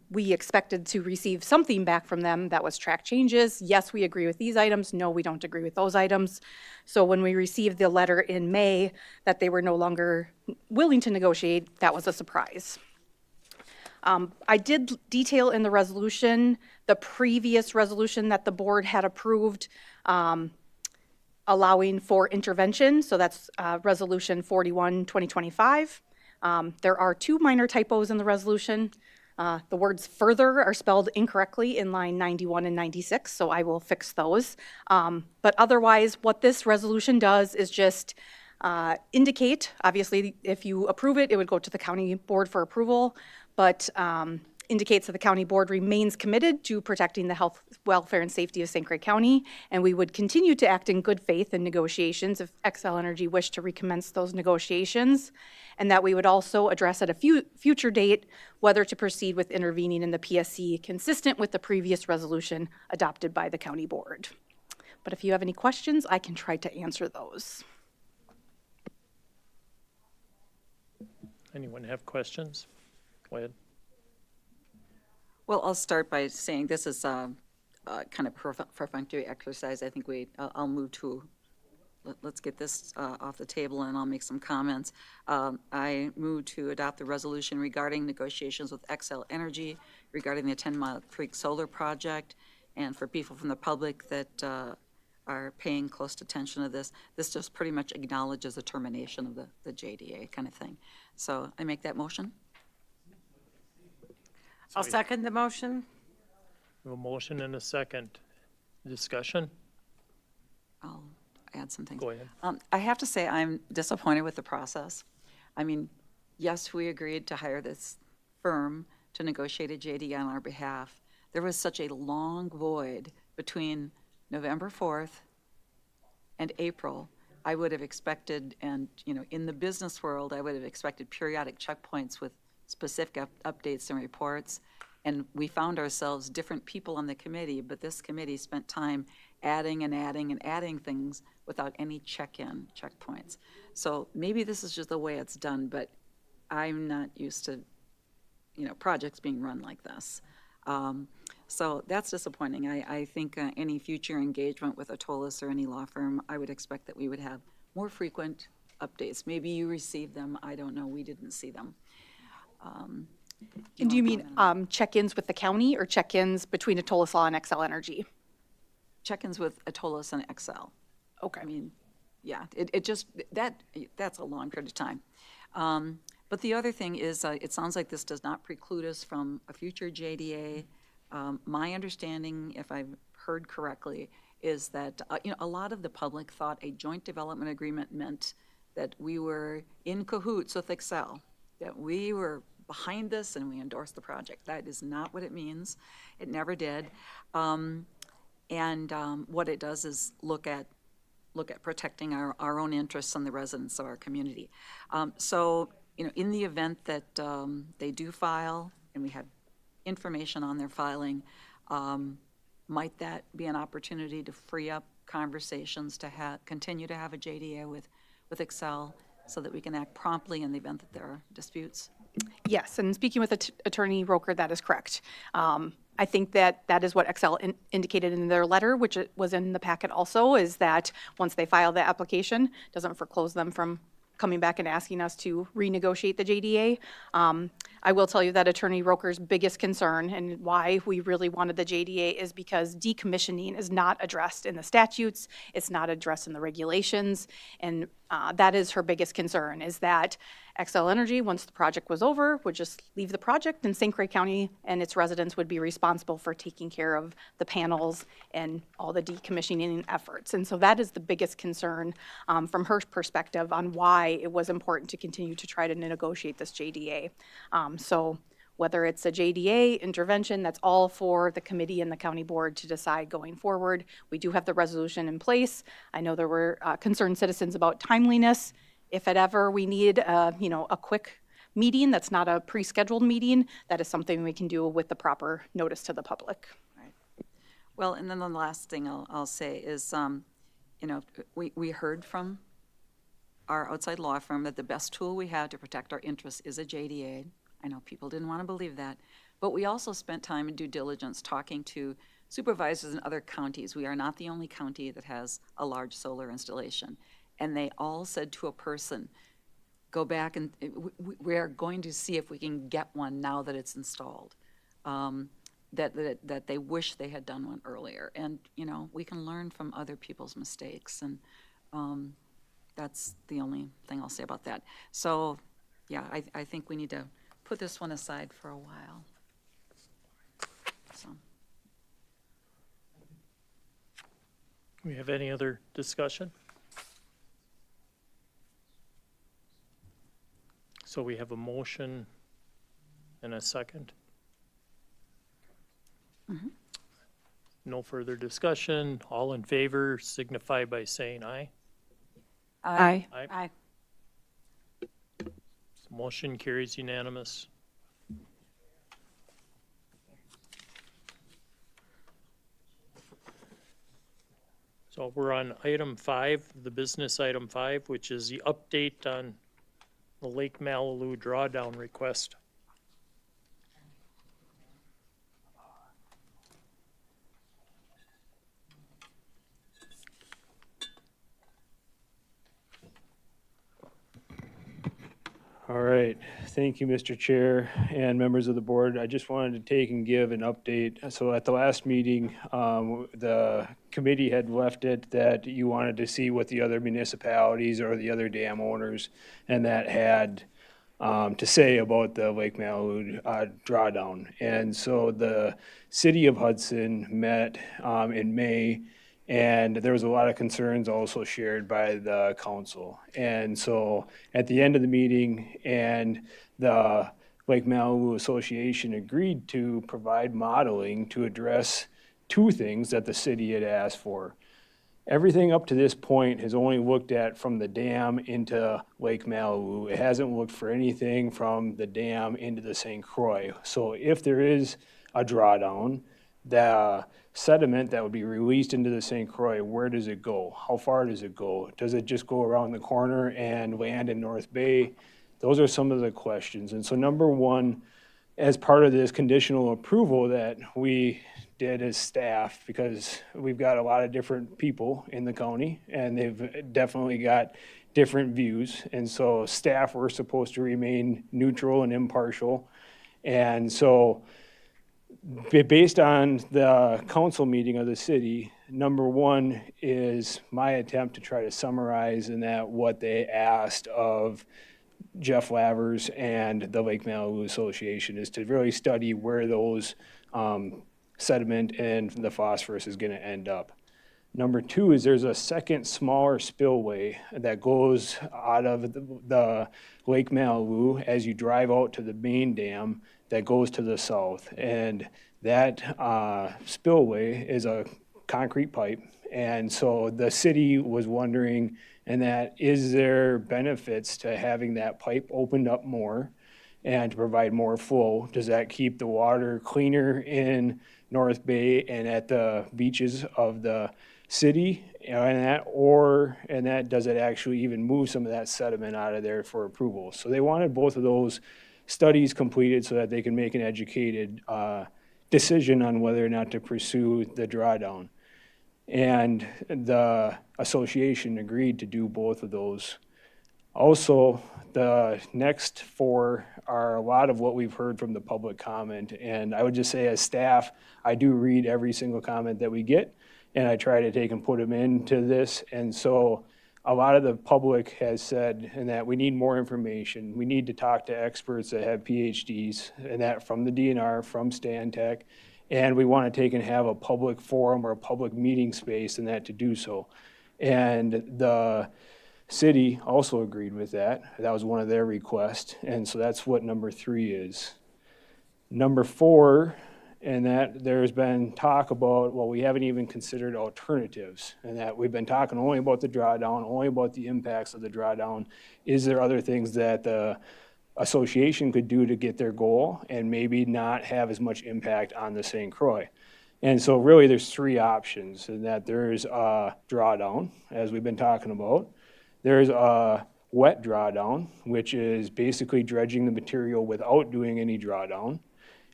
we expected to receive something back from them that was track changes. Yes, we agree with these items. No, we don't agree with those items. So when we received the letter in May that they were no longer willing to negotiate, that was a surprise. I did detail in the resolution the previous resolution that the board had approved allowing for intervention. So that's Resolution 41, 2025. There are 2 minor typos in the resolution. The words further are spelled incorrectly in line 91 and 96, so I will fix those. But otherwise, what this resolution does is just indicate, obviously, if you approve it, it would go to the county board for approval, but indicates that the county board remains committed to protecting the health, welfare, and safety of St. Croix County, and we would continue to act in good faith in negotiations if Xcel Energy wished to recommence those negotiations, and that we would also address at a future date whether to proceed with intervening in the PSC consistent with the previous resolution adopted by the county board. But if you have any questions, I can try to answer those. Anyone have questions? Go ahead. Well, I'll start by saying this is kind of perfunctory exercise. I think I'll move to, let's get this off the table and I'll make some comments. I move to adopt the resolution regarding negotiations with Xcel Energy regarding the 10-mile Creek Solar Project. And for people from the public that are paying close attention to this just pretty much acknowledges the termination of the JDA kind of thing. So I make that motion. I'll second the motion. We have a motion and a second. Discussion? I'll add some things. Go ahead. I have to say I'm disappointed with the process. I mean, yes, we agreed to hire this firm to negotiate a JD on our behalf. There was such a long void between November 4th and April. I would have expected, and in the business world, I would have expected periodic checkpoints with specific updates and reports. And we found ourselves different people on the committee, but this committee spent time adding and adding and adding things without any checkpoints. So maybe this is just the way it's done, but I'm not used to, projects being run like this. So that's disappointing. I think any future engagement with Anatolis or any law firm, I would expect that we would have more frequent updates. Maybe you received them. I don't know. We didn't see them. And do you mean check-ins with the county or check-ins between Atolasaw and Xcel Energy? Check-ins with Atolis and Excel. Okay. I mean, yeah, it just, that's a long period of time. But the other thing is, it sounds like this does not preclude us from a future JDA. My understanding, if I've heard correctly, is that, a lot of the public thought a joint development agreement meant that we were in cahoots with Excel, that we were behind this and we endorsed the project. That is not what it means. It never did. What it does is look at protecting our own interests and the residents of our community. So, in the event that they do file and we have information on their filing, might that be an opportunity to free up conversations to continue to have a JDA with Excel so that we can act promptly in the event that there are disputes? Yes, and speaking with Attorney Roker, that is correct. I think that is what Excel indicated in their letter, which was in the packet also, is that once they file the application, doesn't foreclose them from coming back and asking us to renegotiate the JDA. I will tell you that Attorney Roker's biggest concern and why we really wanted the JDA is because decommissioning is not addressed in the statutes, it's not addressed in the regulations, and that is her biggest concern, is that Xcel Energy, once the project was over, would just leave the project, and St. Croix County and its residents would be responsible for taking care of the panels and all the decommissioning efforts. And so that is the biggest concern from her perspective on why it was important to continue to try to negotiate this JDA. So whether it's a JDA intervention, that's all for the committee and the county board to decide going forward. We do have the resolution in place. I know there were concerned citizens about timeliness. If ever we need a quick meeting that's not a pre-scheduled meeting, that is something we can do with the proper notice to the public. Right. Well, and then the last thing I'll say is, we heard from our outside law firm that the best tool we have to protect our interests is a JDA. I know people didn't want to believe that, but we also spent time in due diligence talking to supervisors in other counties. We are not the only county that has a large solar installation. And they all said to a person, go back and we are going to see if we can get one now that it's installed. That they wish they had done one earlier. And, we can learn from other people's mistakes. And that's the only thing I'll say about that. So, yeah, I think we need to put this one aside for a while. So. We have any other discussion? So we have a motion and a second. Mm-hmm. No further discussion. All in favor signify by saying aye. Aye. Aye. Motion carries unanimous. So we're on item 5, the business item 5, which is the update on the Lake Malibu drawdown request. All right, thank you, Mr. Chair and members of the board. I just wanted to take and give an update. So at the last meeting, the committee had left it that you wanted to see what the other municipalities or the other dam owners and that had to say about the Lake Malibu drawdown. And so the city of Hudson met in May, and there was a lot of concerns also shared by the council. And so at the end of the meeting, and the Lake Malibu Association agreed to provide modeling to address two things that the city had asked for. Everything up to this point has only looked at from the dam into Lake Malibu. It hasn't looked for anything from the dam into the St. Croix. So if there is a drawdown, the sediment that would be released into the St. Croix, where does it go? How far does it go? Does it just go around the corner and land in North Bay? Those are some of the questions. And so number one, as part of this conditional approval that we did as staff, because we've got a lot of different people in the county and they've definitely got different views. And so staff were supposed to remain neutral and impartial. And so based on the council meeting of the city, number one is my attempt to try to summarize in that what they asked of Jeff Lavers and the Lake Malibu Association is to really study where those sediment and the phosphorus is going to end up. Number two is there's a second smaller spillway that goes out of the Lake Malibu as you drive out to the main dam that goes to the south. And that spillway is a concrete pipe. And so the city was wondering, and that is there benefits to having that pipe opened up more and to provide more flow? Does that keep the water cleaner in North Bay and at the beaches of the city, and that does it actually even move some of that sediment out of there for approval? So they wanted both of those studies completed so that they can make an educated decision on whether or not to pursue the drawdown. And the association agreed to do both of those. Also, the next four are a lot of what we've heard from the public comment. And I would just say as staff, I do read every single comment that we get, and I try to take and put them into this. And so a lot of the public has said and that we need more information. We need to talk to experts that have PhDs, and that from the DNR, from Stantec, and we want to take and have a public forum or a public meeting space and that to do so. And the city also agreed with that. That was one of their requests. And so that's what number 3 is. Number 4, and that there's been talk about, well, we haven't even considered alternatives, and that we've been talking only about the drawdown, only about the impacts of the drawdown. Is there other things that the association could do to get their goal and maybe not have as much impact on the St. Croix? And so really there's 3 options, and that there's a drawdown, as we've been talking about. There's a wet drawdown, which is basically dredging the material without doing any drawdown.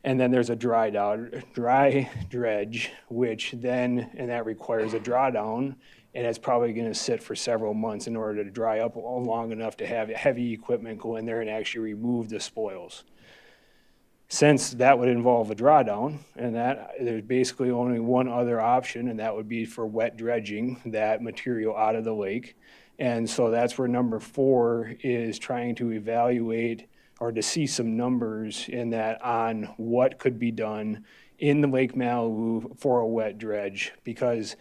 And then there's a dry dredge, which then, and that requires a drawdown, and it's probably going to sit for several months in order to dry up long enough to have heavy equipment go in there and actually remove the spoils. Since that would involve a drawdown, and that there's basically only one other option, and that would be for wet dredging that material out of the lake. And so that's where number 4 is trying to evaluate or to see some numbers in that on what could be done in the Lake Malibu for a wet dredge, because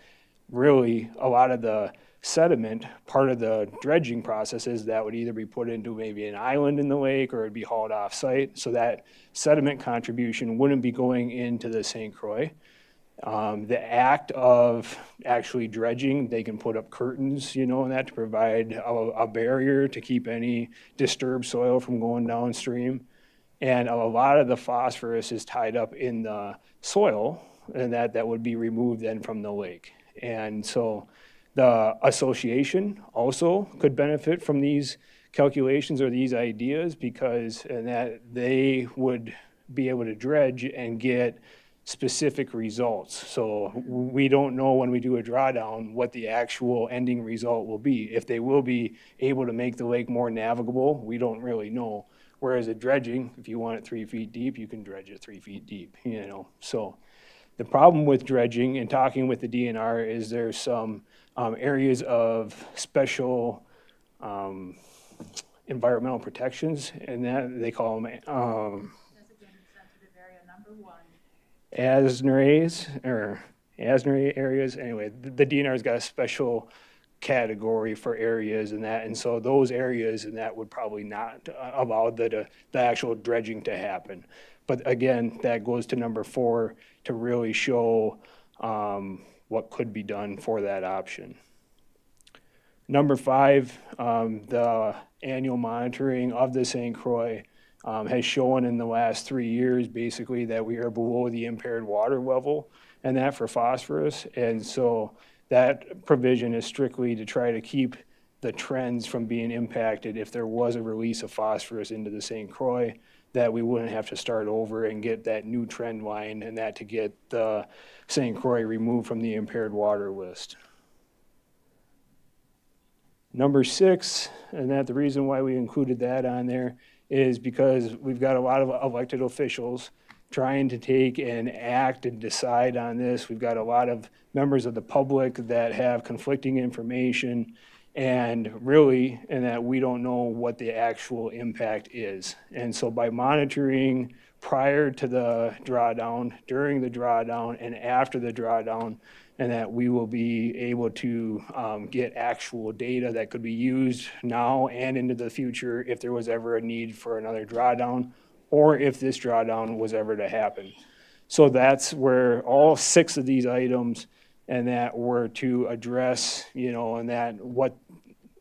really a lot of the sediment, part of the dredging process is that would either be put into maybe an island in the lake or it'd be hauled off site. So that sediment contribution wouldn't be going into the St. Croix. The act of actually dredging, they can put up curtains, and that to provide a barrier to keep any disturbed soil from going downstream. And a lot of the phosphorus is tied up in the soil, and that would be removed then from the lake. And so the association also could benefit from these calculations or these ideas, because and that they would be able to dredge and get specific results. So we don't know when we do a drawdown what the actual ending result will be. If they will be able to make the lake more navigable, we don't really know. Whereas a dredging, if you want it 3 feet deep, you can dredge it 3 feet deep, So the problem with dredging and talking with the DNR is there's some areas of special environmental protections, and that they call them ASNRE areas. Anyway, the DNR's got a special category for areas and so those areas and that would probably not allow the actual dredging to happen. But again, that goes to number 4 to really show what could be done for that option. Number 5, the annual monitoring of the St. Croix has shown in the last 3 years basically that we are below the impaired water level, and that for phosphorus. And so that provision is strictly to try to keep the trends from being impacted if there was a release of phosphorus into the St. Croix, that we wouldn't have to start over and get that new trend line, and that to get the St. Croix removed from the impaired water list. Number 6, and that the reason why we included that on there is because we've got a lot of elected officials trying to take and act and decide on this. We've got a lot of members of the public that have conflicting information and really, and that we don't know what the actual impact is. And so by monitoring prior to the drawdown, during the drawdown, and after the drawdown, and that we will be able to get actual data that could be used now and into the future if there was ever a need for another drawdown, or if this drawdown was ever to happen. So that's where all 6 of these items and that were to address, and that what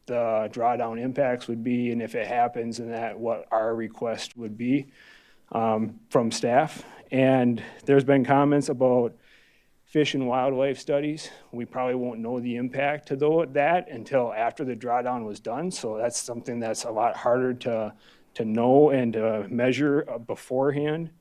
the drawdown impacts would be, and if it happens, and that what our request would be from staff. And there's been comments about fish and wildlife studies. We probably won't know the impact to that until after the drawdown was done. So that's something that's a lot harder to know and to measure beforehand.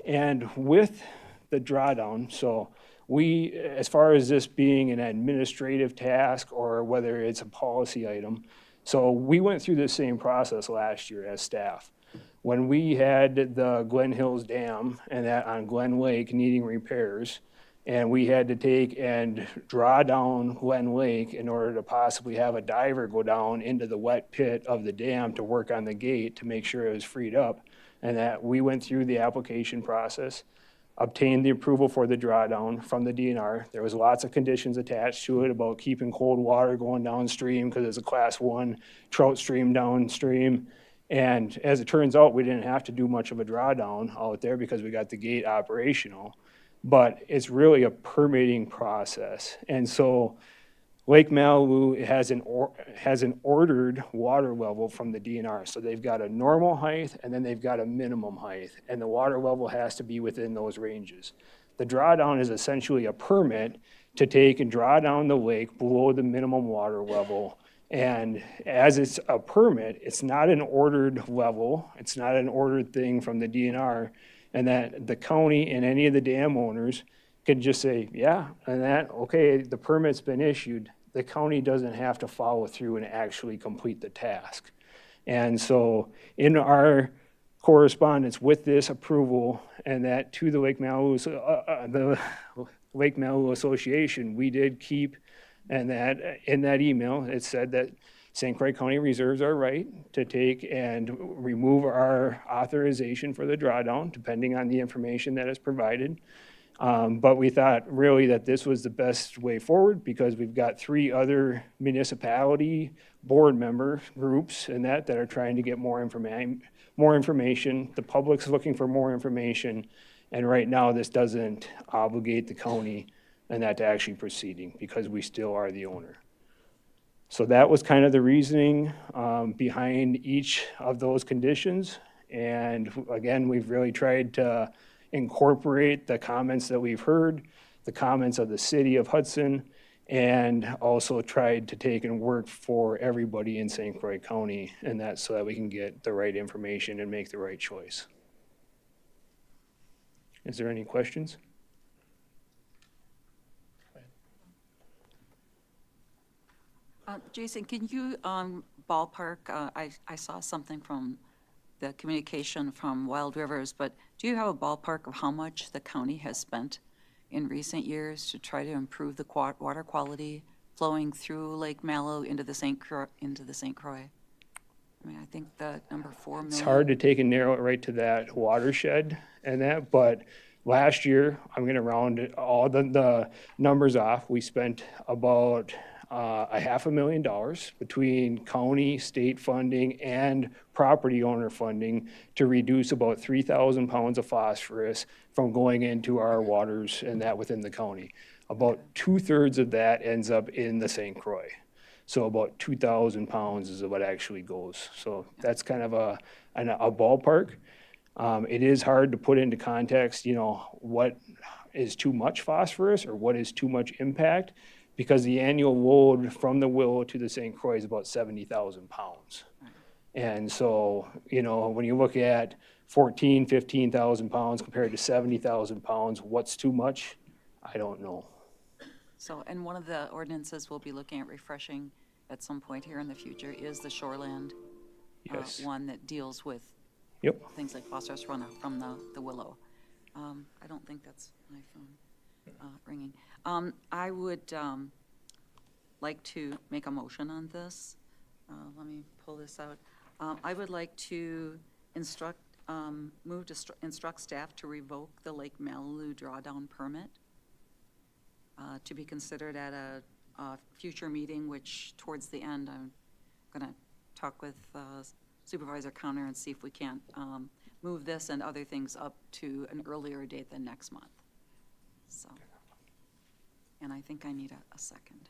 And with the drawdown, so we, as far as this being an administrative task or whether it's a policy item, so we went through the same process last year as staff. When we had the Glen Hills Dam and that on Glen Lake needing repairs, and we had to take and draw down Glen Lake in order to possibly have a diver go down into the wet pit of the dam to work on the gate to make sure it was freed up, and that we went through the application process, obtained the approval for the drawdown from the DNR. There was lots of conditions attached to it about keeping cold water going downstream because it's a class 1 trout stream downstream. And as it turns out, we didn't have to do much of a drawdown out there because we got the gate operational. But it's really a permitting process. And so Lake Malibu has an ordered water level from the DNR. So they've got a normal height and then they've got a minimum height. And the water level has to be within those ranges. The drawdown is essentially a permit to take and draw down the lake below the minimum water level. And as it's a permit, it's not an ordered level. It's not an ordered thing from the DNR. And that the county and any of the dam owners can just say, yeah, and that, okay, the permit's been issued. The county doesn't have to follow through and actually complete the task. And so in our correspondence with this approval and that to the Lake Malibu Association, we did keep, and that in that email, it said that St. Croix County reserves our right to take and remove our authorization for the drawdown, depending on the information that is provided. But we thought really that this was the best way forward because we've got 3 other municipality board member groups and that are trying to get more information. The public's looking for more information. And right now, this doesn't obligate the county and that to actually proceeding because we still are the owner. So that was kind of the reasoning behind each of those conditions. And again, we've really tried to incorporate the comments that we've heard, the comments of the city of Hudson, and also tried to take and work for everybody in St. Croix County, and that so that we can get the right information and make the right choice. Is there any questions? Jason, can you ballpark, I saw something from the communication from Wild Rivers, but do you have a ballpark of how much the county has spent in recent years to try to improve the water quality flowing through Lake Mallow into the St. Croix? I mean, I think the number 4 million. It's hard to take and narrow it right to that watershed and that, but last year, I'm going to round all the numbers off. We spent about $500,000 between county, state funding, and property owner funding to reduce about 3,000 pounds of phosphorus from going into our waters and that within the county. About 2/3 of that ends up in the St. Croix. So about 2,000 pounds is what actually goes. So that's kind of a ballpark. It is hard to put into context, what is too much phosphorus or what is too much impact, because the annual load from the Willow to the St. Croix is about 70,000 pounds. And so, when you look at 15,000 pounds compared to 70,000 pounds, what's too much? I don't know. So, and one of the ordinances we'll be looking at refreshing at some point here in the future is the shoreland Yes. one that deals with Yep. things like phosphorus runoff from the willow. I don't think that's my phone ringing. I would like to make a motion on this. Let me pull this out. I would like to instruct staff to revoke the Lake Malibu drawdown permit to be considered at a future meeting, which towards the end, I'm going to talk with Supervisor Counter and see if we can't move this and other things up to an earlier date than next month. So, and I think I need a second.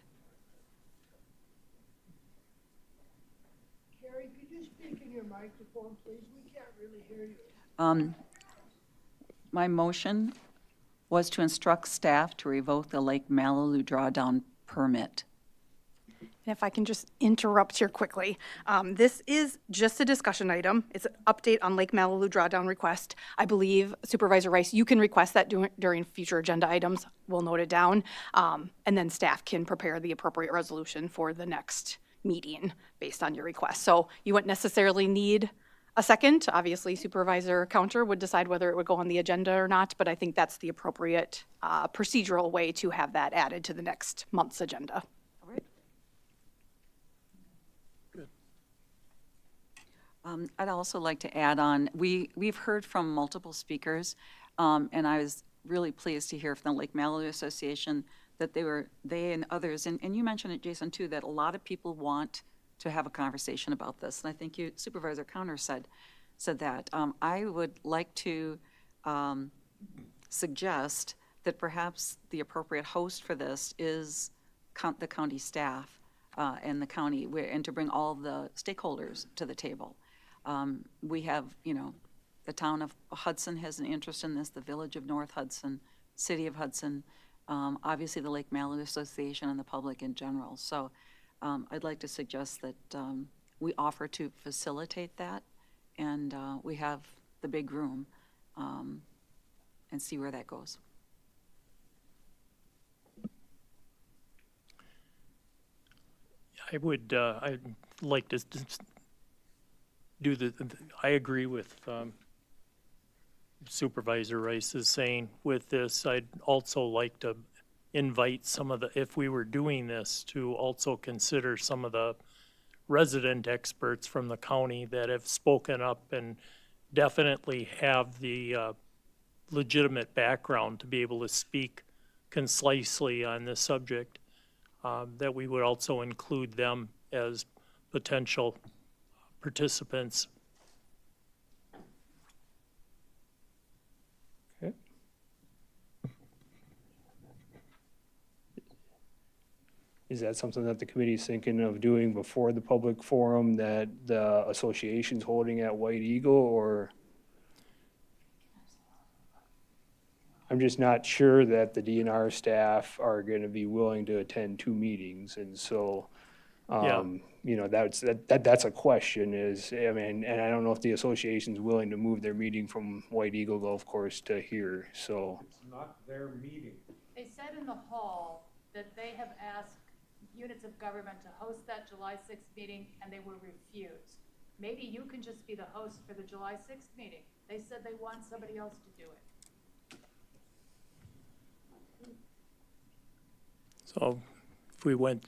Carrie, could you speak in your microphone, please? We can't really hear you. My motion was to instruct staff to revoke the Lake Malibu drawdown permit. And if I can just interrupt here quickly, this is just a discussion item. It's an update on Lake Malibu drawdown request. I believe Supervisor Rice, you can request that during future agenda items. We'll note it down. And then staff can prepare the appropriate resolution for the next meeting based on your request. So you wouldn't necessarily need a second. Obviously, Supervisor Counter would decide whether it would go on the agenda or not, but I think that's the appropriate procedural way to have that added to the next month's agenda. All right. Good. I'd also like to add on, we've heard from multiple speakers, and I was really pleased to hear from the Lake Malibu Association that they and others, and you mentioned it, Jason, too, that a lot of people want to have a conversation about this. And I think Supervisor Counter said that. I would like to suggest that perhaps the appropriate host for this is the county staff and the county, and to bring all the stakeholders to the table. We have, the town of Hudson has an interest in this, the village of North Hudson, city of Hudson, obviously the Lake Malibu Association and the public in general. So I'd like to suggest that we offer to facilitate that, and we have the big room, and see where that goes. I'd like to do I agree with Supervisor Rice is saying with this. I'd also like to invite some of if we were doing this, to also consider some of the resident experts from the county that have spoken up and definitely have the legitimate background to be able to speak concisely on this subject, that we would also include them as potential participants. Is that something that the committee is thinking of doing before the public forum that the association's holding at White Eagle, or? I'm just not sure that the DNR staff are going to be willing to attend 2 meetings, and so, that's a question and I don't know if the association's willing to move their meeting from White Eagle Golf Course to here, so. It's not their meeting. They said in the hall that they have asked units of government to host that July 6th meeting, and they were refused. Maybe you can just be the host for the July 6th meeting. They said they want somebody else to do it. So if we went,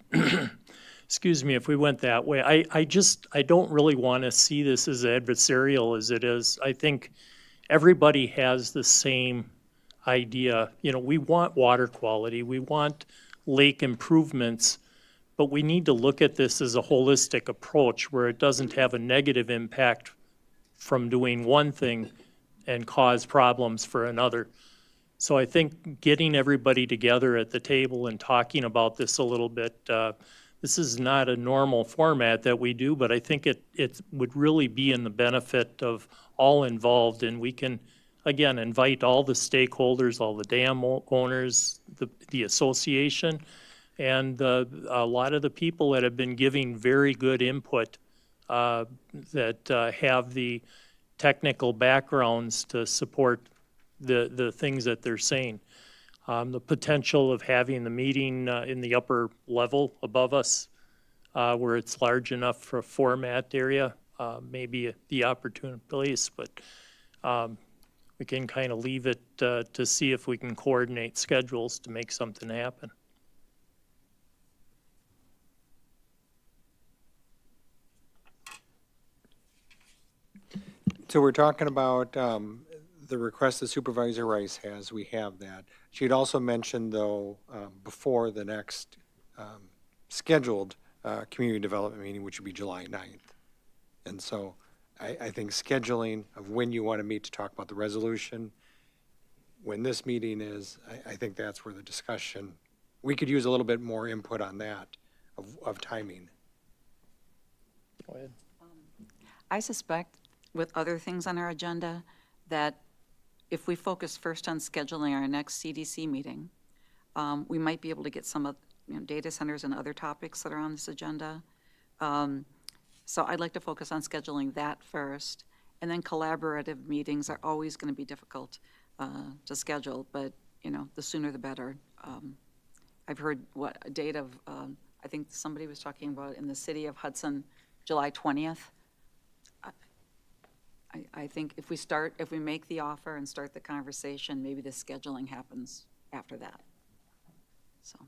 excuse me, if we went that way, I don't really want to see this as adversarial as it is. I think everybody has the same idea. We want water quality, we want lake improvements, but we need to look at this as a holistic approach where it doesn't have a negative impact from doing one thing and cause problems for another. So I think getting everybody together at the table and talking about this a little bit, this is not a normal format that we do, but I think it would really be in the benefit of all involved, and we can, again, invite all the stakeholders, all the dam owners, the association, and a lot of the people that have been giving very good input that have the technical backgrounds to support the things that they're saying. The potential of having the meeting in the upper level above us, where it's large enough for a format area, may be the opportune place, but we can kind of leave it to see if we can coordinate schedules to make something happen. So we're talking about the request that Supervisor Rice has. We have that. She had also mentioned, though, before the next scheduled community development meeting, which would be July 9th. And so I think scheduling of when you want to meet to talk about the resolution, when this meeting is, I think that's where the discussion, we could use a little bit more input on that of timing. Go ahead. I suspect with other things on our agenda that if we focus first on scheduling our next CDC meeting, we might be able to get some of, data centers and other topics that are on this agenda. So I'd like to focus on scheduling that first, and then collaborative meetings are always going to be difficult to schedule, but the sooner the better. I've heard a date of, I think somebody was talking about in the city of Hudson, July 20th. I think if we make the offer and start the conversation, maybe the scheduling happens after that. So.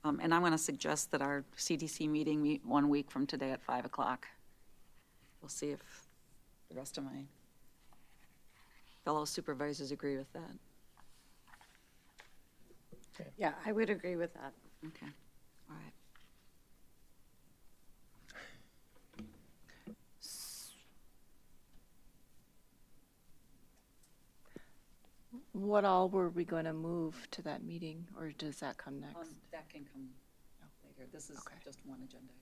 And I'm going to suggest that our CDC meeting meet 1 week from today at 5 o'clock. We'll see if the rest of my fellow supervisors agree with that. Yeah, I would agree with that. Okay, all right. What all were we going to move to that meeting, or does that come next? That can come later. This is just one agenda.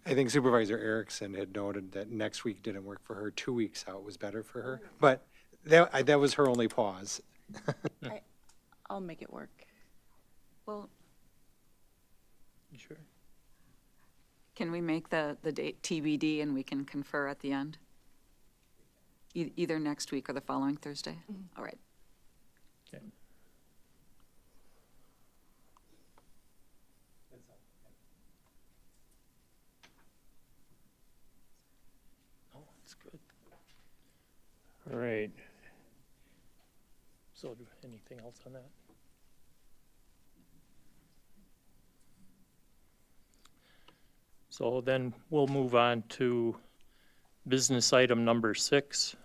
I think Supervisor Erickson had noted that next week didn't work for her. 2 weeks out was better for her, but that was her only pause. I'll make it work. Well, You sure? can we make the date TBD and we can confer at the end? Either next week or the following Thursday? All right. Okay. Oh, that's good. All right. So anything else on that? So then we'll move on to business item number 6,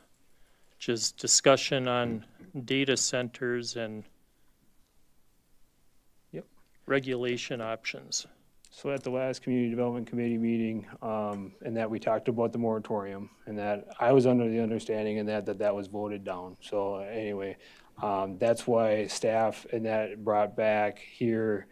which is discussion on data centers and regulation options. So at the last Community Development Committee meeting, and that we talked about the moratorium, and that I was under the understanding and that was voted down. So anyway, that's why staff and that brought back here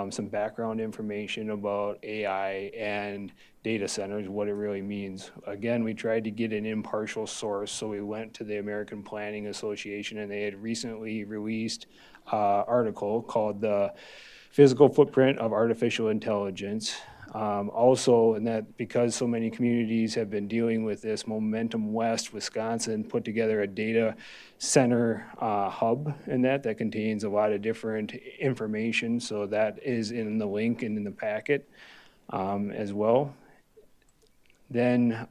some background information about AI and data centers, what it really means. Again, we tried to get an impartial source, so we went to the American Planning Association, and they had recently released an article called The Physical Footprint of Artificial Intelligence. Also, and that because so many communities have been dealing with this, Momentum West, Wisconsin put together a data center hub, and that contains a lot of different information. So that is in the link and in the packet as well. Then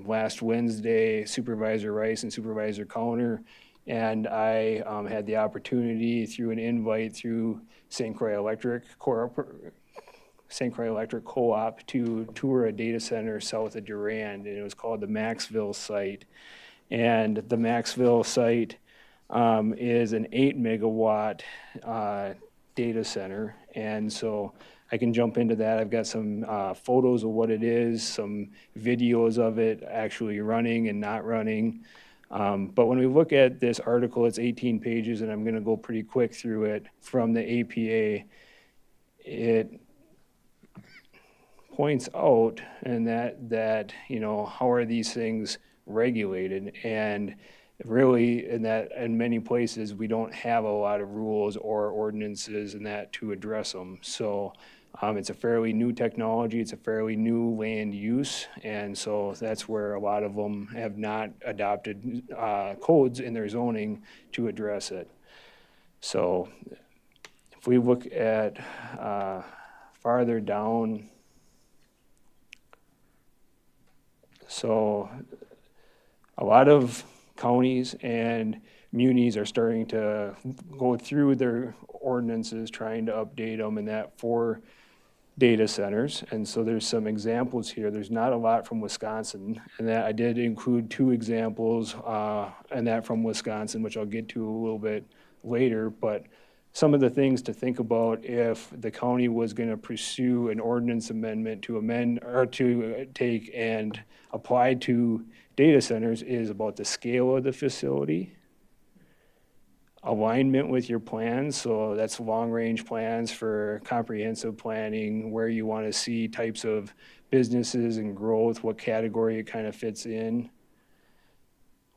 last Wednesday, Supervisor Rice and Supervisor Cowner and I had the opportunity through an invite through St. Croix Electric Co-op to tour a data center south of Durand, and it was called the Maxville site. And the Maxville site is an 8 megawatt data center, and so I can jump into that. I've got some photos of what it is, some videos of it actually running and not running. But when we look at this article, it's 18 pages, and I'm going to go pretty quick through it from the APA. It points out and that how are these things regulated, and really in many places we don't have a lot of rules or ordinances and that to address them. So It's a fairly new technology, it's a fairly new land use, and so that's where a lot of them have not adopted codes in their zoning to address it. So if we look at farther down, so a lot of counties and munis are starting to go through their ordinances, trying to update them, and that for data centers. And so there's some examples here. There's not a lot from Wisconsin, and that I did include 2 examples, and that from Wisconsin, which I'll get to a little bit later. But some of the things to think about if the county was going to pursue an ordinance amendment to amend or to take and apply to data centers is about the scale of the facility, alignment with your plans, so that's long-range plans for comprehensive planning, where you want to see types of businesses and growth, what category it kind of fits in,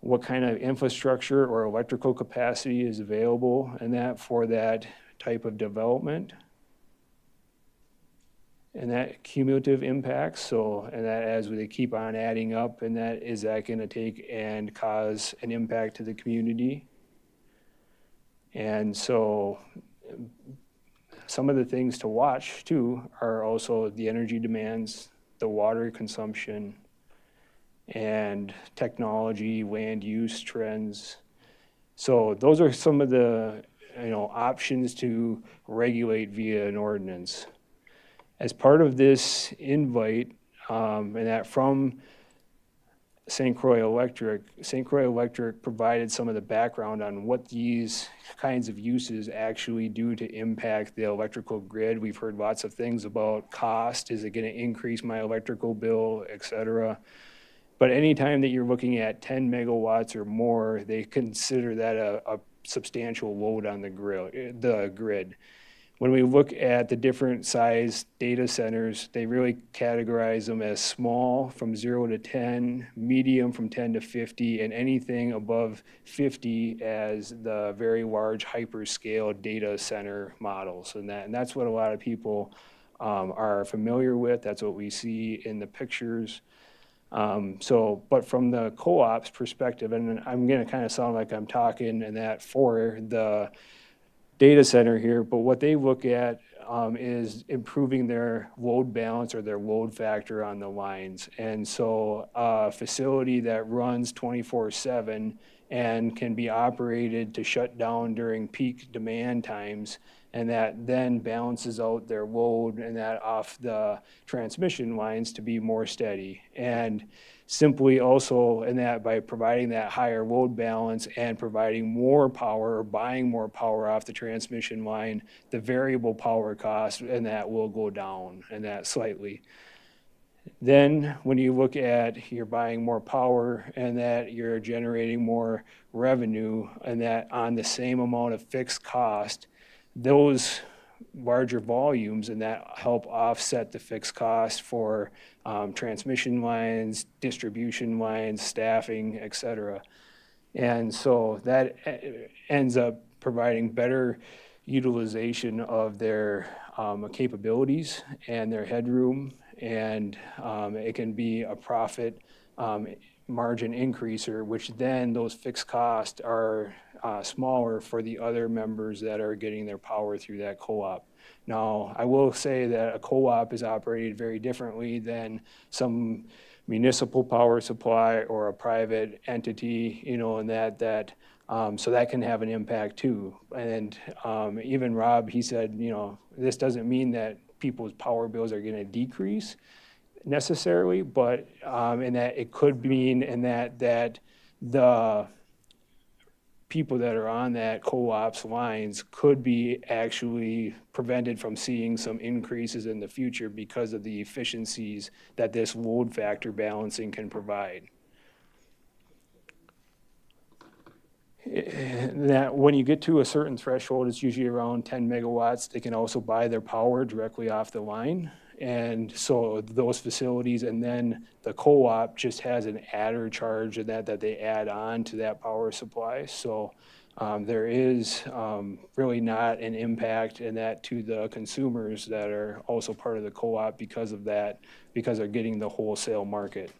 what kind of infrastructure or electrical capacity is available, and that for that type of development, and that cumulative impacts. So, and that as they keep on adding up, and that is that going to take and cause an impact to the community. And so some of the things to watch too are also the energy demands, the water consumption, and technology, land use trends. So those are some of the options to regulate via an ordinance. As part of this invite, and that from St. Croix Electric provided some of the background on what these kinds of uses actually do to impact the electrical grid. We've heard lots of things about cost. Is it going to increase my electrical bill, et cetera? But anytime that you're looking at 10 megawatts or more, they consider that a substantial load on the grid. When we look at the different size data centers, they really categorize them as small from 0 to 10, medium from 10 to 50, and anything above 50 as the very large hyperscale data center models. And that's what a lot of people are familiar with. That's what we see in the pictures. But from the co-op's perspective, and I'm going to kind of sound like I'm talking and that for the data center here, but what they look at is improving their load balance or their load factor on the lines. And so a facility that runs 24/7 and can be operated to shut down during peak demand times, and that then balances out their load and that off the transmission lines to be more steady. And simply also in that by providing that higher load balance and providing more power or buying more power off the transmission line, the variable power cost and that will go down and that slightly. Then when you look at you're buying more power and that you're generating more revenue and that on the same amount of fixed cost, those larger volumes and that help offset the fixed cost for transmission lines, distribution lines, staffing, et cetera. And so that ends up providing better utilization of their capabilities and their headroom, and it can be a profit margin increaser, which then those fixed costs are smaller for the other members that are getting their power through that co-op. Now, I will say that a co-op is operated very differently than some municipal power supply or a private entity, and that so that can have an impact too. And even Rob, he said, this doesn't mean that people's power bills are going to decrease necessarily, but in that it could mean in that the people that are on that co-ops lines could be actually prevented from seeing some increases in the future because of the efficiencies that this load factor balancing can provide. That when you get to a certain threshold, it's usually around 10 megawatts, they can also buy their power directly off the line. And so those facilities, and then the co-op just has an adder charge of that they add on to that power supply. So there is really not an impact in that to the consumers that are also part of the co-op because of that, because they're getting the wholesale market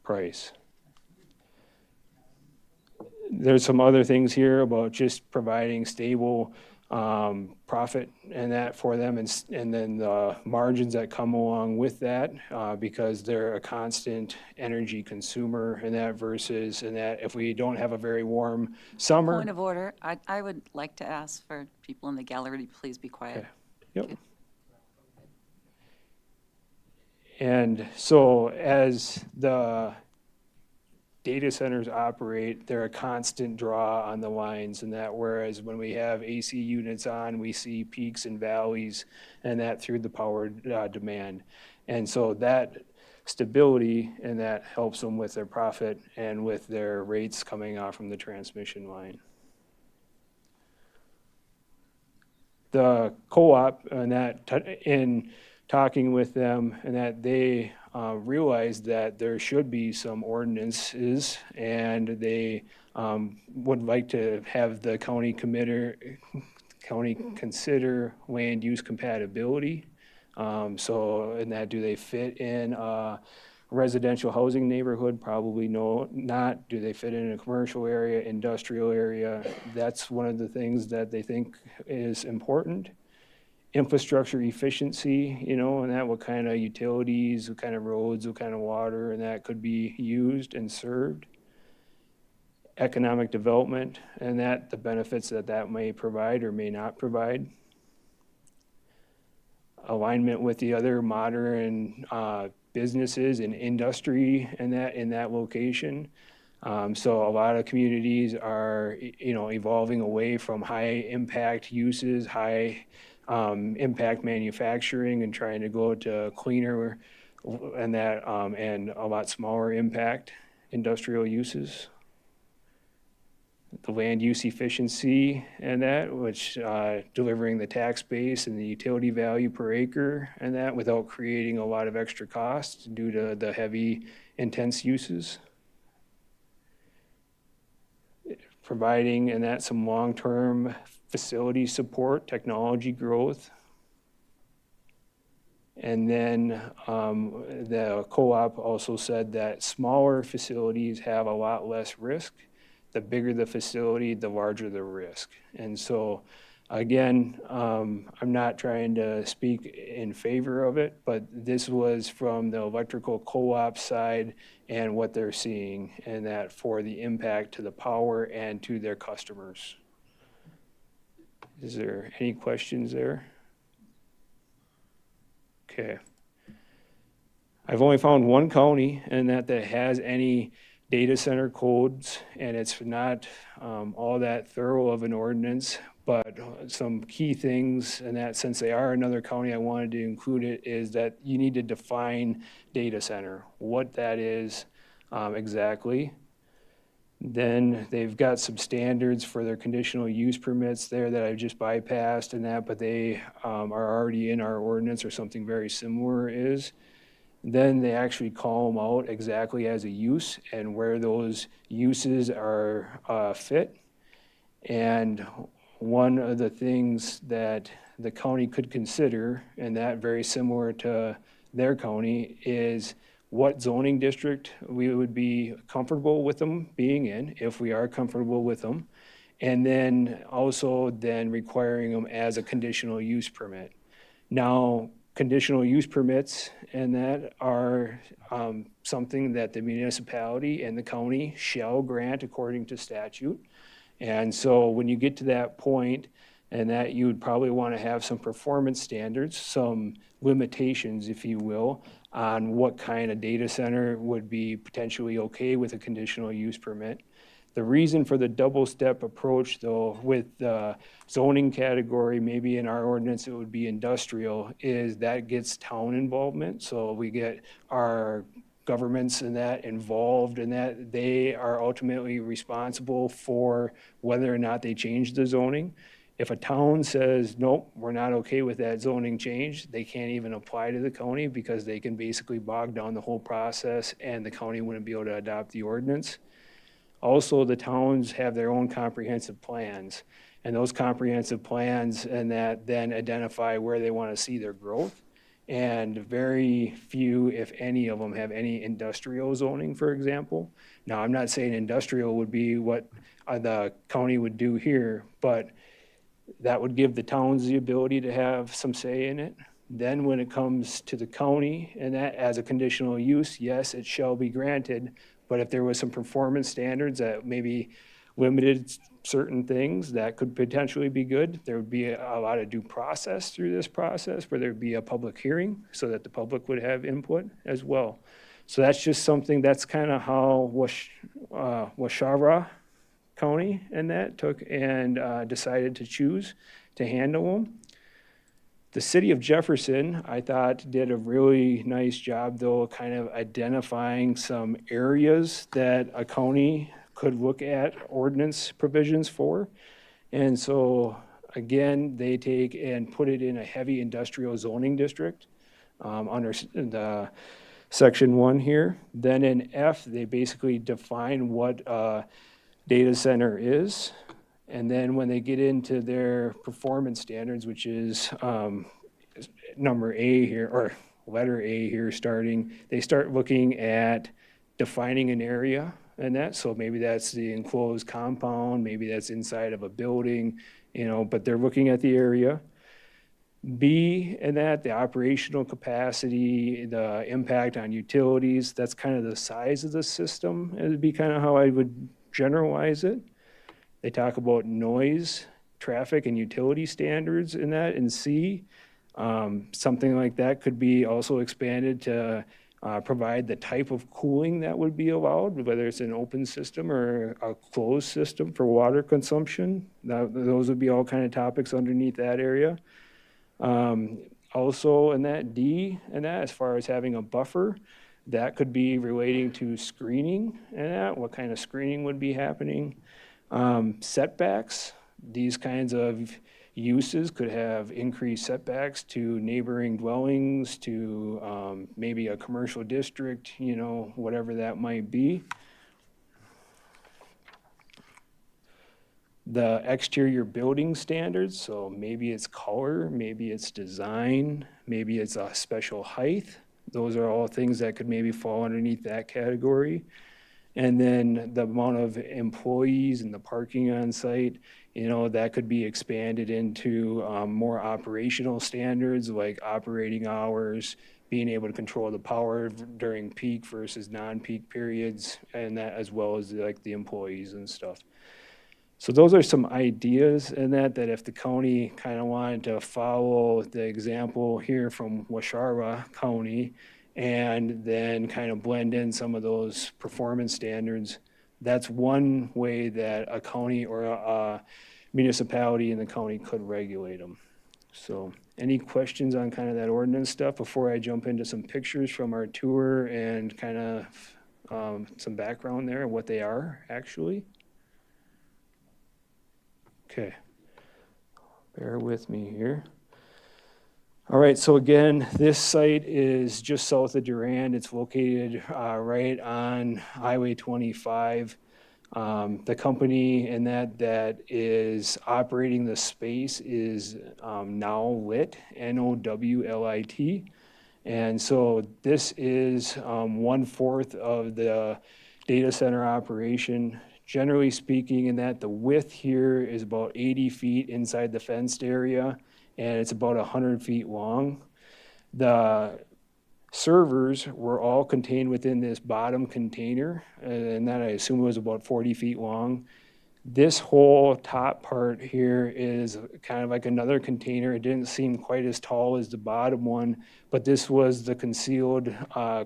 price. There's some other things here about just providing stable profit and that for them, and then the margins that come along with that, because they're a constant energy consumer and that versus, and that if we don't have a very warm summer. Point of order, I would like to ask for people in the gallery to please be quiet. Yep. And so as the data centers operate, they're a constant draw on the lines, and that whereas when we have AC units on, we see peaks and valleys and that through the power demand. And so that stability and that helps them with their profit and with their rates coming off from the transmission line. The co-op and that in talking with them and that they realized that there should be some ordinances and they would like to have the county consider land use compatibility. So in that, do they fit in a residential housing neighborhood? Probably not. Do they fit in a commercial area, industrial area? That's one of the things that they think is important. Infrastructure efficiency, and that what kind of utilities, what kind of roads, what kind of water, and that could be used and served. Economic development, and that the benefits that may provide or may not provide. Alignment with the other modern businesses and industry in that location. So a lot of communities are, evolving away from high impact uses, high impact manufacturing, and trying to go to cleaner and that and a lot smaller impact industrial uses. The land use efficiency and that, which delivering the tax base and the utility value per acre and that without creating a lot of extra costs due to the heavy intense uses. Providing and that some long-term facility support, technology growth. And then the co-op also said that smaller facilities have a lot less risk. The bigger the facility, the larger the risk. And so, again, I'm not trying to speak in favor of it, but this was from the electrical co-op side and what they're seeing, and that for the impact to the power and to their customers. Is there any questions there? Okay. I've only found one county and that has any data center codes, and it's not all that thorough of an ordinance, but some key things, and that since they are another county, I wanted to include it, is that you need to define data center, what that is exactly. Then they've got some standards for their conditional use permits there that I've just bypassed and that, but they are already in our ordinance or something very similar is. Then they actually call them out exactly as a use and where those uses are fit. And one of the things that the county could consider, and that very similar to their county, is what zoning district we would be comfortable with them being in, if we are comfortable with them. And then also then requiring them as a conditional use permit. Now, conditional use permits and that are something that the municipality and the county shall grant according to statute. And so when you get to that point, and that you would probably want to have some performance standards, some limitations, if you will, on what kind of data center would be potentially okay with a conditional use permit. The reason for the double step approach, though, with the zoning category, maybe in our ordinance it would be industrial, is that gets town involvement. So we get our governments and that involved, and that they are ultimately responsible for whether or not they change the zoning. If a town says, nope, we're not okay with that zoning change, they can't even apply to the county because they can basically bog down the whole process and the county wouldn't be able to adopt the ordinance. Also, the towns have their own comprehensive plans, and those comprehensive plans and that then identify where they want to see their growth. And very few, if any of them, have any industrial zoning, for example. Now, I'm not saying industrial would be what the county would do here, but that would give the towns the ability to have some say in it. Then when it comes to the county, and that as a conditional use, yes, it shall be granted. But if there was some performance standards that maybe limited certain things, that could potentially be good. There would be a lot of due process through this process where there'd be a public hearing so that the public would have input as well. So that's just something, that's kind of how Washara County and that took and decided to choose to handle them. The city of Jefferson, I thought, did a really nice job, though, kind of identifying some areas that a county could look at ordinance provisions for. And so, again, they take and put it in a heavy industrial zoning district under the section 1 here. Then in F, they basically define what a data center is. And then when they get into their performance standards, which is number A here, or letter A here starting, they start looking at defining an area and that. So maybe that's the enclosed compound, maybe that's inside of a building, but they're looking at the area. B, and that, the operational capacity, the impact on utilities, that's kind of the size of the system. It would be kind of how I would generalize it. They talk about noise, traffic, and utility standards in that. In C, something like that could be also expanded to provide the type of cooling that would be allowed, whether it's an open system or a closed system for water consumption. Those would be all kind of topics underneath that area. Also in that D, and that as far as having a buffer, that could be relating to screening and that, what kind of screening would be happening. Setbacks, these kinds of uses could have increased setbacks to neighboring dwellings, to maybe a commercial district, whatever that might be. The exterior building standards, so maybe it's color, maybe it's design, maybe it's a special height. Those are all things that could maybe fall underneath that category. And then the amount of employees and the parking on site, that could be expanded into more operational standards like operating hours, being able to control the power during peak versus non-peak periods, and that as well as like the employees and stuff. So those are some ideas in that if the county kind of wanted to follow the example here from Washara County and then kind of blend in some of those performance standards, that's one way that a county or a municipality in the county could regulate them. So any questions on kind of that ordinance stuff before I jump into some pictures from our tour and kind of some background there, what they are actually? Okay, bear with me here. All right, so again, this site is just south of Durand. It's located right on Highway 25. The company in that is operating the space is Nowlit, Nowlit. And so this is 1/4 of the data center operation. Generally speaking, in that the width here is about 80 feet inside the fenced area, and it's about 100 feet long. The servers were all contained within this bottom container, and that I assume was about 40 feet long. This whole top part here is kind of like another container. It didn't seem quite as tall as the bottom one, but this was the concealed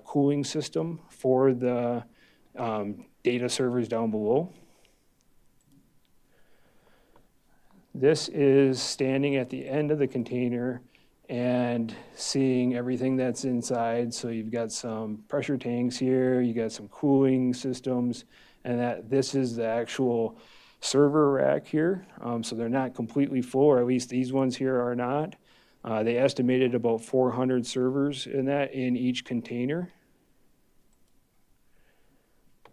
cooling system for the data servers down below. This is standing at the end of the container and seeing everything that's inside. So you've got some pressure tanks here, you got some cooling systems, and this is the actual server rack here. So they're not completely full, or at least these ones here are not. They estimated about 400 servers in each container.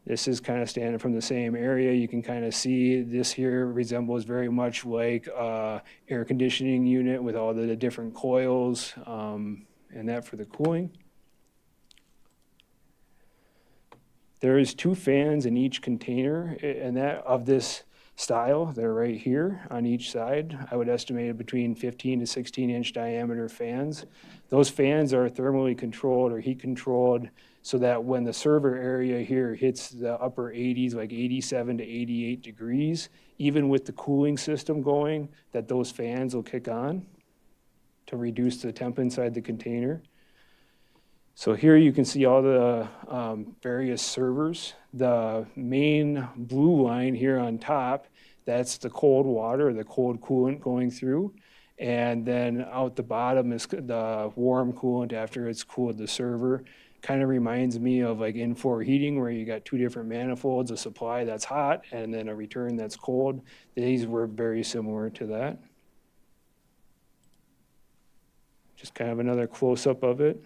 This is kind of standing from the same area. You can kind of see this here resembles very much like air conditioning unit with all the different coils and that for the cooling. There is 2 fans in each container, and that of this style. They're right here on each side. I would estimate between 15 to 16-inch diameter fans. Those fans are thermally controlled or heat controlled so that when the server area here hits the upper 80s, like 87 to 88 degrees, even with the cooling system going, that those fans will kick on to reduce the temp inside the container. So here you can see all the various servers. The main blue line here on top, that's the cold water, the cold coolant going through. And then out the bottom is the warm coolant after it's cooled the server. Kind of reminds me of like in-floor heating where you got 2 different manifolds, a supply that's hot and then a return that's cold. These were very similar to that. Just kind of another close-up of it.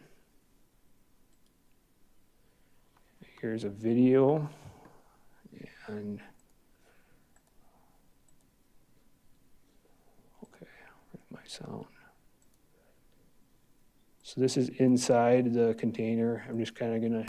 Here's a video, and okay, where's my sound? So this is inside the container. I'm just kind of gonna.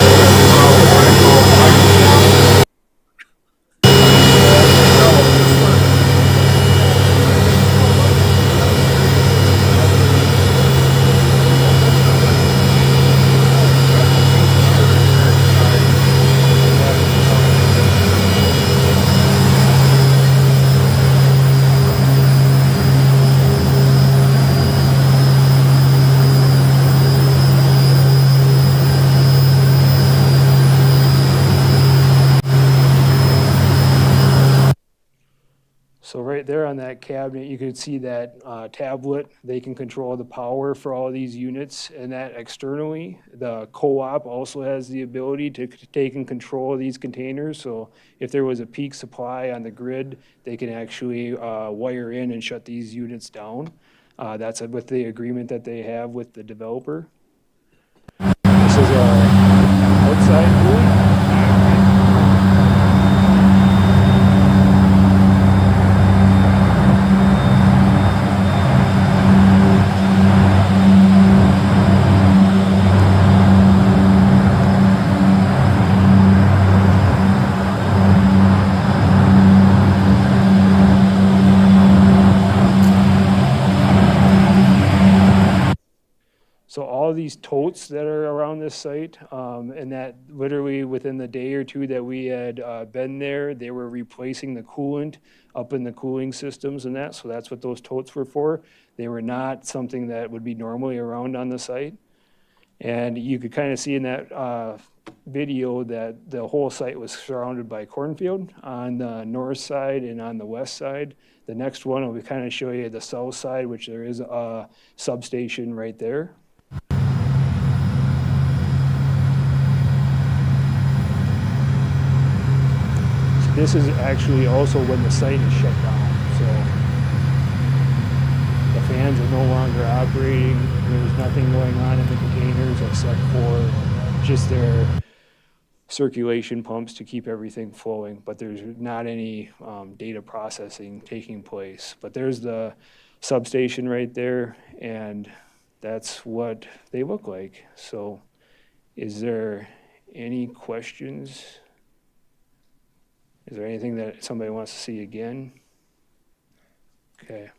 So right there on that cabinet, you could see that tablet. They can control the power for all these units, and that externally, the co-op also has the ability to take and control these containers. So if there was a peak supply on the grid, they can actually wire in and shut these units down. That's with the agreement that they have with the developer. This is our outside view. So all these totes that are around this site, and that literally within the day or 2 that we had been there, they were replacing the coolant up in the cooling systems and that. So that's what those totes were for. They were not something that would be normally around on the site. And you could kind of see in that video that the whole site was surrounded by cornfield on the north side and on the west side. The next one will kind of show you the south side, which there is a substation right there. This is actually also when the site is shut down, so the fans are no longer operating. There's nothing going on in the containers except for just their circulation pumps to keep everything flowing, but there's not any data processing taking place. But there's the substation right there, and that's what they look like. So is there any questions? Is there anything that somebody wants to see again? Okay.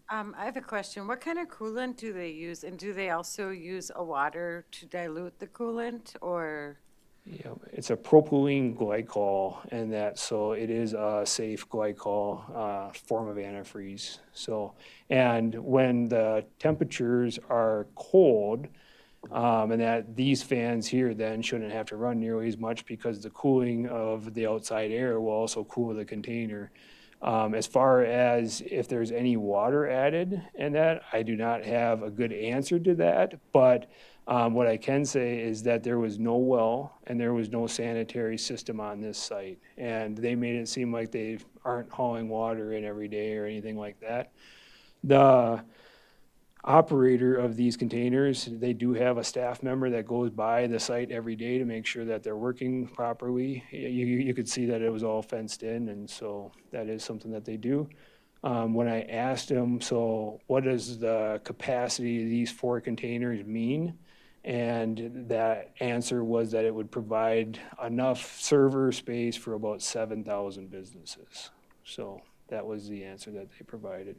I have a question. What kind of coolant do they use? And do they also use a water to dilute the coolant, or? Yeah, it's a propylene glycol, and that, so it is a safe glycol form of antifreeze. So, and when the temperatures are cold, and that these fans here then shouldn't have to run nearly as much because the cooling of the outside air will also cool the container. As far as if there's any water added in that, I do not have a good answer to that, but what I can say is that there was no well and there was no sanitary system on this site. And they made it seem like they aren't hauling water in every day or anything like that. operator of these containers, they do have a staff member that goes by the site every day to make sure that they're working properly. You could see that it was all fenced in, and so that is something that they do. When I asked them, so what does the capacity of these 4 containers mean? And that answer was that it would provide enough server space for about 7,000 businesses. So that was the answer that they provided.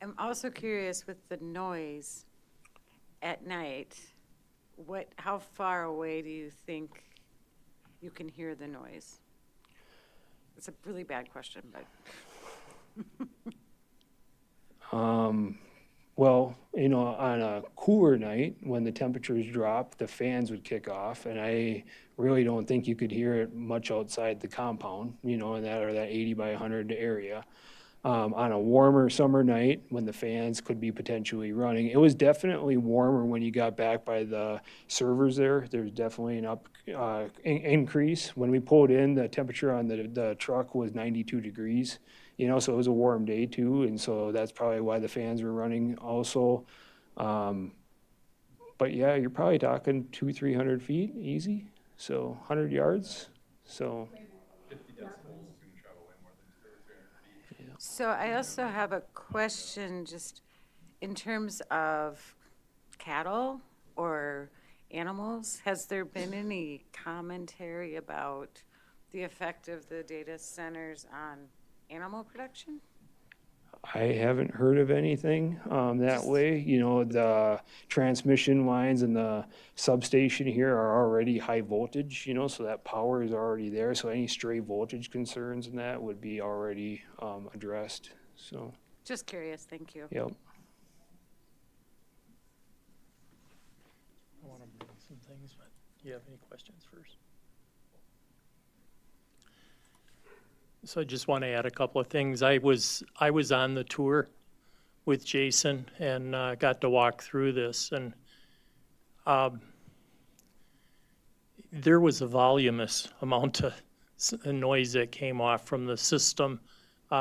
I'm also curious with the noise at night, how far away do you think you can hear the noise? It's a really bad question, but. Well, on a cooler night, when the temperatures drop, the fans would kick off, and I really don't think you could hear it much outside the compound, in that 80 by 100 area. On a warmer summer night, when the fans could be potentially running, it was definitely warmer when you got back by the servers there. There's definitely an increase. When we pulled in, the temperature on the truck was 92 degrees. So it was a warm day too, and so that's probably why the fans were running also. But yeah, you're probably talking 200-300 feet easy, so 100 yards. So. So I also have a question just in terms of cattle or animals. Has there been any commentary about the effect of the data centers on animal production? I haven't heard of anything that way. The transmission lines and the substation here are already high voltage, so that power is already there. So any stray voltage concerns in that would be already addressed. So. Just curious, thank you. Yep. I want to bring some things, but do you have any questions first? So I just want to add a couple of things. I was on the tour with Jason and got to walk through this, and there was a voluminous amount of noise that came off from the system.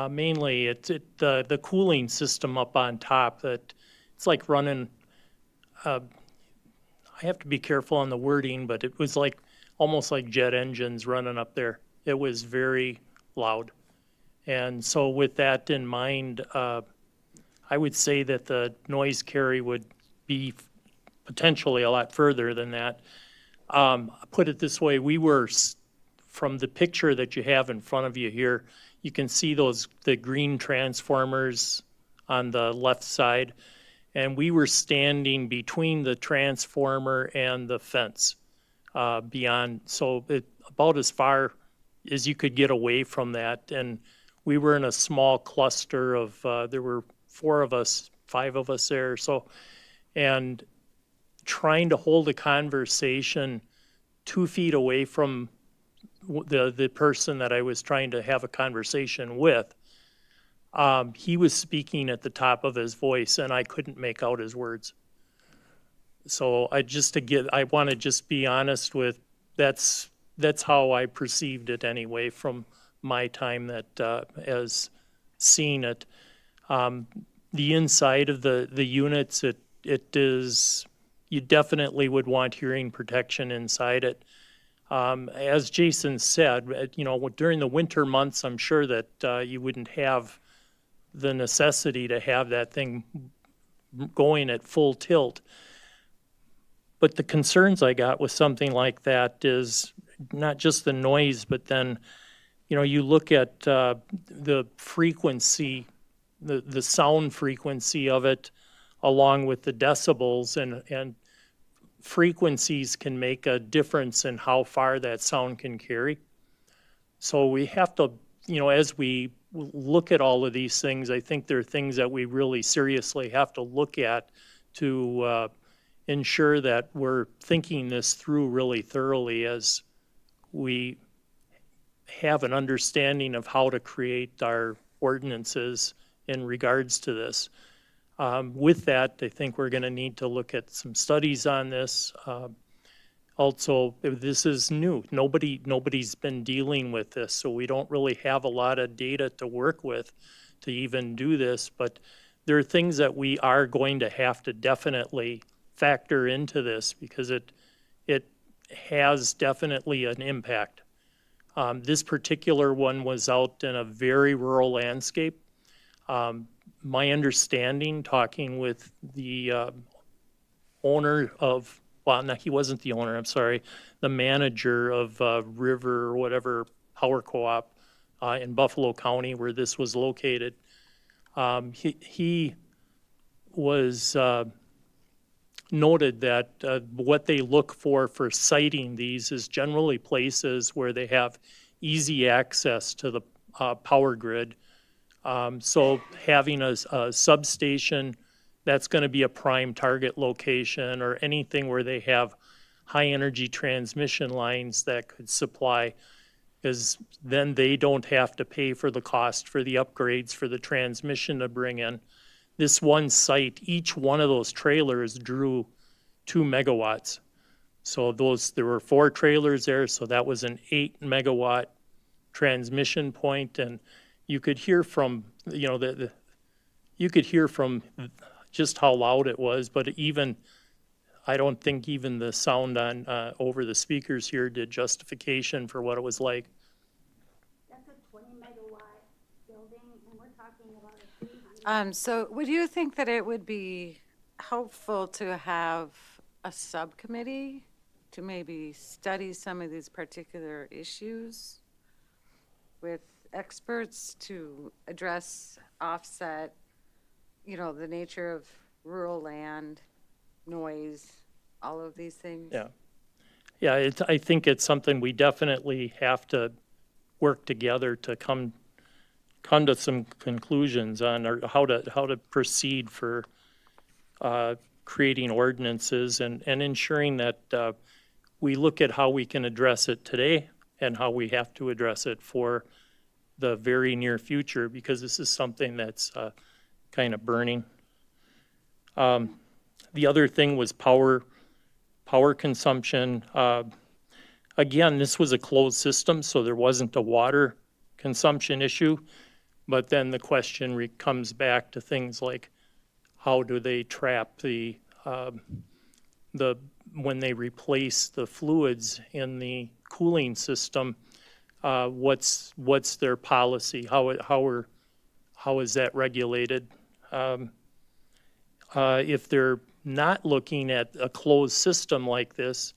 Mainly, the cooling system up on top. That it's like running. I have to be careful on the wording, but it was almost like jet engines running up there. It was very loud. And so with that in mind, I would say that the noise carry would be potentially a lot further than that. Put it this way, we were, from the picture that you have in front of you here, you can see the green transformers on the left side, and we were standing between the transformer and the fence beyond, so about as far as you could get away from that. And we were in a small cluster of, there were 4 of us, 5 of us there. So, and trying to hold a conversation 2 feet away from the person that I was trying to have a conversation with, he was speaking at the top of his voice and I couldn't make out his words. So I want to just be honest with, that's how I perceived it anyway from my time that as seeing it. The inside of the units, it is, you definitely would want hearing protection inside it. As Jason said, during the winter months, I'm sure that you wouldn't have the necessity to have that thing going at full tilt. But the concerns I got with something like that is not just the noise, but then, you look at the frequency, the sound frequency of it, along with the decibels, and frequencies can make a difference in how far that sound can carry. So we have to, as we look at all of these things, I think there are things that we really seriously have to look at to ensure that we're thinking this through really thoroughly as we have an understanding of how to create our ordinances in regards to this. With that, I think we're going to need to look at some studies on this. Also, this is new. Nobody's been dealing with this, so we don't really have a lot of data to work with to even do this, but there are things that we are going to have to definitely factor into this because it has definitely an impact. This particular one was out in a very rural landscape. My understanding, talking with the owner of, well, no, he wasn't the owner, I'm sorry, the manager of River or whatever power co-op in Buffalo County where this was located. He was noted that what they look for siting these is generally places where they have easy access to the power grid. So having a substation, that's going to be a prime target location, or anything where they have high energy transmission lines that could supply, because then they don't have to pay for the cost for the upgrades for the transmission to bring in. This one site, each one of those trailers drew 2 megawatts. So there were 4 trailers there, so that was an 8 megawatt transmission point, and you could hear from, you could hear from just how loud it was, but even, I don't think even the sound on over the speakers here did justification for what it was like. That's a 20 megawatt building, and we're talking about a 300. So would you think that it would be helpful to have a subcommittee to maybe study some of these particular issues with experts to address, offset, the nature of rural land, noise, all of these things? Yeah, I think it's something we definitely have to work together to come to some conclusions on, or how to proceed for creating ordinances and ensuring that we look at how we can address it today and how we have to address it for the very near future, because this is something that's kind of burning. The other thing was power consumption. Again, this was a closed system, so there wasn't a water consumption issue. But then the question comes back to things like, how do they trap when they replace the fluids in the cooling system? What's their policy? How is that regulated? If they're not looking at a closed system like this,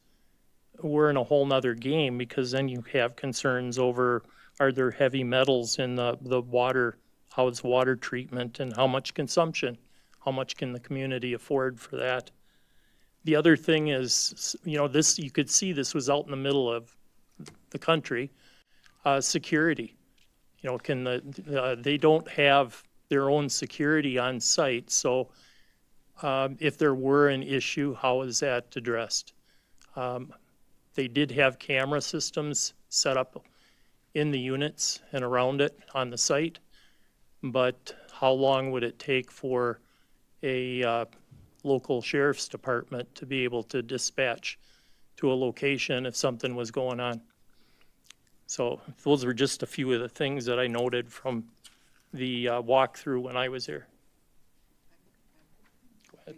we're in a whole nother game, because then you have concerns over, are there heavy metals in the water? How is water treatment, and how much consumption? How much can the community afford for that? The other thing is, this, you could see this was out in the middle of the country. Security, they don't have their own security on site. So if there were an issue, how is that addressed? They did have camera systems set up in the units and around it on the site, but how long would it take for a local sheriff's department to be able to dispatch to a location if something was going on? So those were just a few of the things that I noted from the walkthrough when I was there. Go ahead.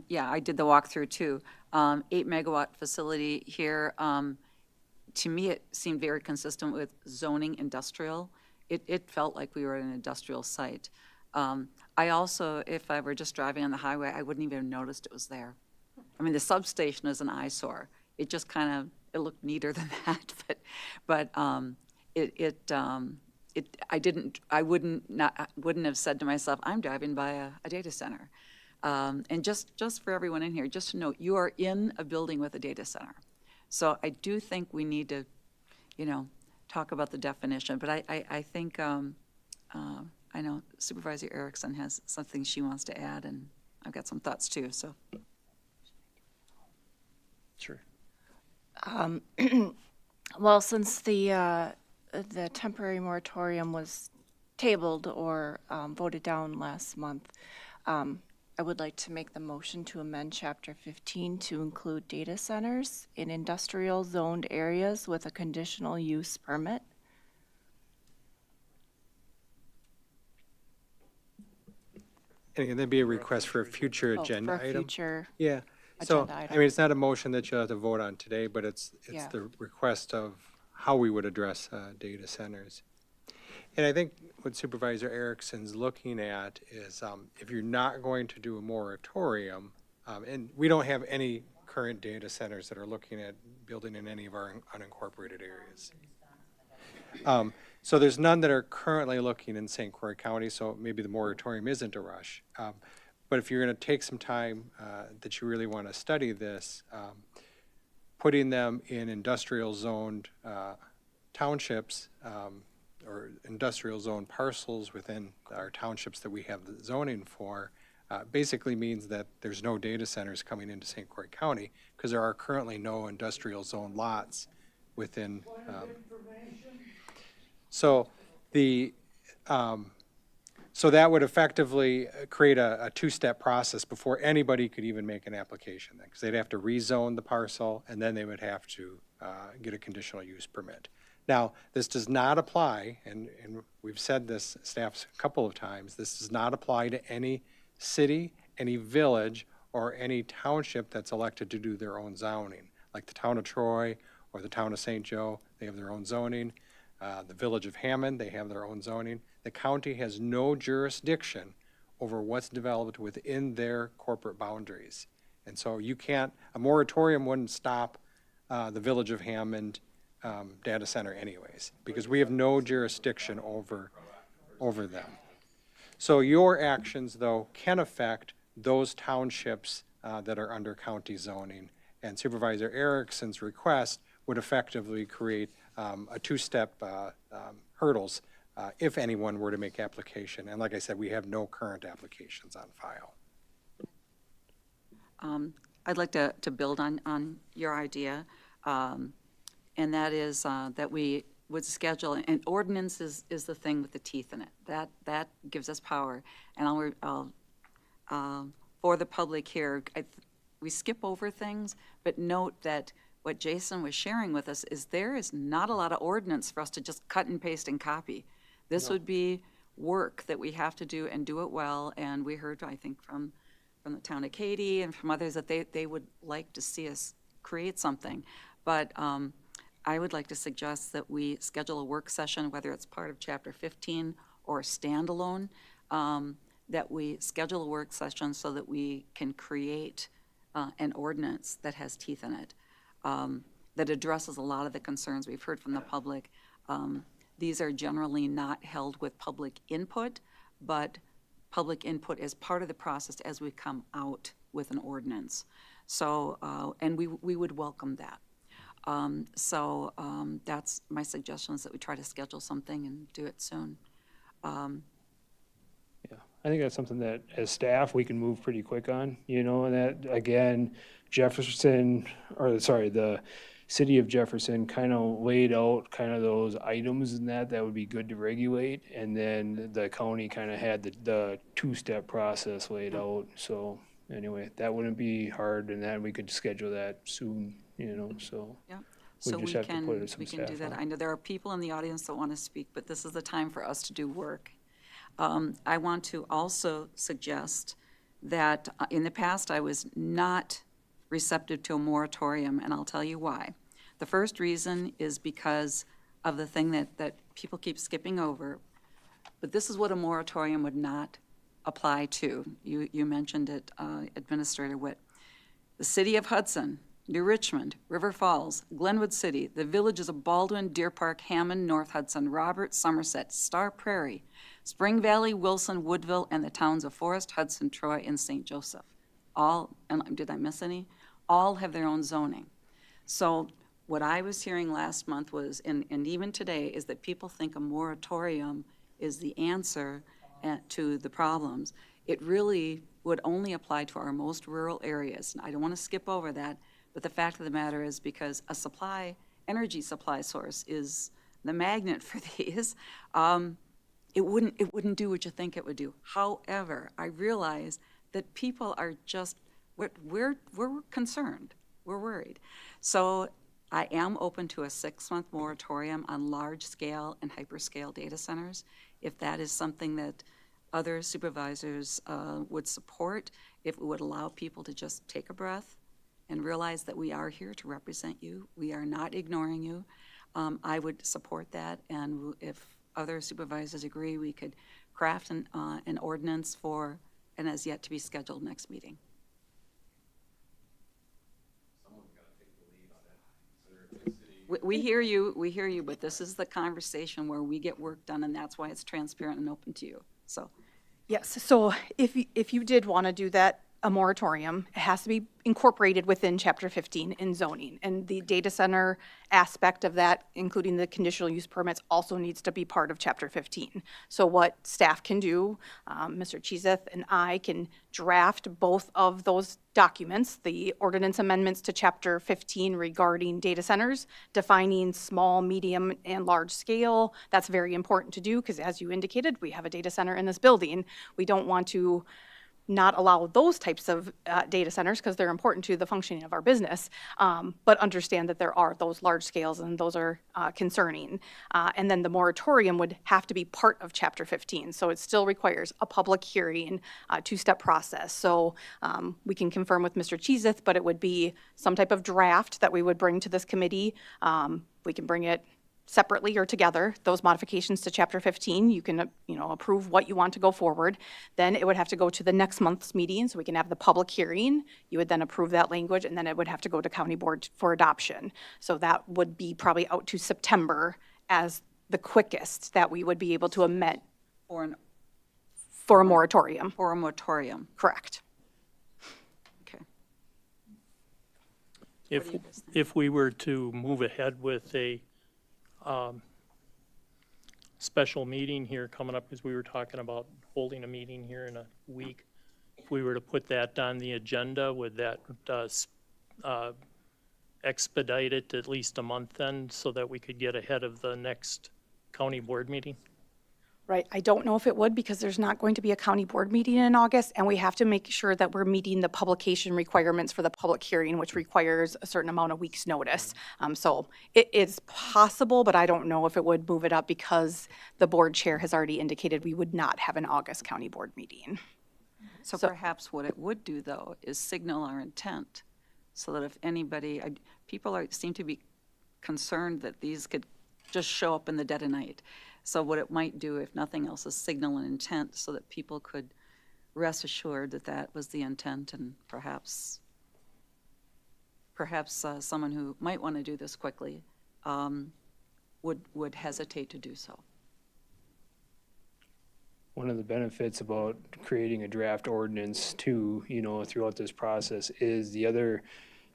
Yeah, I did the walkthrough too. 8 megawatt facility here. To me, it seemed very consistent with zoning industrial. It felt like we were at an industrial site. I also, if I were just driving on the highway, I wouldn't even have noticed it was there. I mean, the substation is an eyesore. It just kind of, it looked neater than that, but I wouldn't have said to myself, I'm driving by a data center. And just for everyone in here, just to note, you are in a building with a data center. So I do think we need to, talk about the definition, but I think, I know Supervisor Erickson has something she wants to add, and I've got some thoughts too, so. Sure. Well, since the temporary moratorium was tabled or voted down last month, I would like to make the motion to amend Chapter 15 to include data centers in industrial zoned areas with a conditional use permit. And again, that'd be a request for a future Oh, agenda for a item. future Yeah. So, agenda I item. mean, it's not a motion that you'll have to vote on today, but it's Yeah. the request of how we would address data centers. And I think what Supervisor Erickson's looking at is if you're not going to do a moratorium, and we don't have any current data centers that are looking at building in any of our unincorporated areas. So there's none that are currently looking in St. Croix County, so maybe the moratorium isn't a rush. But if you're going to take some time that you really want to study this, putting them in industrial zoned townships or industrial zone parcels within our townships that we have the zoning for basically means that there's no data centers coming into St. Croix County because there are currently no industrial zone lots within. So the so that would effectively create a two-step process before anybody could even make an application, because they'd have to rezone the parcel and then they would have to get a conditional use permit. Now, this does not apply, and we've said this, staff, a couple of times, this does not apply to any city, any village, or any township that's elected to do their own zoning, like the town of Troy or the town of St. Joe, they have their own zoning. The village of Hammond, they have their own zoning. The county has no jurisdiction over what's developed within their corporate boundaries. And so you can't, a moratorium wouldn't stop the village of Hammond data center anyways, because we have no jurisdiction over them. So your actions, though, can affect those townships that are under county zoning. And Supervisor Erickson's request would effectively create a two-step hurdles if anyone were to make application. And like I said, we have no current applications on file. I'd like to build on your idea, and that is that we would schedule, and ordinance is the thing with the teeth in it. That gives us power. And I'll for the public here, we skip over things, but note that what Jason was sharing with us is there is not a lot of ordinance for us to just cut and paste and copy. This would be work that we have to do and do it well. And we heard, I think, from the town of Katy and from others that they would like to see us create something. But I would like to suggest that we schedule a work session, whether it's part of Chapter 15 or standalone, that we schedule a work session so that we can create an ordinance that has teeth in it. That addresses a lot of the concerns we've heard from the public. These are generally not held with public input, but public input is part of the process as we come out with an ordinance. So, and we would welcome that. That's my suggestion, is that we try to schedule something and do it soon. Yeah, I think that's something that as staff, we can move pretty quick on, and that, again, the city of Jefferson kind of laid out kind of those items and that would be good to regulate. And then the county kind of had the two-step process laid out. So anyway, that wouldn't be hard, and that we could schedule that soon, so. Yeah. We So just we have to put some can do staff that. on. I know there are people in the audience that want to speak, but this is the time for us to do work. I want to also suggest that in the past, I was not receptive to a moratorium, and I'll tell you why. The first reason is because of the thing that people keep skipping over, but this is what a moratorium would not apply to. You mentioned it, Administrator Witt. The city of Hudson, New Richmond, River Falls, Glenwood City, the villages of Baldwin, Deer Park, Hammond, North Hudson, Roberts, Somerset, Star Prairie, Spring Valley, Wilson, Woodville, and the towns of Forest, Hudson, Troy, and St. Joseph. All, and did I miss any? All have their own zoning. So what I was hearing last month was, and even today, is that people think a moratorium is the answer to the problems. It really would only apply to our most rural areas. And I don't want to skip over that, but the fact of the matter is, because a energy supply source is the magnet for these, it wouldn't do what you think it would do. However, I realize that people are just, we're concerned, we're worried. So I am open to a 6-month moratorium on large-scale and hyperscale data centers, if that is something that other supervisors would support if it would allow people to just take a breath and realize that we are here to represent you. We are not ignoring you. I would support that, and if other supervisors agree, we could craft an ordinance for an as yet to be scheduled next meeting. We hear you, but this is the conversation where we get work done, and that's why it's transparent and open to you, so. Yes, so if you did want to do that, a moratorium, it has to be incorporated within Chapter 15 in zoning. And the data center aspect of that, including the conditional use permits, also needs to be part of Chapter 15. So what staff can do, Mr. Cheeseth and I can draft both of those documents, the ordinance amendments to Chapter 15 regarding data centers, defining small, medium, and large scale. That's very important to do because, as you indicated, we have a data center in this building. We don't want to not allow those types of data centers because they're important to the functioning of our business, but understand that there are those large scales and those are concerning. And then the moratorium would have to be part of Chapter 15. So it still requires a public hearing, two-step process. So we can confirm with Mr. Cheeseth, but it would be some type of draft that we would bring to this committee. We can bring it separately or together, those modifications to Chapter 15. You can, approve what you want to go forward. Then it would have to go to the next month's meeting, so we can have the public hearing. You would then approve that language, and then it would have to go to county board for adoption. So that would be probably out to September as the quickest that we would be able to amend for a moratorium. For a moratorium. Correct. Okay. If we were to move ahead with a special meeting here coming up, because we were talking about holding a meeting here in a week. If we were to put that on the agenda, would that expedite it at least a month then, so that we could get ahead of the next county board meeting? Right, I don't know if it would because there's not going to be a county board meeting in August, and we have to make sure that we're meeting the publication requirements for the public hearing, which requires a certain amount of weeks' notice. So it is possible, but I don't know if it would move it up because the board chair has already indicated we would not have an August county board meeting. So perhaps what it would do, though, is signal our intent, so that if anybody, people seem to be concerned that these could just show up in the dead of night. So what it might do, if nothing else, is signal an intent so that people could rest assured that that was the intent, and perhaps someone who might want to do this quickly would hesitate to do so. One of the benefits about creating a draft ordinance too, throughout this process is the other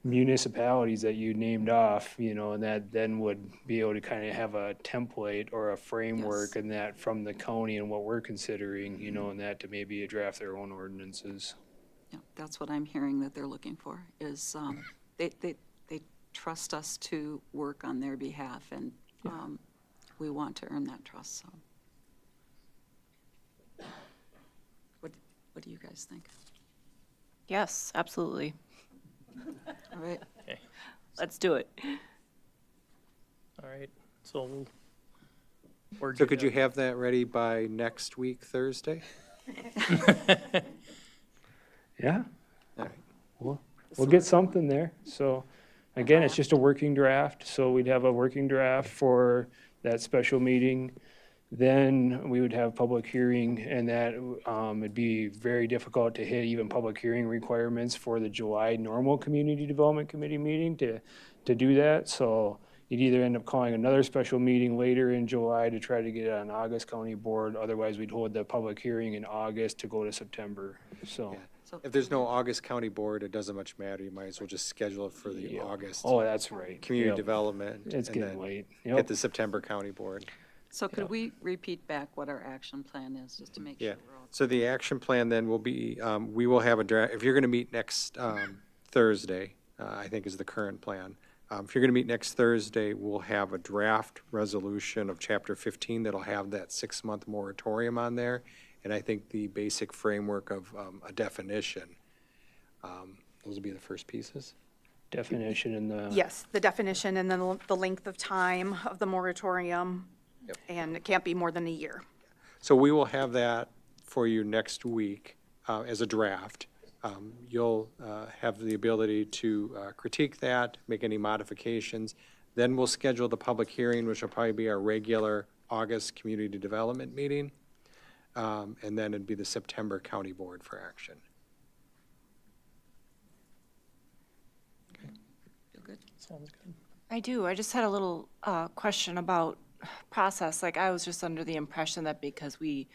municipalities that you named off, and that then would be able to kind of have a template or a framework and that from the county and what we're considering, and that to maybe draft their own ordinances. Yeah, that's what I'm hearing that they're looking for, is they trust us to work on their behalf, and we want to earn that trust, so. What do you guys think? Yes, absolutely. All right. Okay. Let's do it. All right, so. So could you have that ready by next week, Thursday? Yeah. All right. We'll get something there. So again, it's just a working draft. So we'd have a working draft for that special meeting. Then we would have public hearing, and that it'd be very difficult to hit even public hearing requirements for the July normal Community Development Committee meeting to do that. So you'd either end up calling another special meeting later in July to try to get it on August County Board. Otherwise, we'd hold the public hearing in August to go to September. So. Yeah. If there's no August County Board, it doesn't much matter. You might as well just schedule it for the August. Oh, that's right. Community Development. It's and getting then late. Hit the September County Board. So could we repeat back what our action plan is, just to make sure we're all. So the action plan then will be, we will have a draft, if you're going to meet next Thursday, I think is the current plan. If you're going to meet next Thursday, we'll have a draft resolution of Chapter 15 that'll have that 6-month moratorium on there. And I think the basic framework of a definition. Those will be the first pieces. Definition and the. Yes, the definition and then the length of time of the moratorium. Yep. And it can't be more than a year. So we will have that for you next week as a draft. You'll have the ability to critique that, make any modifications. Then we'll schedule the public hearing, which will probably be our regular August community development meeting. And then it'd be the September county board for action. Feel good? Sounds good. I do. I just had a little question about process. Like, I was just under the impression that because we,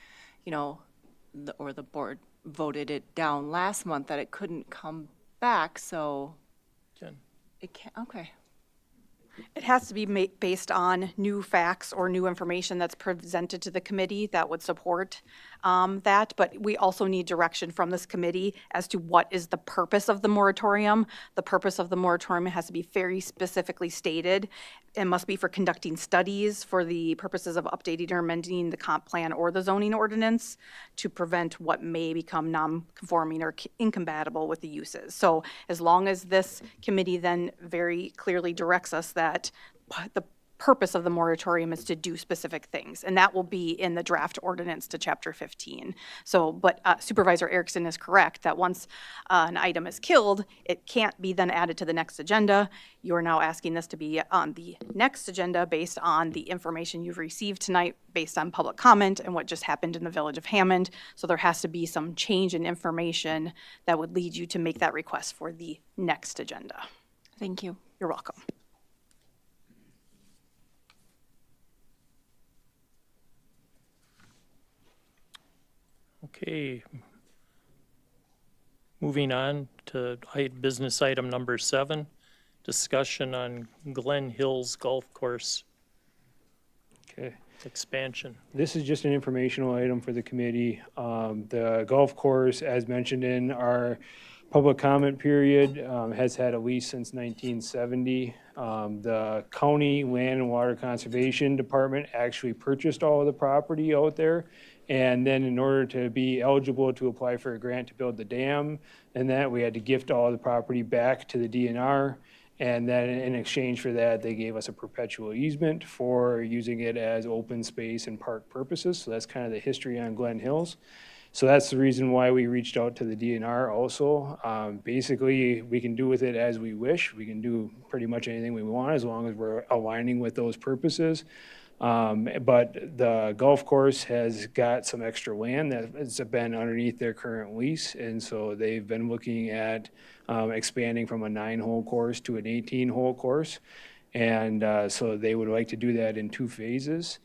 the board voted it down last month, that it couldn't come back, so Jen? it can't, okay. It has to be based on new facts or new information that's presented to the committee that would support that. But we also need direction from this committee as to what is the purpose of the moratorium. The purpose of the moratorium has to be very specifically stated. It must be for conducting studies for the purposes of updating or amending the comp plan or the zoning ordinance to prevent what may become non-conforming or incompatible with the uses. So as long as this committee then very clearly directs us that the purpose of the moratorium is to do specific things, and that will be in the draft ordinance to Chapter 15. So, but Supervisor Erickson is correct that once an item is killed, it can't be then added to the next agenda. You're now asking this to be on the next agenda based on the information you've received tonight, based on public comment and what just happened in the village of Hammond. So there has to be some change in information that would lead you to make that request for the next agenda. Thank you. You're welcome. Okay. Moving on to business item number 7, discussion on Glen Hills Golf Course Okay. expansion. This is just an informational item for the committee. The golf course, as mentioned in our public comment period, has had a lease since 1970. The County Land and Water Conservation Department actually purchased all of the property out there. And then in order to be eligible to apply for a grant to build the dam, and that we had to gift all the property back to the DNR. And then in exchange for that, they gave us a perpetual easement for using it as open space and park purposes. So that's kind of the history on Glen Hills. So that's the reason why we reached out to the DNR also. Basically, we can do with it as we wish. We can do pretty much anything we want as long as we're aligning with those purposes. But the golf course has got some extra land that's been underneath their current lease. And so they've been looking at expanding from a 9-hole course to an 18-hole course. And so they would like to do that in 2 phases.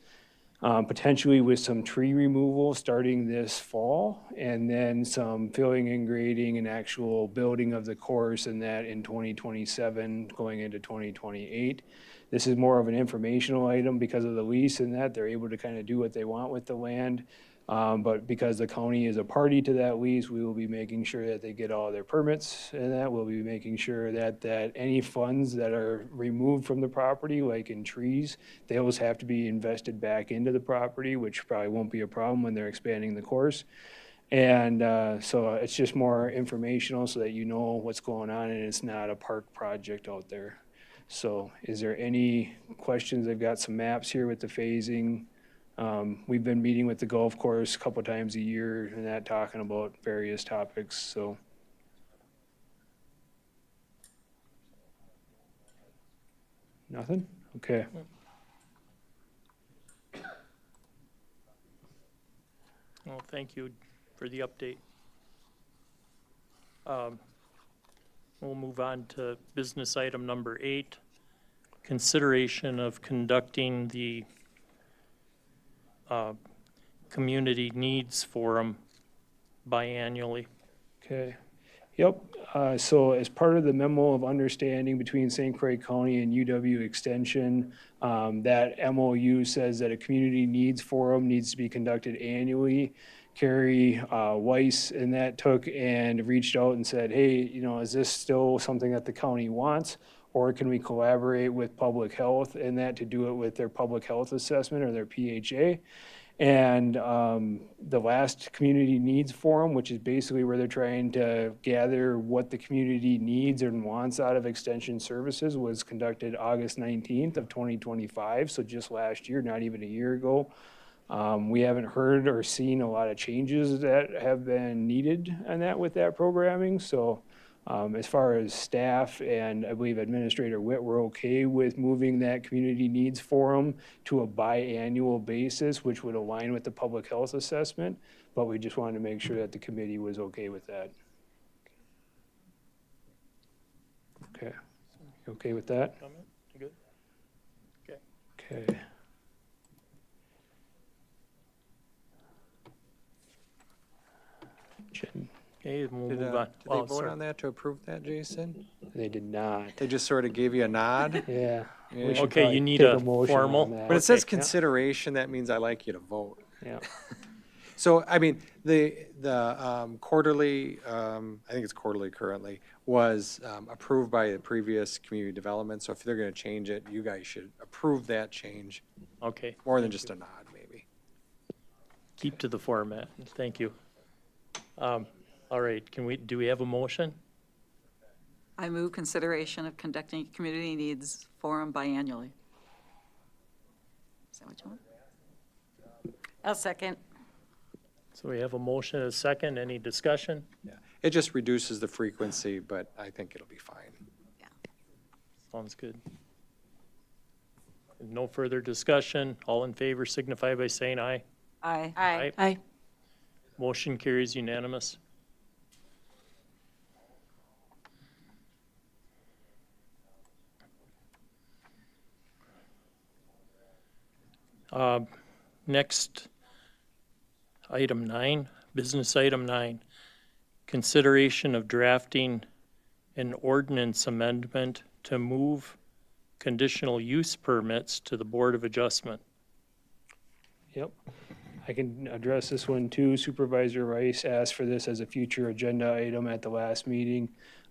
Potentially with some tree removal starting this fall, and then some filling and grading and actual building of the course, and that in 2027 going into 2028. This is more of an informational item because of the lease, and that they're able to kind of do what they want with the land. But because the county is a party to that lease, we will be making sure that they get all their permits, and that we'll be making sure that any funds that are removed from the property, like in trees, they always have to be invested back into the property, which probably won't be a problem when they're expanding the course. And so it's just more informational so that you know what's going on, and it's not a park project out there. So is there any questions? I've got some maps here with the phasing. We've been meeting with the golf course a couple times a year and that, talking about various topics, so. Nothing? Okay. Well, thank you for the update. We'll move on to business item number 8, consideration of conducting the Community Needs Forum biannually. Okay. Yep. So as part of the memo of understanding between St. Croix County and UW Extension, that MOU says that a community needs forum needs to be conducted annually. Carrie Weiss and that took and reached out and said, hey, is this still something that the county wants? Or can we collaborate with public health and that to do it with their public health assessment or their PHA? And the last community needs forum, which is basically where they're trying to gather what the community needs and wants out of extension services, was conducted August 19th of 2025. So just last year, not even a year ago. We haven't heard or seen a lot of changes that have been needed on that with that programming. So as far as staff and I believe Administrator Witt, we're okay with moving that community needs forum to a biannual basis, which would align with the public health assessment. But we just wanted to make sure that the committee was okay with that. Okay. You okay with that? Comment? You good? Okay. Okay. Jen, Okay, we'll Did move on. did they Well, vote sir. on that to approve that, Jason? they did not. They just sort of gave you a nod? Yeah. Yeah. We should Okay, you probably need take a motion formal- on that. When it says Okay, yeah. consideration, that means I like you to vote. Yeah. So, I mean, the quarterly, I think it's quarterly currently, was approved by the previous community development. So if they're going to change it, you guys should approve that change Okay, more than just a nod, maybe. keep to the format. Thank you. All right, do we have a motion? I move consideration of conducting a community needs forum biannually. Is that what you want? I'll second. So we have a motion and a second. Any discussion? Yeah. It just reduces the frequency, but I think it'll be fine. Sounds good. No further discussion. All in favor signify by saying aye. Aye. Aye. Aye. Motion carries unanimous. Next, item 9, business item 9, consideration of drafting an ordinance amendment to move conditional use permits to the Board of Adjustment. Yep. I can address this one too. Supervisor Rice asked for this as a future agenda item at the last meeting.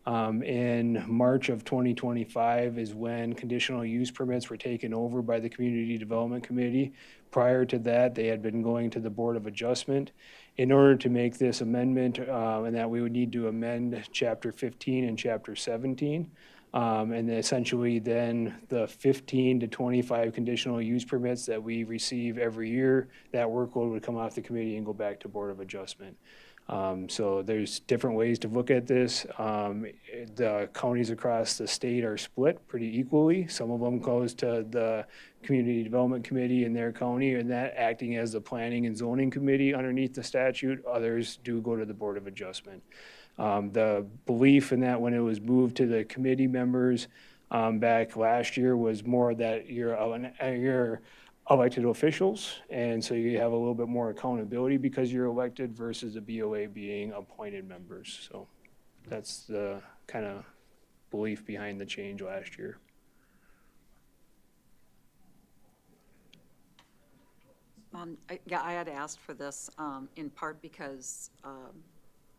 In March of 2025 is when conditional use permits were taken over by the Community Development Committee. Prior to that, they had been going to the Board of Adjustment. In order to make this amendment, and that we would need to amend Chapter 15 and Chapter 17. And essentially then the 15 to 25 conditional use permits that we receive every year, that workload would come off the committee and go back to Board of Adjustment. So there's different ways to look at this. The counties across the state are split pretty equally. Some of them goes to the Community Development Committee in their county and that acting as the Planning and Zoning Committee underneath the statute. Others do go to the Board of Adjustment. The belief in that when it was moved to the committee members back last year was more that you're elected officials, and so you have a little bit more accountability because you're elected versus the BOA being appointed members. So that's the kind of belief behind the change last year. I had asked for this in part because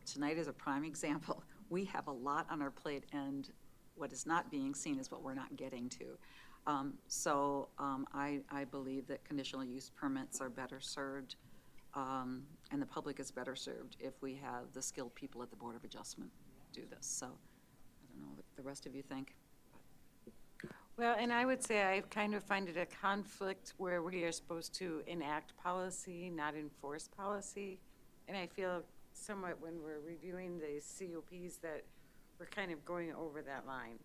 tonight is a prime example. We have a lot on our plate, and what is not being seen is what we're not getting to. I believe that conditional use permits are better served, and the public is better served if we have the skilled people at the Board of Adjustment do this. So I don't know what the rest of you think. Well, and I would say I kind of find it a conflict where we are supposed to enact policy, not enforce policy. And I feel somewhat when we're reviewing the COPs that we're kind of going over that line.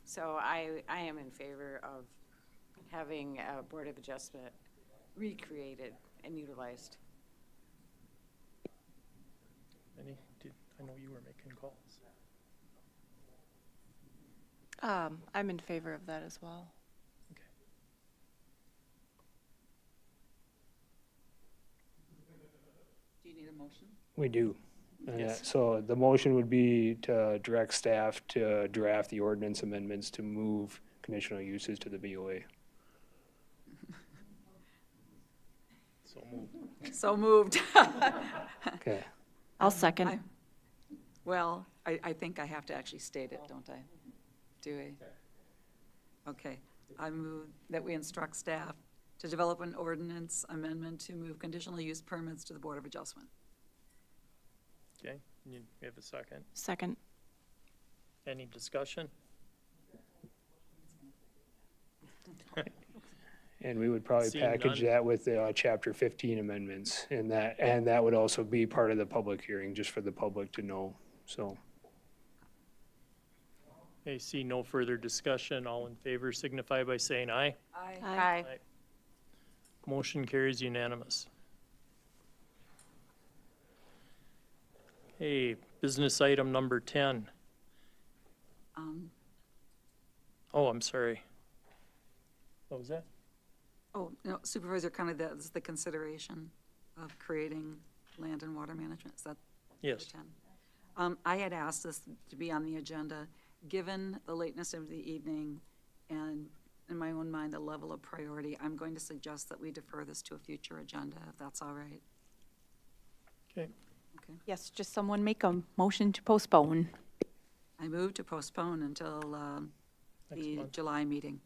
So I am in favor of having a Board of Adjustment recreated and utilized. I know you were making calls. I'm in favor of that as well. Do you need a motion? We do. Yes. So the motion would be to direct staff to draft the ordinance amendments to move conditional uses to the BOA. So moved. So moved. Okay. I'll second. Well, I think I have to actually state it, don't I? Do I? Okay. I move that we instruct staff to develop an ordinance amendment to move conditional use permits to the Board of Adjustment. Okay, you have a second. Second. Any discussion? And we would probably Seeing package none. that with the Chapter 15 amendments, and that would also be part of the public hearing, just for the public to know, so. Okay, see no further discussion. All in favor signify by saying aye. Aye. Motion carries unanimous. Okay, business item number 10. Oh, I'm sorry. What was that? Oh, no, Supervisor County, that is the consideration of creating land and water management. Is that Yes. 10? I had asked this to be on the agenda, given the lateness of the evening and in my own mind, the level of priority. I'm going to suggest that we defer this to a future agenda, if that's all right. Okay. Yes, just someone make a motion to postpone. I move to postpone until the month. July meeting.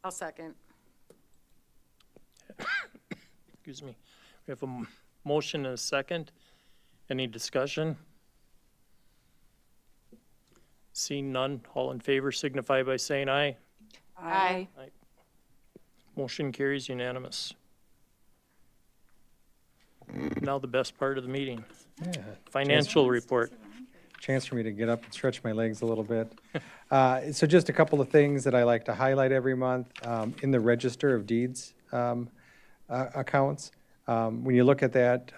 I'll second. Excuse me. We have a motion and a second. Any discussion? Seeing none, all in favor signify by saying aye. Aye. Motion carries unanimous. Now the best part of the meeting, Yeah. financial report. Chance for me to get up and stretch my legs a little bit. So just a couple of things that I like to highlight every month in the Register of Deeds accounts. When you look at that,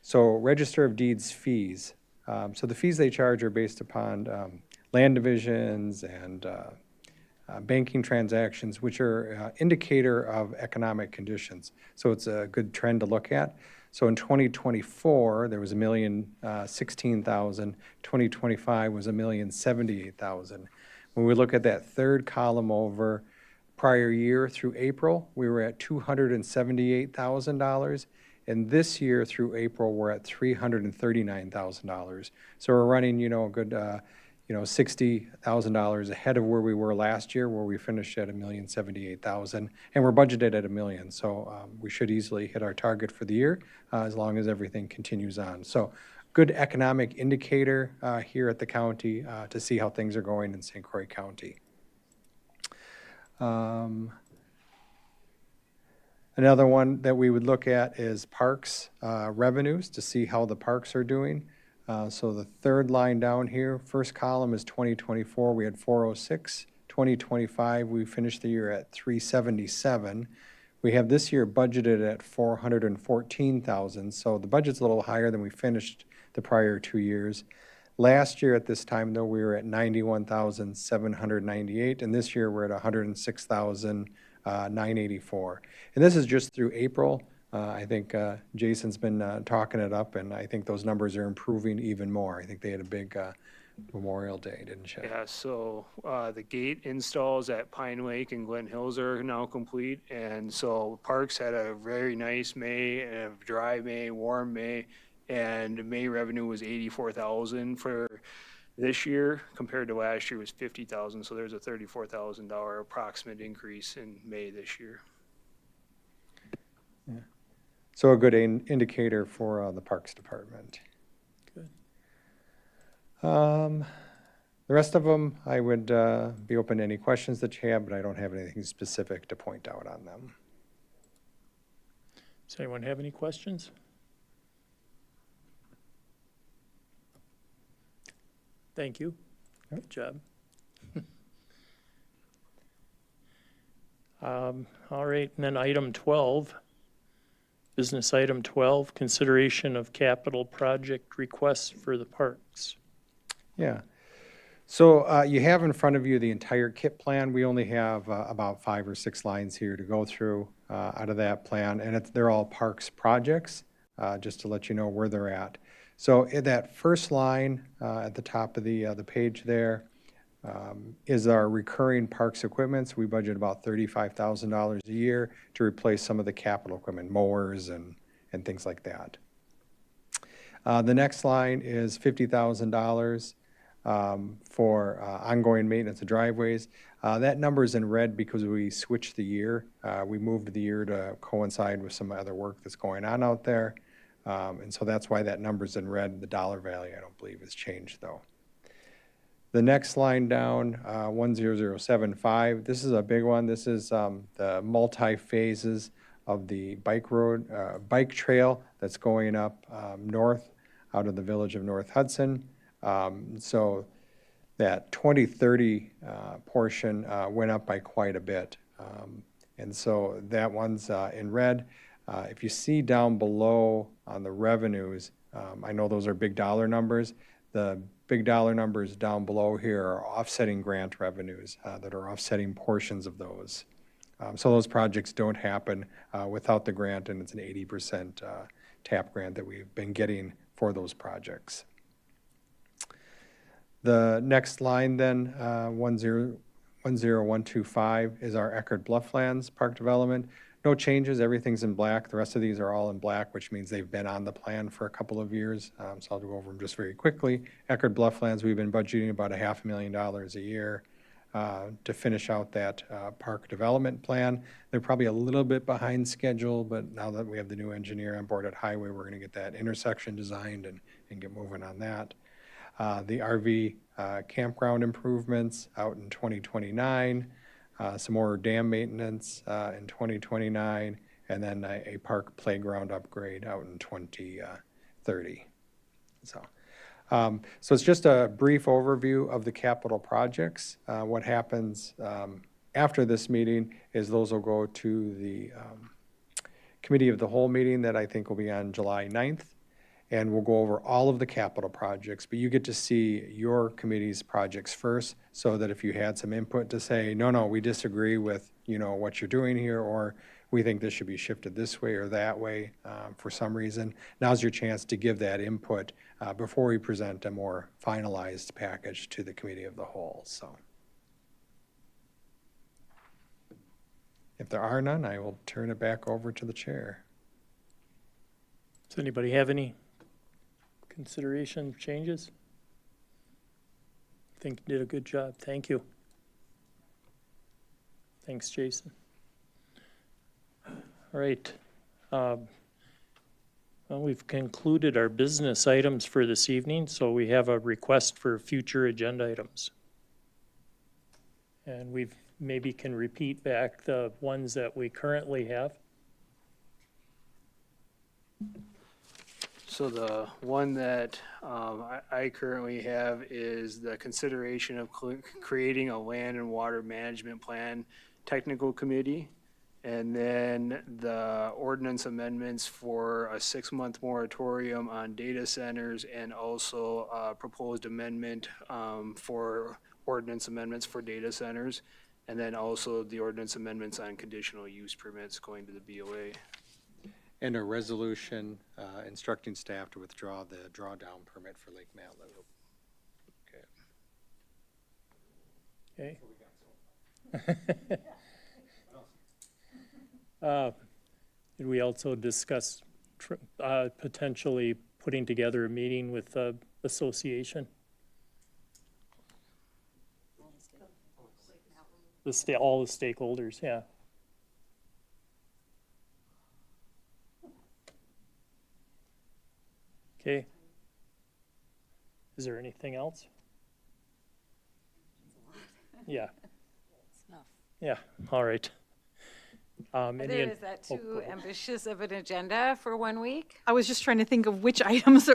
so Register of Deeds fees. So the fees they charge are based upon land divisions and banking transactions, which are indicator of economic conditions. So it's a good trend to look at. So in 2024, there was $1,016,000. 2025 was $1,078,000. When we look at that third column over prior year through April, we were at $278,000. And this year through April, we're at $339,000. So we're running, a good, $60,000 ahead of where we were last year, where we finished at $1,078,000, and we're budgeted at $1 million. So we should easily hit our target for the year as long as everything continues on. So good economic indicator here at the county to see how things are going in St. Croix County. Another one that we would look at is parks revenues to see how the parks are doing. So the third line down here, first column is 2024, we had 406. 2025, we finished the year at 377. We have this year budgeted at 414,000. So the budget's a little higher than we finished the prior 2 years. Last year at this time, though, we were at 91,798, and this year we're at 106,984. And this is just through April. I think Jason's been talking it up, and I think those numbers are improving even more. I think they had a big Memorial Day, didn't you? Yeah, so the gate installs at Pine Lake and Glen Hills are now complete, and so Parks had a very nice May, a dry May, warm May, and May revenue was 84,000 for this year compared to last year was 50,000. So there's a $34,000 approximate increase in May this year. Yeah. So a good indicator for the Parks Department. Good. The rest of them, I would be open to any questions that you have, but I don't have anything specific to point out on them. Does anyone have any questions? Thank you. Good job. All right, and then item 12, business item 12, consideration of capital project requests for the parks. Yeah. So you have in front of you the entire KIP plan. We only have about 5 or 6 lines here to go through out of that plan, and they're all parks projects, just to let you know where they're at. So in that first line at the top of the page there is our recurring parks equipment. We budget about $35,000 a year to replace some of the capital equipment, mowers and things like that. The next line is $50,000 for ongoing maintenance of driveways. That number is in red because we switched the year. We moved the year to coincide with some other work that's going on out there. And so that's why that number's in red. The dollar value, I don't believe, has changed, though. The next line down, 10075, this is a big one. This is the multi-phases of the bike road, bike trail that's going up north out of the village of North Hudson. So that 2030 portion went up by quite a bit. And so that one's in red. If you see down below on the revenues, I know those are big dollar numbers. The big dollar numbers down below here are offsetting grant revenues that are offsetting portions of those. So those projects don't happen without the grant, and it's an 80% TAP grant that we've been getting for those projects. The next line then, 10125 is our Eckerd Blufflands Park Development. No changes, everything's in black. The rest of these are all in black, which means they've been on the plan for a couple of years. So I'll go over them just very quickly. Eckerd Blufflands, we've been budgeting about $500,000 a year to finish out that park development plan. They're probably a little bit behind schedule, but now that we have the new engineer on board at Highway, we're gonna get that intersection designed and get moving on that. The RV campground improvements out in 2029. Some more dam maintenance in 2029, and then a park playground upgrade out in 2030. So it's just a brief overview of the capital projects. What happens after this meeting is those will go to the committee of the whole meeting that I think will be on July 9th. And we'll go over all of the capital projects, but you get to see your committee's projects first, so that if you had some input to say, no, we disagree with, what you're doing here, or we think this should be shifted this way or that way for some reason, now's your chance to give that input before we present a more finalized package to the committee of the whole, so. If there are none, I will turn it back over to the chair. Does anybody have any consideration changes? I think you did a good job. Thank you. Thanks, Jason. All right. Well, we've concluded our business items for this evening, so we have a request for future agenda items. And we maybe can repeat back the ones that we currently have. So the one that I currently have is the consideration of creating a land and water management plan technical committee. And then the ordinance amendments for a 6-month moratorium on data centers, and also a proposed amendment for ordinance amendments for data centers. And then also the ordinance amendments on conditional use permits going to the BOA. And a resolution instructing staff to withdraw the drawdown permit for Lake Malibu. Okay. Did we also discuss potentially putting together a meeting with the association? All the stakeholders, yeah. Okay. Is there anything else? Yeah. Yeah, all right. Is that too ambitious of an agenda for 1 week? I was just trying to think of which items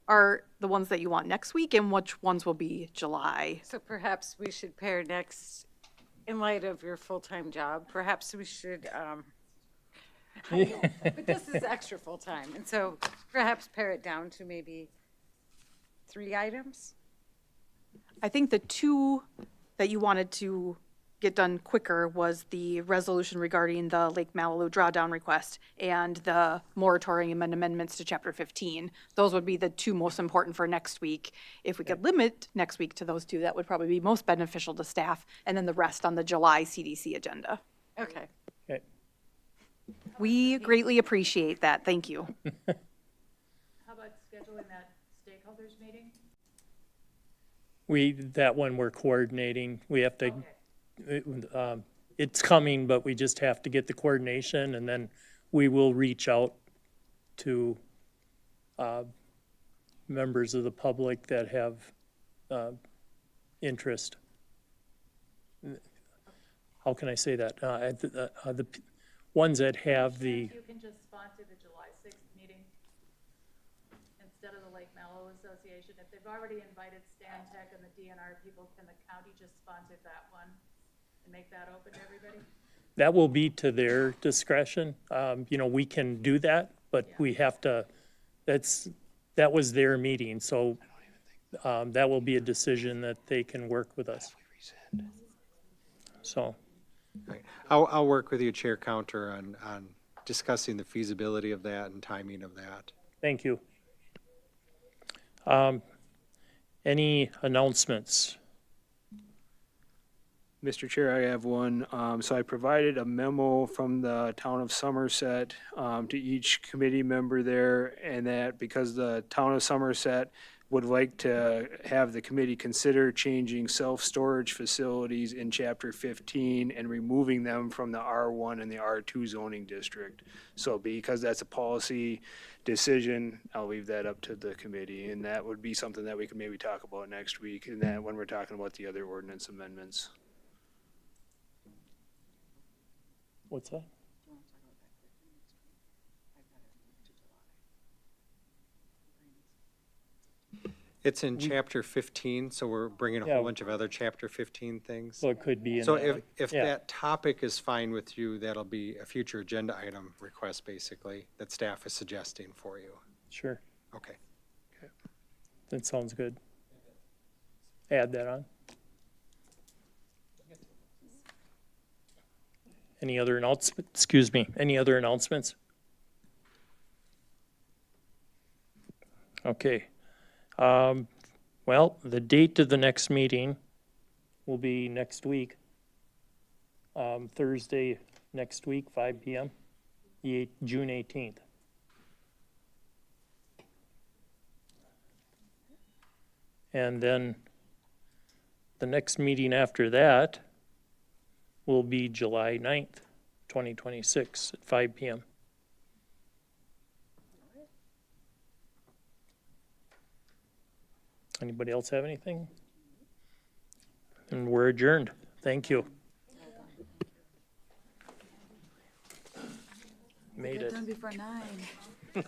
are the ones that you want next week and which ones will be July. So perhaps we should pair next, in light of your full-time job, perhaps we should, but this is extra full-time, and so perhaps pare it down to maybe 3 items? I think the two that you wanted to get done quicker was the resolution regarding the Lake Malibu drawdown request and the moratorium and amendments to Chapter 15. Those would be the two most important for next week. If we could limit next week to those two, that would probably be most beneficial to staff, and then the rest on the July CDC agenda. Okay. Okay. We greatly appreciate that. Thank you. How about scheduling that stakeholders meeting? That one we're coordinating. We have to, it's coming, but we just have to get the coordination, and then we will reach out to members of the public that have interest. How can I say that? The ones that have the, You can just sponsor the July 6th meeting instead of the Lake Mallow Association. If they've already invited Stan Tech and the DNR people, can the county just sponsor that one and make that open to everybody? that will be to their discretion. You know, we can do that, but we have to, that was their meeting, so that will be a decision that they can work with us. So, Right. I'll work with you, Chair Counter, on discussing the feasibility of that and timing of that. thank you. Any announcements? Mr. Chair, I have one. So I provided a memo from the town of Somerset to each committee member there, and that because the town of Somerset would like to have the committee consider changing self-storage facilities in Chapter 15 and removing them from the R1 and the R2 zoning district. So because that's a policy decision, I'll leave that up to the committee, and that would be something that we could maybe talk about next week, and that when we're talking about the other ordinance amendments. What's that? It's in Chapter 15, so we're bringing a Yeah. whole bunch of other Chapter 15 things. So it could be in So that if, one. if Yeah. that topic is fine with you, that'll be a future agenda item request, basically, that staff is suggesting for you. Sure, Okay. that sounds good. Add that on. Any other any other announcements? Okay. Well, the date of the next meeting will be next week. Thursday next week, 5 PM, June 18th. And then the next meeting after that will be July 9th, 2026 at 5 PM. Anybody else have anything? And we're adjourned. Thank you. Made it. Done before 9.